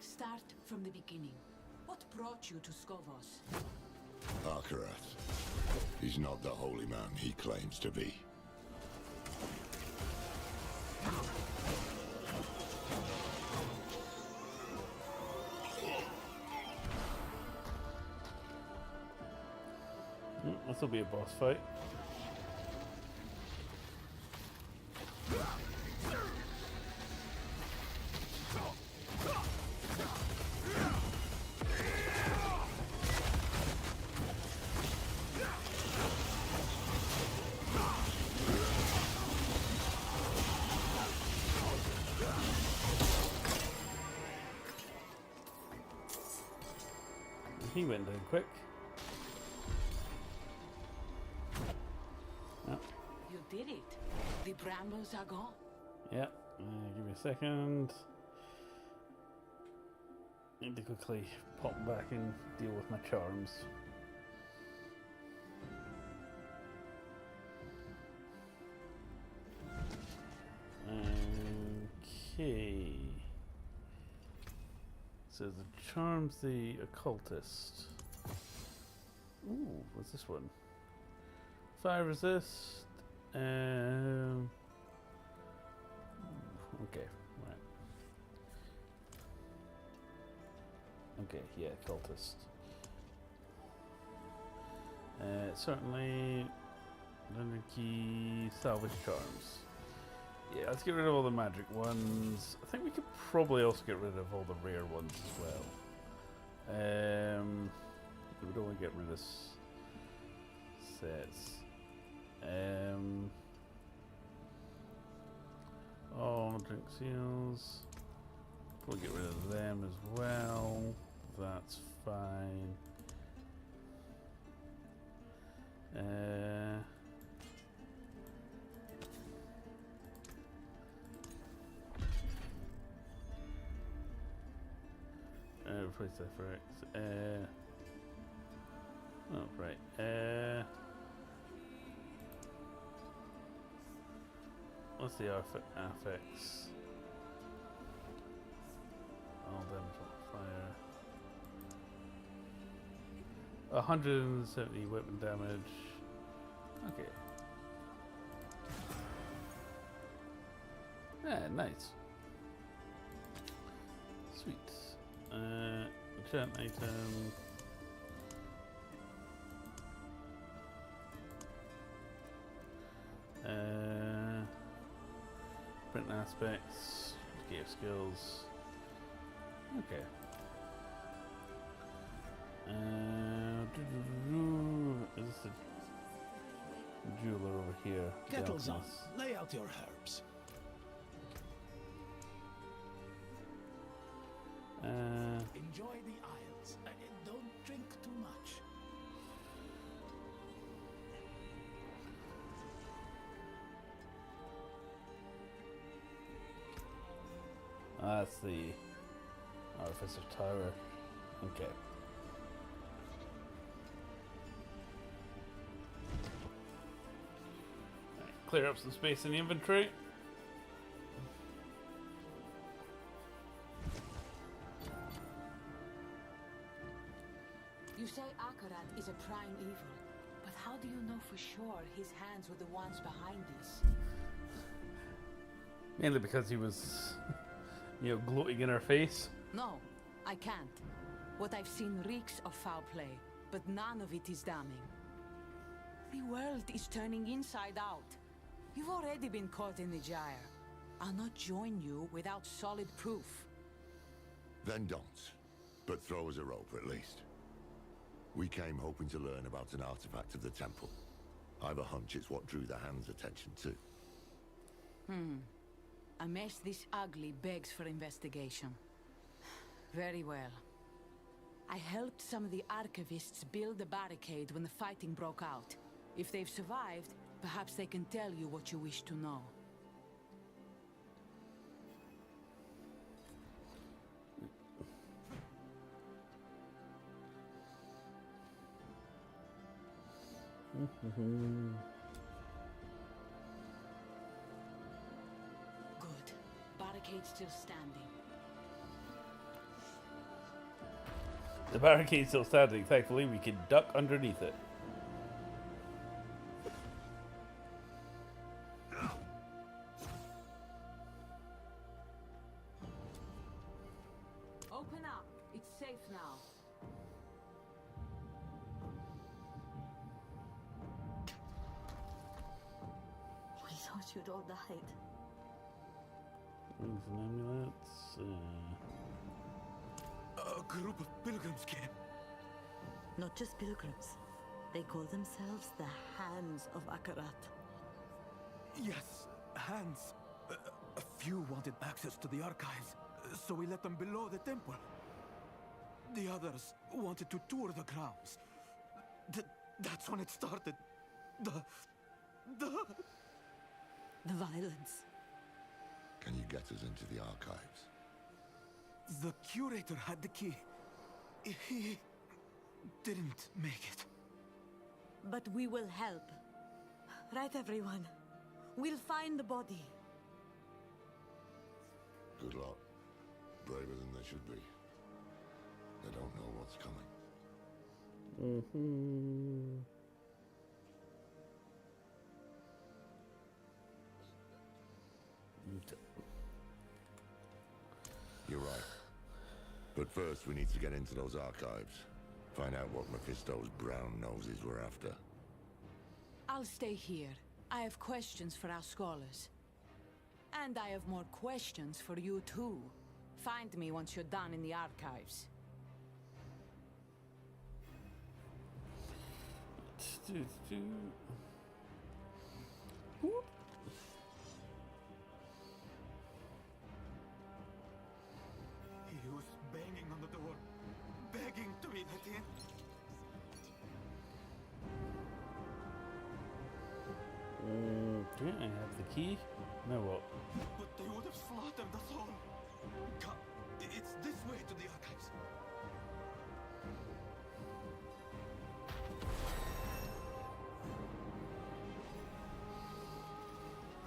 Start from the beginning. What brought you to Skovos? Akarat. He's not the holy man he claims to be. This will be a boss fight. He went down quick. Oh. You did it. The brambles are gone. Yeah, give me a second. Need to quickly pop back and deal with my charms. Okay. So the charms, the occultist. Ooh, what's this one? Fire resist. Okay, right. Okay, yeah, cultist. Certainly, key salvage charms. Yeah, let's get rid of all the magic ones. I think we could probably also get rid of all the rare ones as well. We don't want to get rid of sets. Oh, drink seals. We'll get rid of them as well. That's fine. Replace that for X. Oh, right. What's the affix? All damage on fire. 170 weapon damage. Okay. Yeah, nice. Sweet. Enchant item. Print aspects. Gear skills. Okay. Is this a jeweler over here? Kettle's on. Darkness. Lay out your herbs. Uh, Enjoy the island. That's the Artificer Tower. Okay. Right, clear up some space in the inventory. You say Akarat is a prime evil, but how do you know for sure his hands were the ones behind this? Mainly because he was, you know, gloating in her face. No, I can't. What I've seen reeks of foul play, but none of it is damning. The world is turning inside out. You've already been caught in the gyre. I'll not join you without solid proof. Then don't. But throw us a rope at least. We came hoping to learn about an artifact of the temple. I've a hunch it's what drew the Hand's attention too. A mess this ugly begs for investigation. Very well. I helped some of the archivists build a barricade when the fighting broke out. If they've survived, perhaps they can tell you what you wish to know. Good. Barricade still standing. The barricade's still standing. Thankfully, we can duck underneath it. Open up. It's safe now. We thought you'd all died. Rings and amulets. A group of pilgrims came. Not just pilgrims. They call themselves the Hands of Akarat. Yes, hands. A few wanted access to the archives, so we let them below the temple. The others wanted to tour the grounds. That's when it started. The violence. Can you get us into the archives? The curator had the key. He didn't make it. But we will help. Right, everyone? We'll find the body. Good luck. Braver than they should be. They don't know what's coming. You're right. But first we need to get into those archives. Find out what Mephisto's brown noses were after. I'll stay here. I have questions for our scholars. And I have more questions for you too. Find me once you're done in the archives. He was banging on the door, begging to be let in. Okay, I have the key. Now what? But they would have slaughtered us all. Come, it's this way to the archives.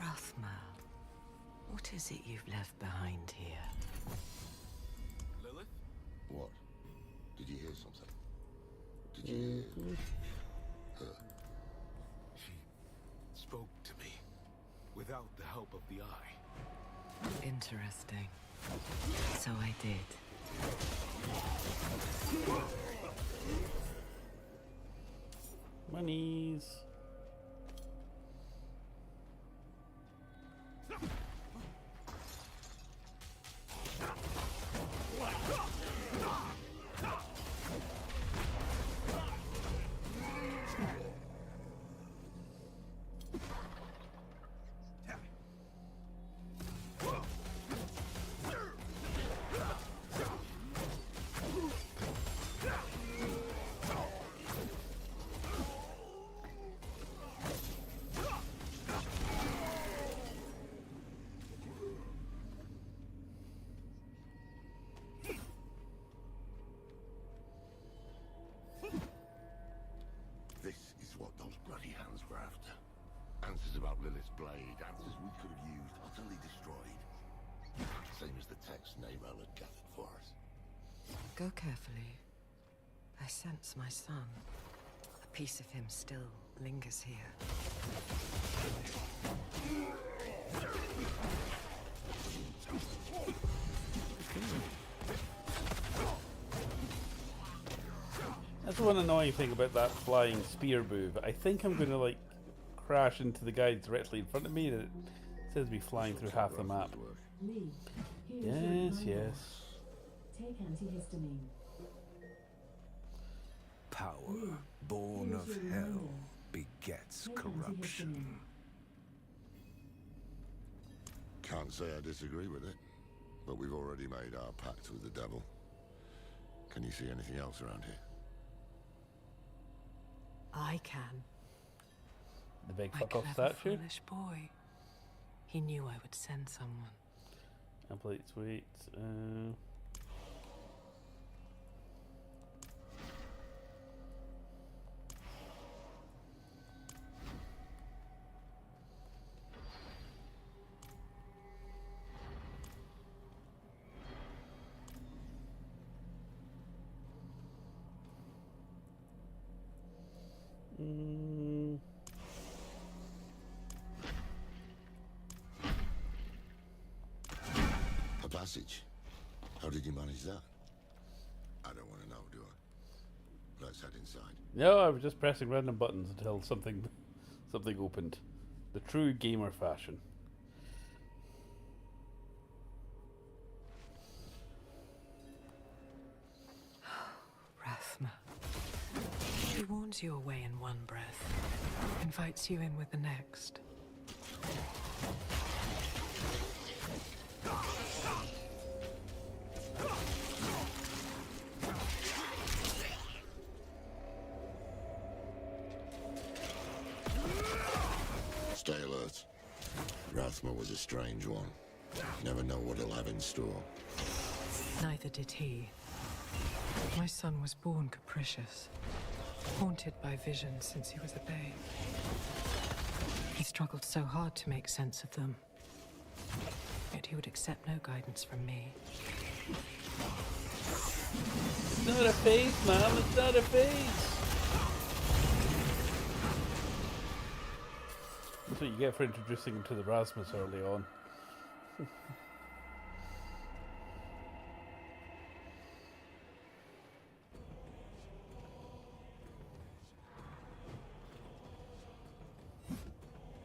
Rothmar, what is it you've left behind here? Lilith? What? Did you hear something? Did you hear her? She spoke to me without the help of the eye. Interesting. So I did. Monies. Go carefully. I sense my son. A piece of him still lingers here. That's the one annoying thing about that flying spear move. I think I'm going to like crash into the guy directly in front of me, and it says me flying through half the map. Yes, yes. Take antihistamine. Power, born of hell, begets corruption. Can't say I disagree with it, but we've already made our pact with the devil. Can you see anything else around here? I can. The big My fuck off clever, statue. foolish boy. He knew I would send someone. Complete sweet. A passage. How did you manage that? I don't want to know, do I? Let's head inside. No, I was just pressing random buttons until something opened. The true gamer fashion. Rathma. He warns you away in one breath, invites you in with the next. Stay alert. Rathma was a strange one. Never know what he'll have in store. Neither did he. My son was born capricious, haunted by visions since he was a babe. He struggled so hard to make sense of them, yet he would accept no guidance from me. It's not a phase, Mom. It's not a phase. That's what you get for introducing him to the Rasmus early on.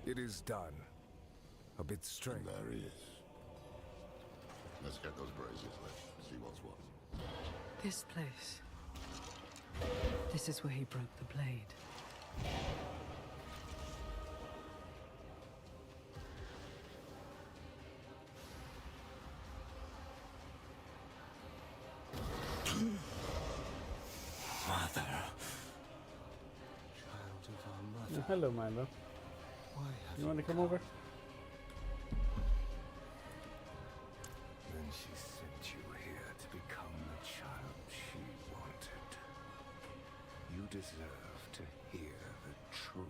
It is done. A bit strange. There he is. Let's get those braziers lit. See what's what. This place. This is where he broke the blade. Mother. Child of our mother. Hello, my love. Why have You want to come over? Then she sent you here to become the child she wanted. You deserve to hear the truth.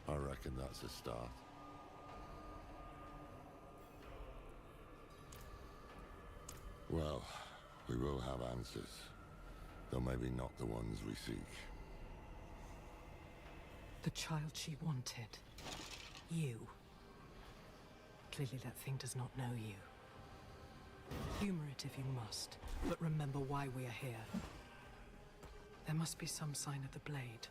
I reckon that's a start. Well, we will have answers, though maybe not the ones we seek. The child she wanted. You. Clearly that thing does not know you. Humor it if you must, but remember why we are here. There must be some sign of the blade.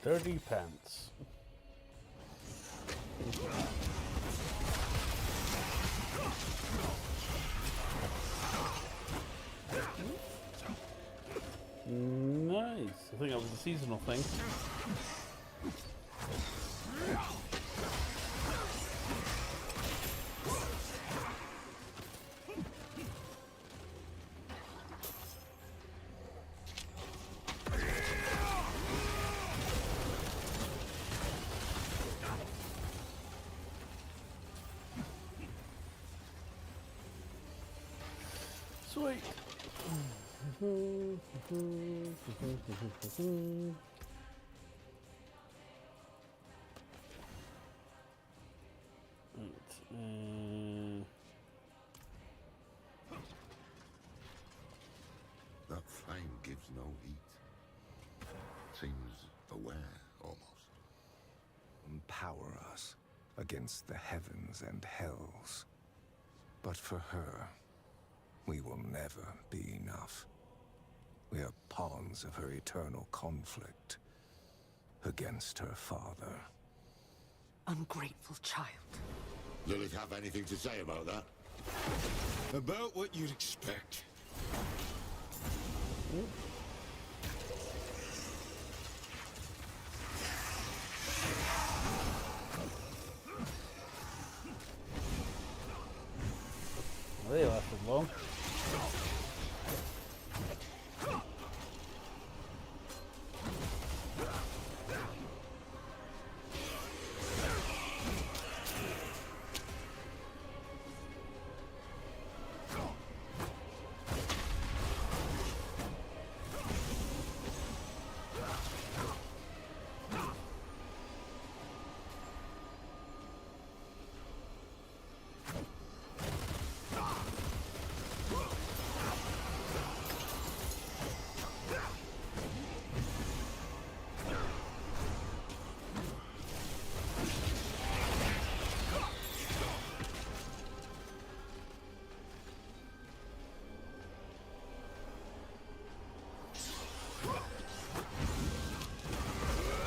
Sturdy pants. Nice. I think that was a seasonal thing. Sweet. That flame gives no heat. Seems aware, almost. Empower us against the heavens and hells. But for her, we will never be enough. We are pawns of her eternal conflict against her father. Ungrateful child. Lilith have anything to say about that? About what you'd expect. Well, they lasted long.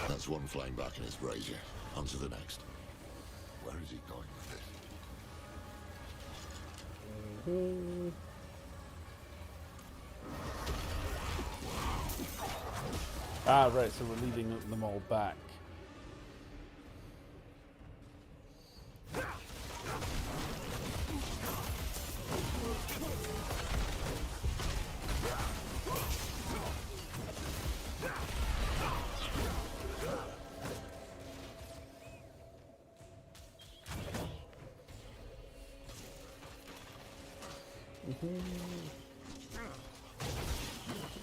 That's one flame back in his brazier. On to the next. Where is he going with this? Ah, right, so we're leading them all back.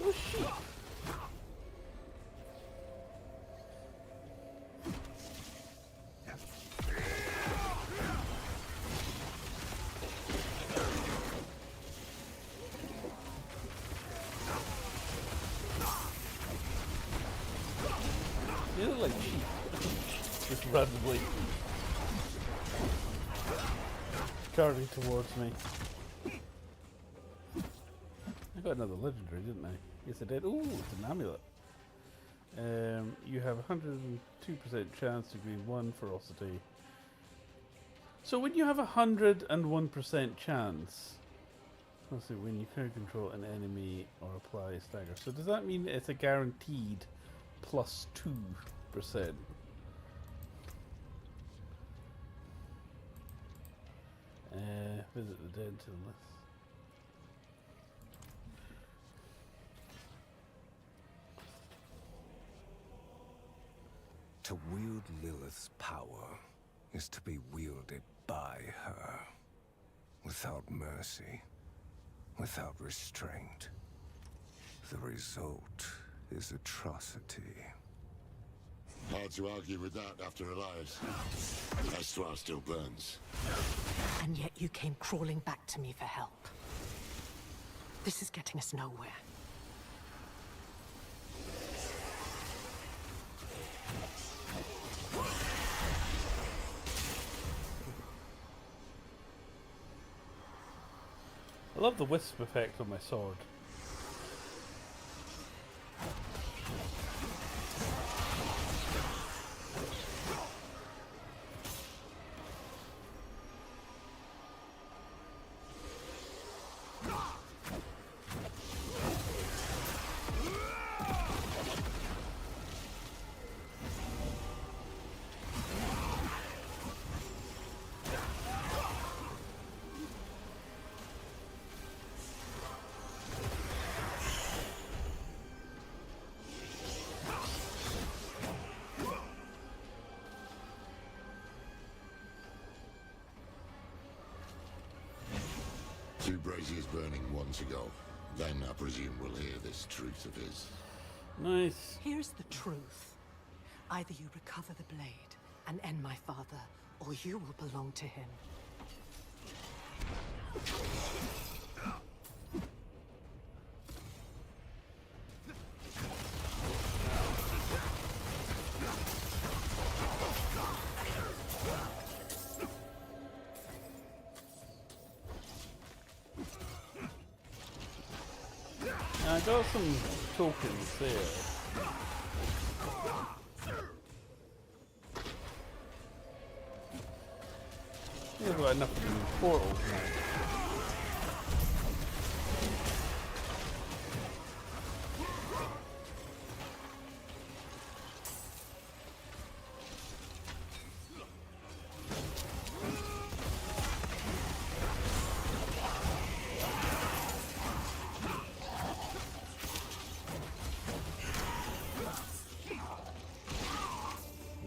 Oh shit! You look like sheep. Just randomly charging towards me. I got another legendary, didn't I? Yes, I did. Ooh, it's an amulet. You have 102% chance to gain 1 ferocity. So when you have 101% chance, let's see, when you can control an enemy or apply a stagger. So does that mean it's a guaranteed plus 2%? Visit the dead to the list. To wield Lilith's power is to be wielded by her. Without mercy, without restraint. The result is atrocity. Hard to argue with that after Elias. Estra still burns. And yet you came crawling back to me for help. This is getting us nowhere. I love the wisp effect on my sword. crazy as burning once ago. Then I presume we'll hear this truth of his. Nice. Here's the truth. Either you recover the blade and end my father, or you will belong to him. I got some tokens there. I've got enough in the portal now.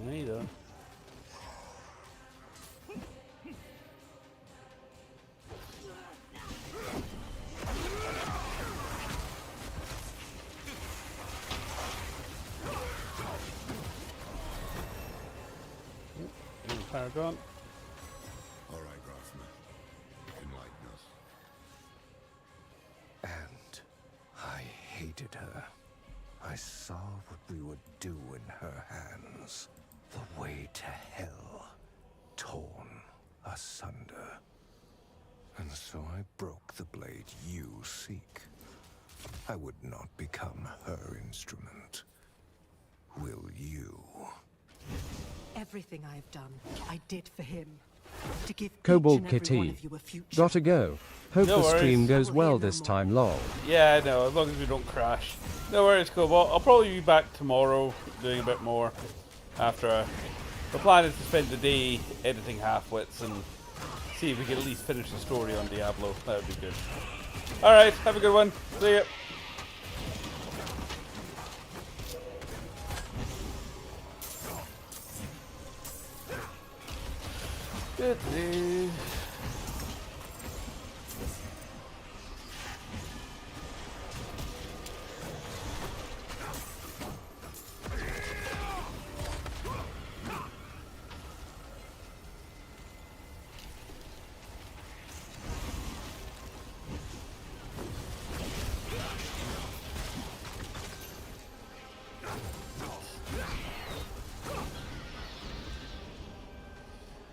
Neither. Paragon. All right, Grafman. Enlighten us. And I hated her. I saw what we would do in her hands. The way to hell, torn asunder. And so I broke the blade you seek. I would not become her instrument. Will you? Everything I've done, I did for him. To give each Cobalt and every one Kitty. of you a future. Gotta go. Hope No the stream worries. goes well this time, lol. Yeah, no, as long as we don't crash. No worries, Cobalt. I'll probably be back tomorrow doing a bit more after. The plan is to spend the day editing half-wits and see if we can at least finish the story on Diablo. That would be good. Alright, have a good one. See ya. Good day.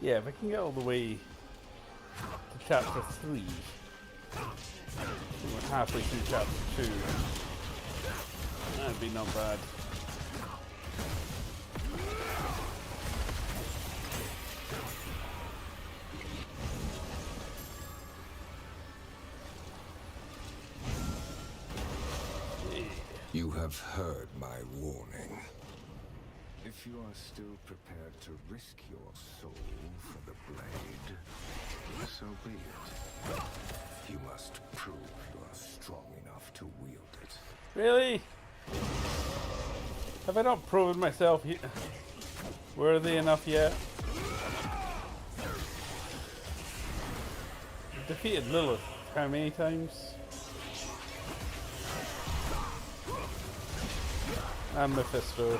Yeah, if I can get all the way to chapter 3, we're halfway through chapter 2, that'd be not bad. You have heard my warning. If you are still prepared to risk your soul for the blade, so be it. You must prove you are strong enough to wield it. Really? Have I not proven myself worthy enough yet? I've defeated Lilith how many times? And Mephisto.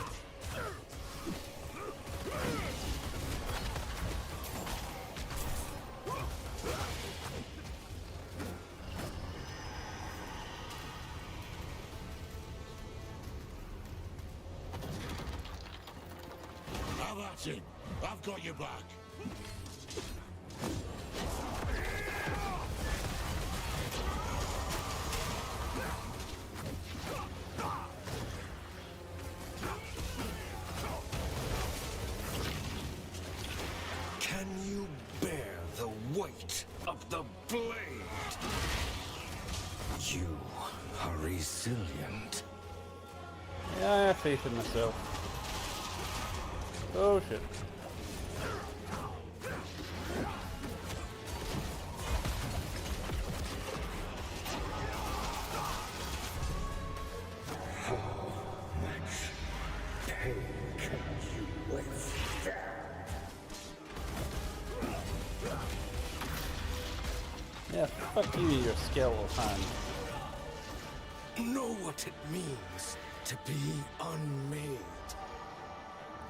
Now that's it. I've got your back. Can you bear the weight of the blade? You are resilient. Yeah, I have faith in myself. Oh shit. Pain can you withstand? Yeah, Yeah, fuck you, your skeletal hand. Know what it means to be unmade.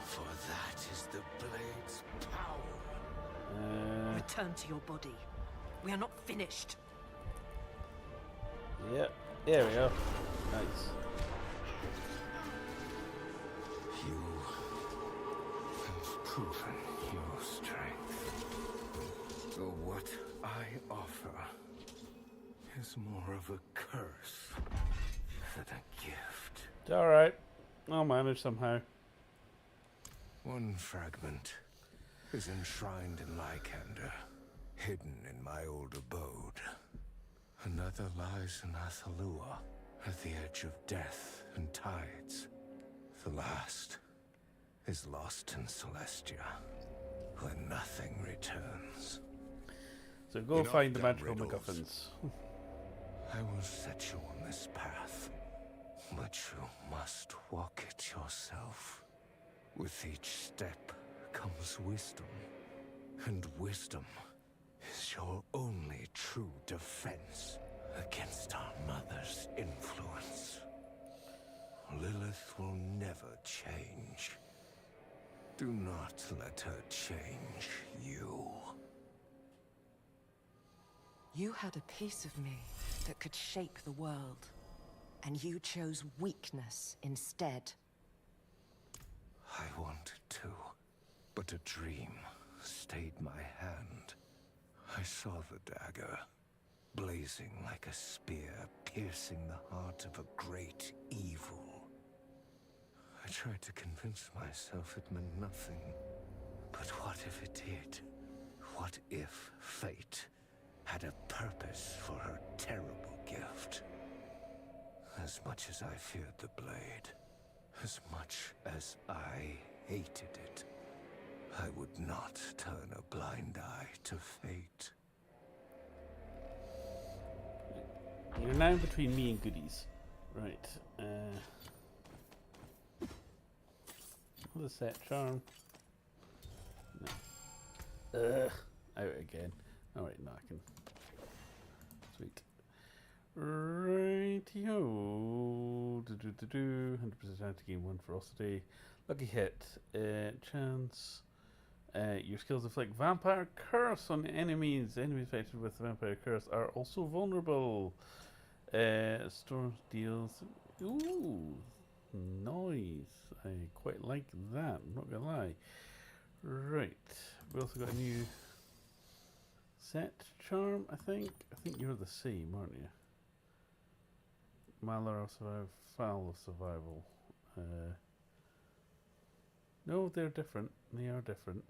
For that is the blade's power. Return to your body. We are not finished. Yep, there we go. Nice. You have proven your strength. So what I offer is more of a curse than a gift. It's alright. I'll manage somehow. One fragment is enshrined in Lycander, hidden in my old abode. Another lies in Athalua, at the edge of death and tides. The last is lost in Celestia, where nothing returns. So go find the magical MacGuffins. I will set you on this path, but you must walk it yourself. With each step comes wisdom, and wisdom is your only true defense against our mother's influence. Lilith will never change. Do not let her change you. You had a piece of me that could shape the world, and you chose weakness instead. I wanted to, but a dream stayed my hand. I saw the dagger, blazing like a spear, piercing the heart of a great evil. I tried to convince myself it meant nothing. But what if it did? What if fate had a purpose for her terrible gift? As much as I feared the blade, as much as I hated it, I would not turn a blind eye to fate. You're now between me and goodies. Right. What's that charm? No. Out again. Alright, now I can. Sweet. Righty-ho. 100% chance to gain 1 ferocity. Lucky hit. Chance. Your skills inflict vampire curse on enemies. Enemies affected with vampire curse are also vulnerable. Storm deals. Ooh, nice. I quite like that. I'm not gonna lie. Right. We also got a new set charm. I think you're the same, aren't you? Malor of Survival, Foul of Survival. No, they're different. They are different.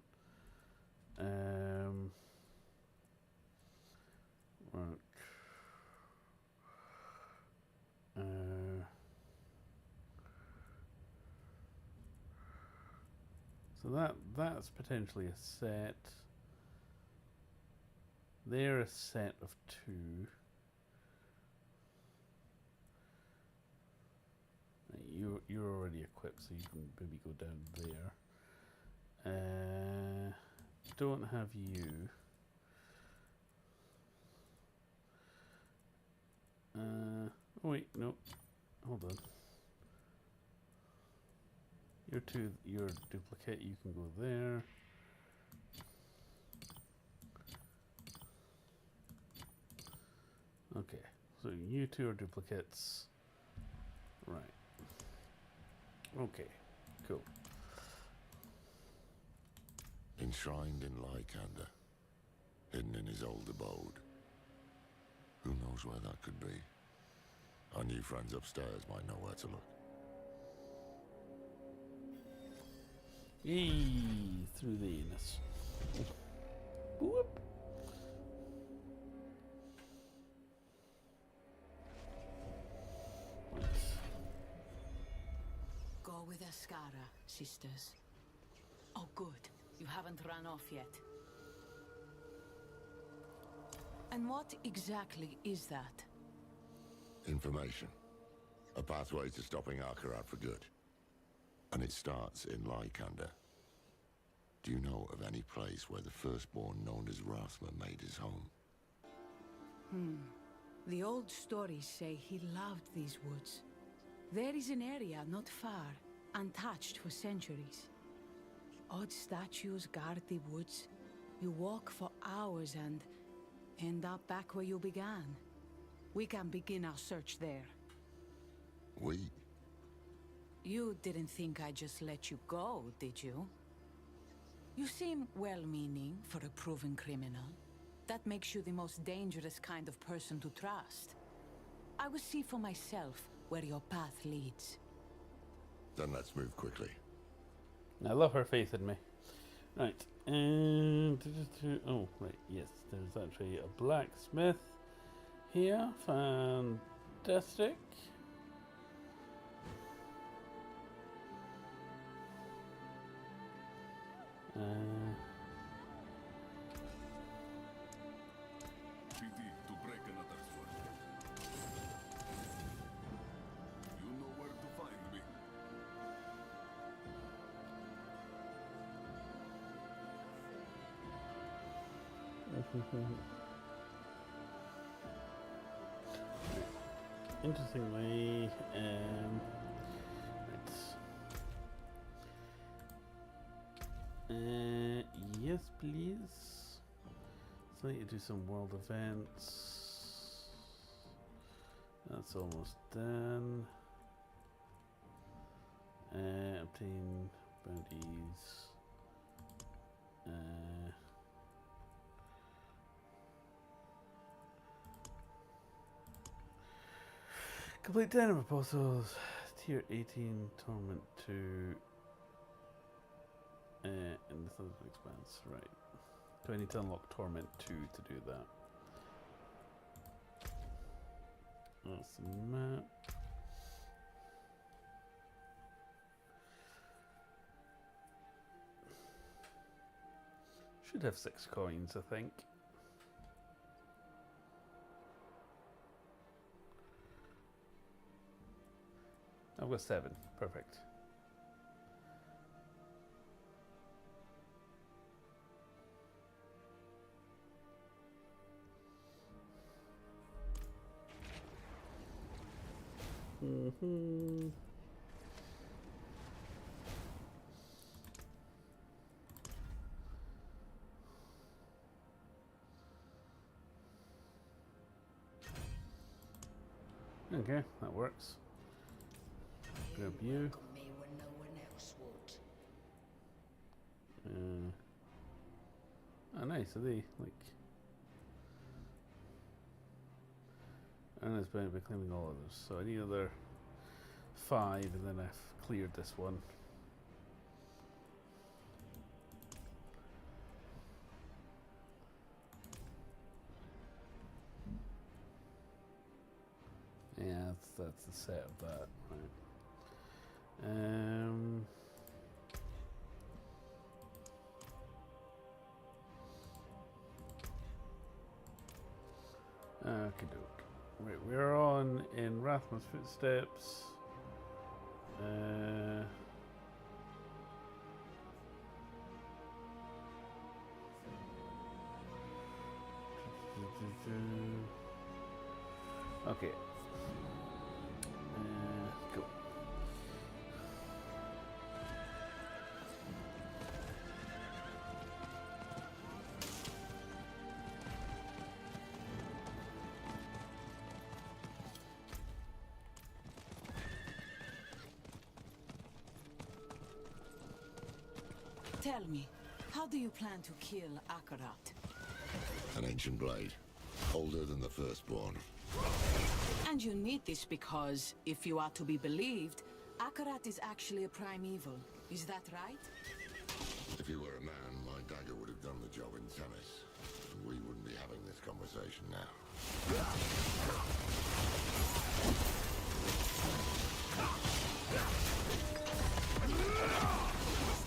Right. So that's potentially a set. They're a set of 2. You're already equipped, so you can maybe go down there. Don't have you. Oh wait, no. Hold on. You're duplicate, you can go there. Okay, so you 2 are duplicates. Right. Okay, cool. Enshrined in Lycander, hidden in his old abode. Who knows where that could be? Our new friends upstairs might know where to look. Yee, through the anus. Whoop. Go with Ascara, sisters. Oh, good. You haven't run off yet. And what exactly is that? Information. A pathway to stopping Arkarat for good. And it starts in Lycander. Do you know of any place where the firstborn known as Rathma made his home? The old stories say he loved these woods. There is an area not far, untouched for centuries. Odd statues guard the woods. You walk for hours and end up back where you began. We can begin our search there. We? You didn't think I'd just let you go, did you? You seem well-meaning for a proven criminal. That makes you the most dangerous kind of person to trust. I will see for myself where your path leads. Then let's move quickly. I love her faith in me. Right, and oh right, yes, there's actually a blacksmith here. Fantastic. To break another sword. You know where to find me. Interestingly, yes, please. So I need to do some world events. That's almost done. Obtain bounties. Complete 10 of apostles. Tier 18, Torment 2. And this other expands, right. Do I need to unlock Torment 2 to do that? That's the map. Should have 6 coins, I think. I've got 7. Perfect. Okay, that works. Grab you. Me when no one else would. Oh, nice. Are they like? And it's been claiming all others. So I need another 5, and then I've cleared this one. Yeah, that's the set of that. Right. Okay, doke. Right, we're on in Rathman's footsteps. Okay. Cool. Tell me, how do you plan to kill Akarat? An ancient blade, older than the firstborn. And you need this because, if you are to be believed, Akarat is actually a primeval. Is that right? If he were a man, my dagger would have done the job in tennis. And we wouldn't be having this conversation now.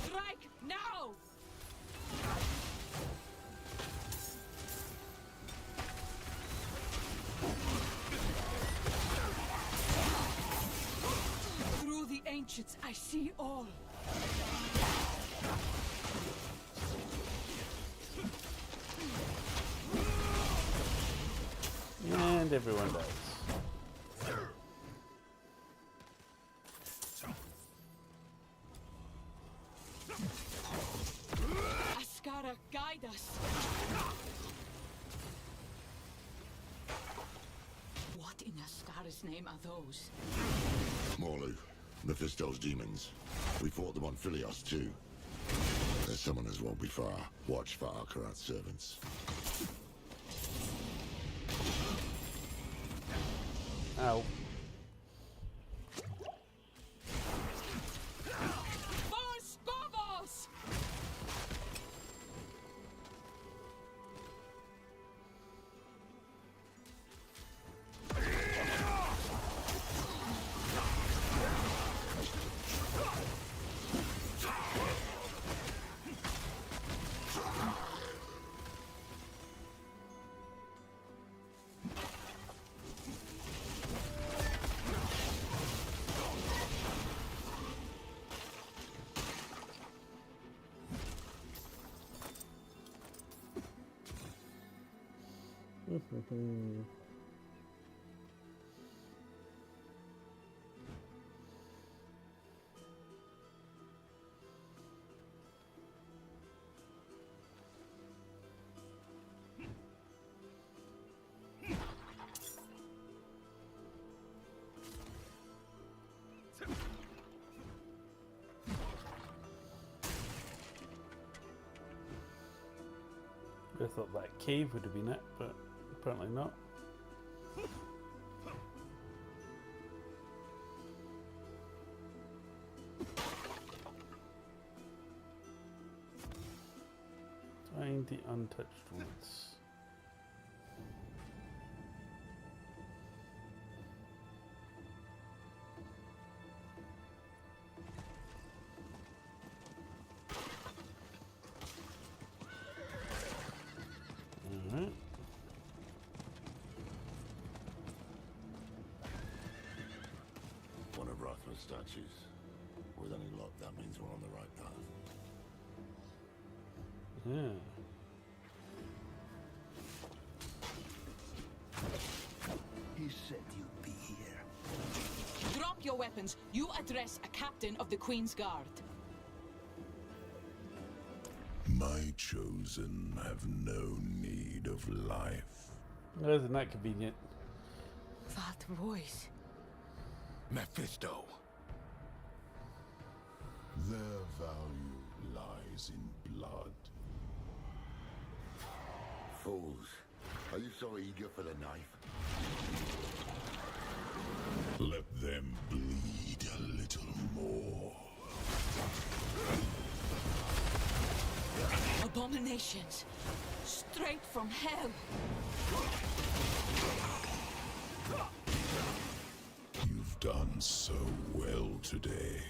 Strike now! Through the ancients, I see all. everyone does. Ascara, guide us. What in Ascara's name are those? Morlu, Mephisto's demons. We fought them on Philios too. Their summoners won't be far. Watch for Arkarat's servants. Ow. Vos Bobos! I thought that cave would have been it, but apparently not. Find the untouched woods. Alright. One of Rathma's statues. With any luck, that means we're on the right path. Yeah. He said you'd be here. Drop your weapons. You address a captain of the Queen's Guard. My chosen have no need of life. Isn't that convenient? That voice. Mephisto. Their value lies in blood. Fools. Are you so eager for the knife? Let them bleed a little more. Abominations. Straight from hell. You've done so well today.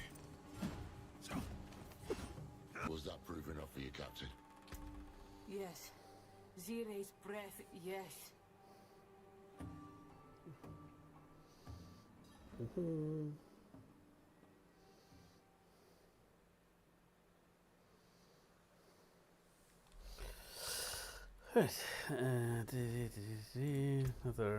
Was that proof enough for you, Captain? Yes. Zire's breath, yes. Right. Another.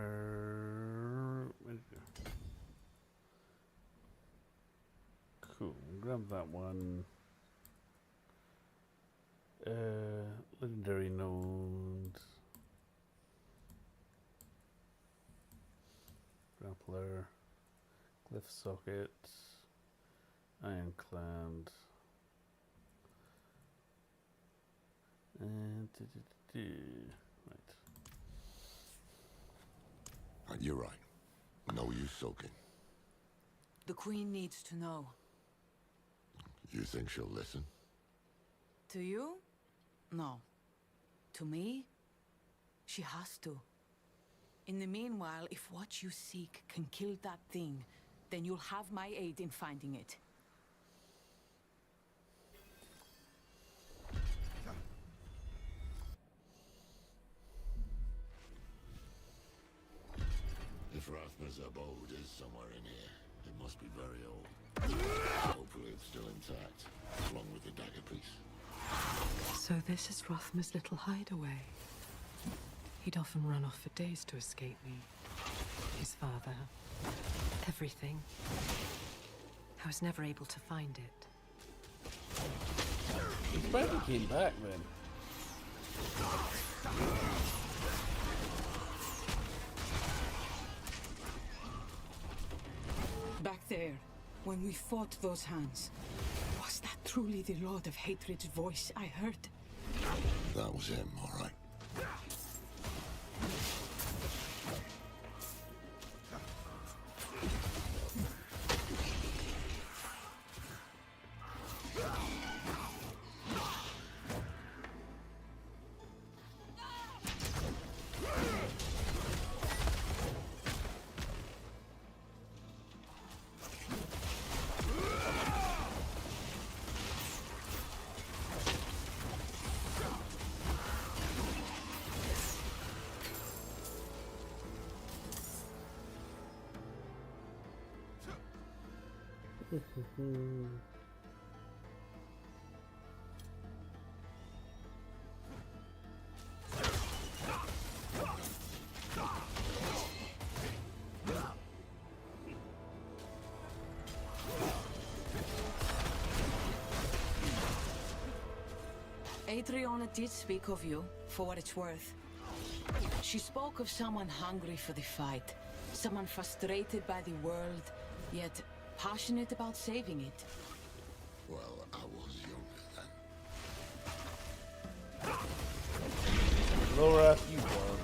Cool. Grab that one. Legendary nodes. Grappler. Glyph socket. Ironclad. And right. You're right. No use soaking. The Queen needs to know. You think she'll listen? To you? No. To me? She has to. In the meanwhile, if what you seek can kill that thing, then you'll have my aid in finding it. If Rathma's abode is somewhere in here, it must be very old. Hopefully it's still intact, along with the dagger piece. So this is Rothma's little hideaway. He'd often run off for days to escape me. His father. Everything. I was never able to find it. He's glad he came back then. Back there, when we fought those hands, was that truly the Lord of Hatred's voice I heard? That was him, all right. Adriana did speak of you, for what it's worth. She spoke of someone hungry for the fight, someone frustrated by the world, yet passionate about saving it. Well, I was younger then. Laura, you won.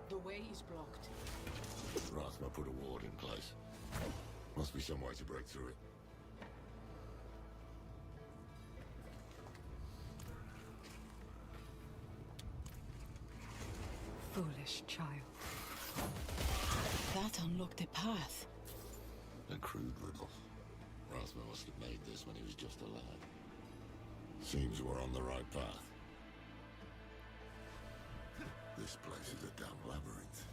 The way is blocked. Rasma put a ward in place. Must be some way to break through it. Foolish child. That unlocked a path. A crude riddle. Rasma must have made this when he was just a lad. Seems we're on the right path. This place is a damn labyrinth.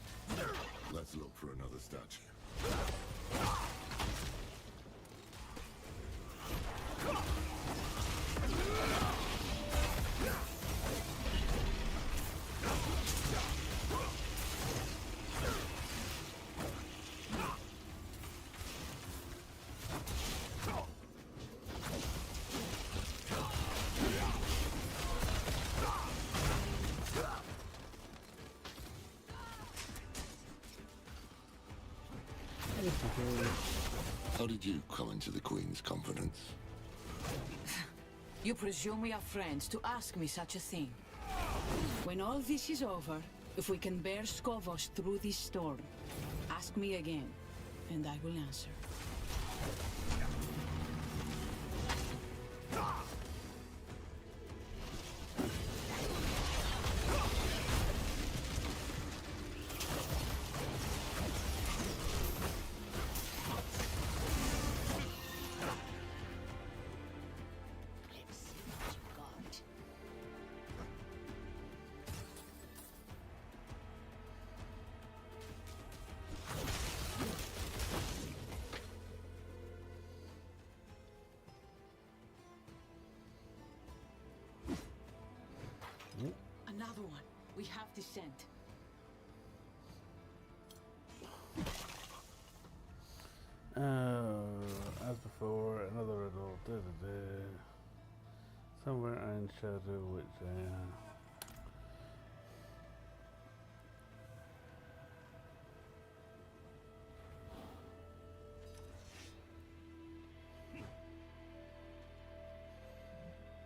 Let's look for another statue. How did you come into the Queen's confidence? You presume we are friends to ask me such a thing. When all this is over, if we can bear Skovos through this storm, ask me again, and I will answer. Another one. We have descent. As before, another riddle. Somewhere in shadow, which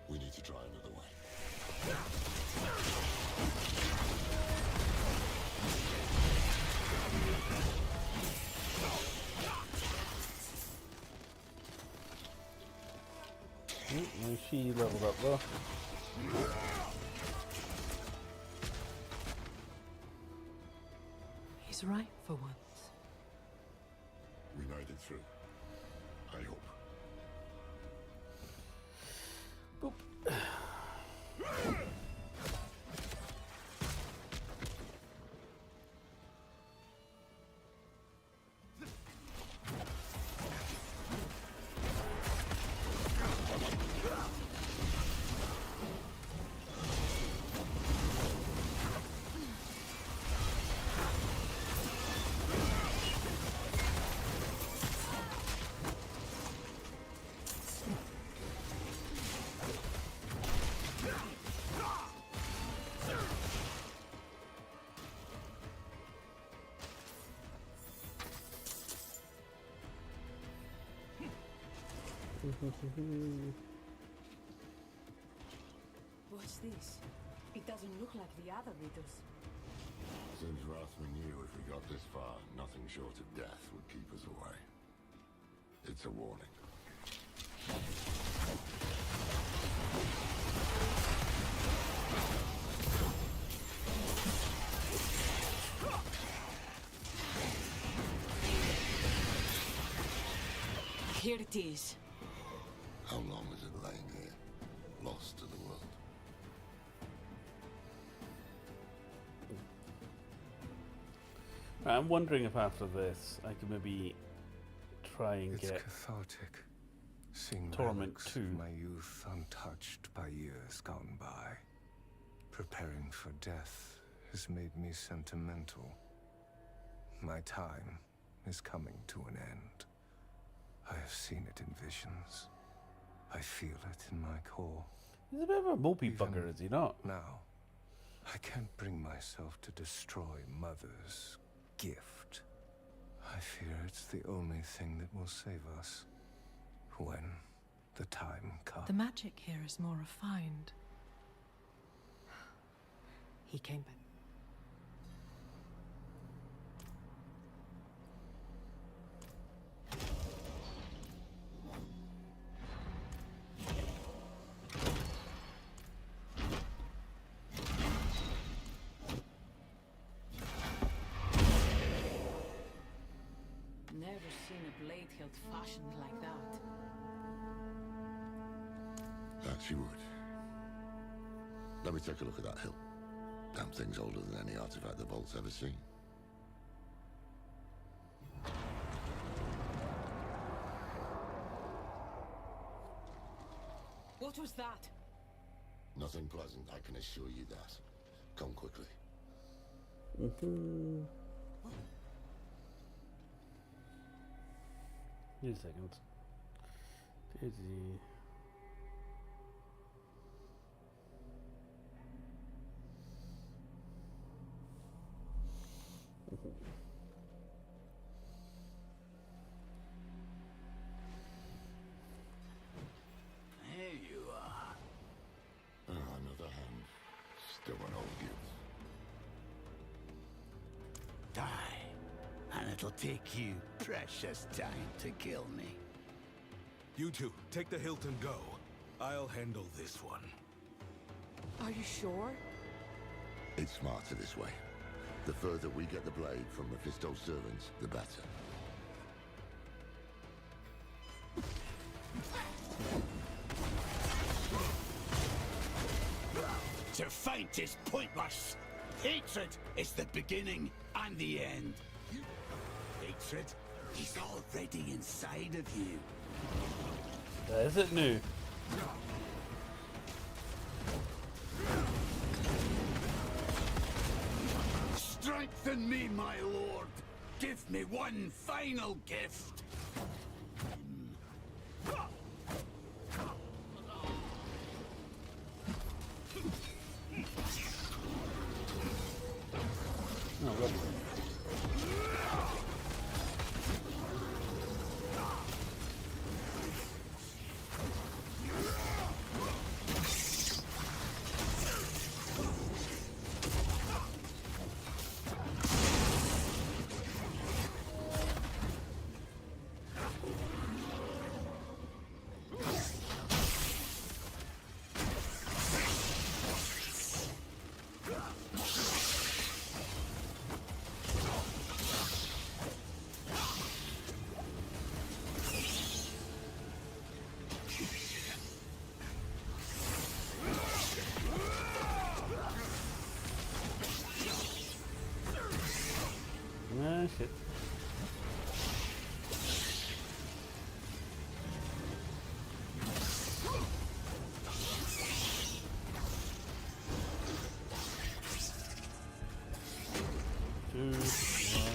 We need to try another way. my she leveled up though. He's right for once. We made it through. I hope. What's this? It doesn't look like the other riddles. Seems Rathman knew if we got this far, nothing short of death would keep us away. It's a warning. Here it is. How long is it laying here, lost to the world? I'm wondering if after this I can maybe try and It's get cathartic, seeing Torment relics 2. of my youth untouched by years gone by. Preparing for death has made me sentimental. My time is coming to an end. I have seen it in visions. I feel it in my core. He's a bit of a mopey bugger, is he not? Now, I can't bring myself to destroy Mother's gift. I fear it's the only thing that will save us when the time comes. The magic here is more refined. He came back. Never seen a blade hilt fashioned like that. That she would. Let me take a look at that hilt. Damn thing's older than any artifact the Vault's ever seen. What was that? Nothing pleasant, I can assure you that. Come quickly. Wait a second. Dizzy. There you are. Another hand. Still an old youth. Die, and it'll take you precious time to kill me. You two, take the hilt and go. I'll handle this one. Are you sure? It's smarter this way. The further we get the blade from Mephisto's servants, the better. To fight is pointless. Hatred is the beginning and the end. Hatred is already inside of you. Is it new? Strengthen me, my lord. Give me one final gift. shit. Two, one.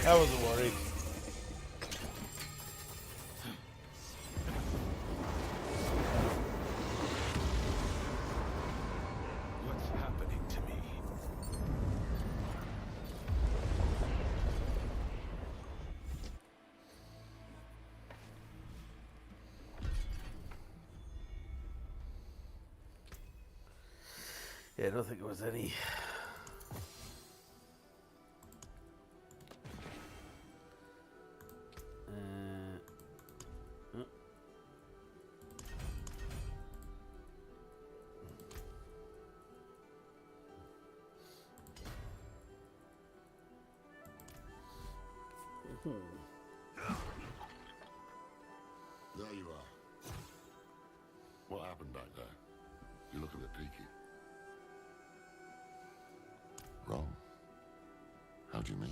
I wasn't worried. What's happening to me? Yeah, I don't think there was any. There you are. What happened back there? You look a bit peaky. Wrong? How do you mean?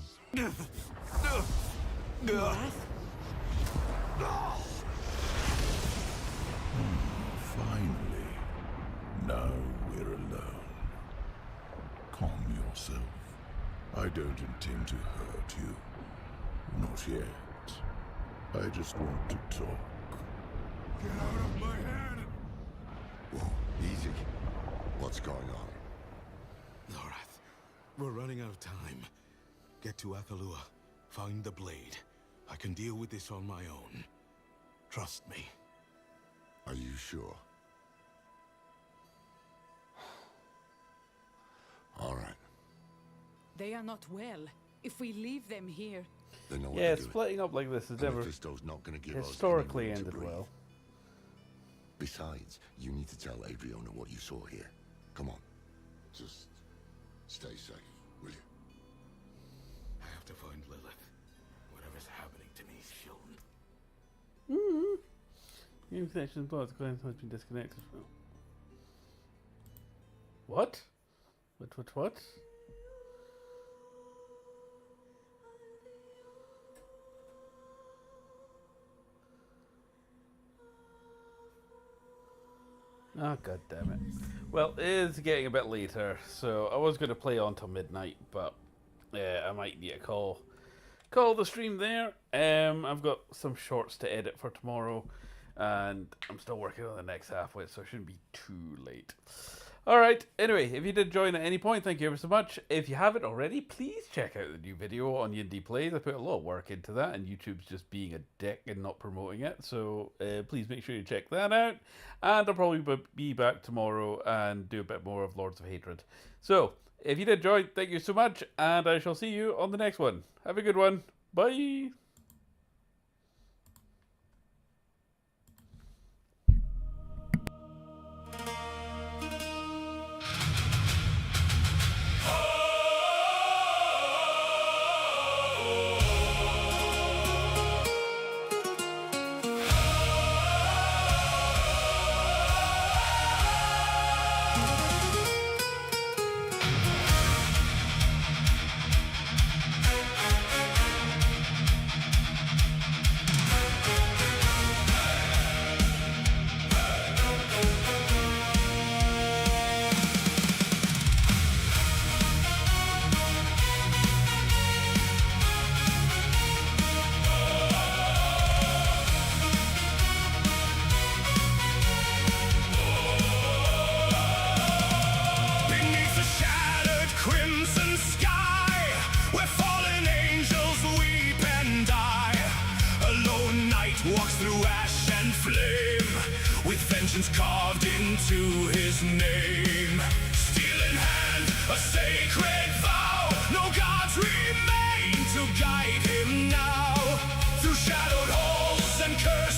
Finally. Now we're alone. Calm yourself. I don't intend to hurt you. Not yet. I just want to talk. Get out of my head! Whoa, easy. What's going on? Lorath, we're running out of time. Get to Akalua. Find the blade. I can deal with this on my own. Trust me. Are you sure? All right. They are not well. If we leave them here... They know what Yeah, they're doing. splitting up like this is And never Mephisto's not going to give us historically any room to ended breathe. well. Besides, you need to tell Adriana what you saw here. Come on. Just stay safe, will you? I have to find Lilith. Whatever's happening to me, she'll... Game connection blocked. The client has been disconnected. What? What? Oh, god damn it. Well, it is getting a bit later, so I was going to play on till midnight, but I might need to call the stream there. I've got some shorts to edit for tomorrow, and I'm still working on the next halfway, so it shouldn't be too late. Alright, anyway, if you did join at any point, thank you ever so much. If you haven't already, please check out the new video on YindyPlayZ. I put a lot of work into that, and YouTube's just being a dick and not promoting it, so please make sure you check that out. And I'll probably be back tomorrow and do a bit more of Lords of Hatred. So, if you did join, thank you so much, and I shall see you on the next one. Have a good one. Bye! Beneath the shattered crimson sky, where fallen angels weep and die, a lone knight walks through ash and flame, with vengeance carved into his name. Steel in hand, a sacred vow, no gods remain to guide him now, through shadowed halls and curtains.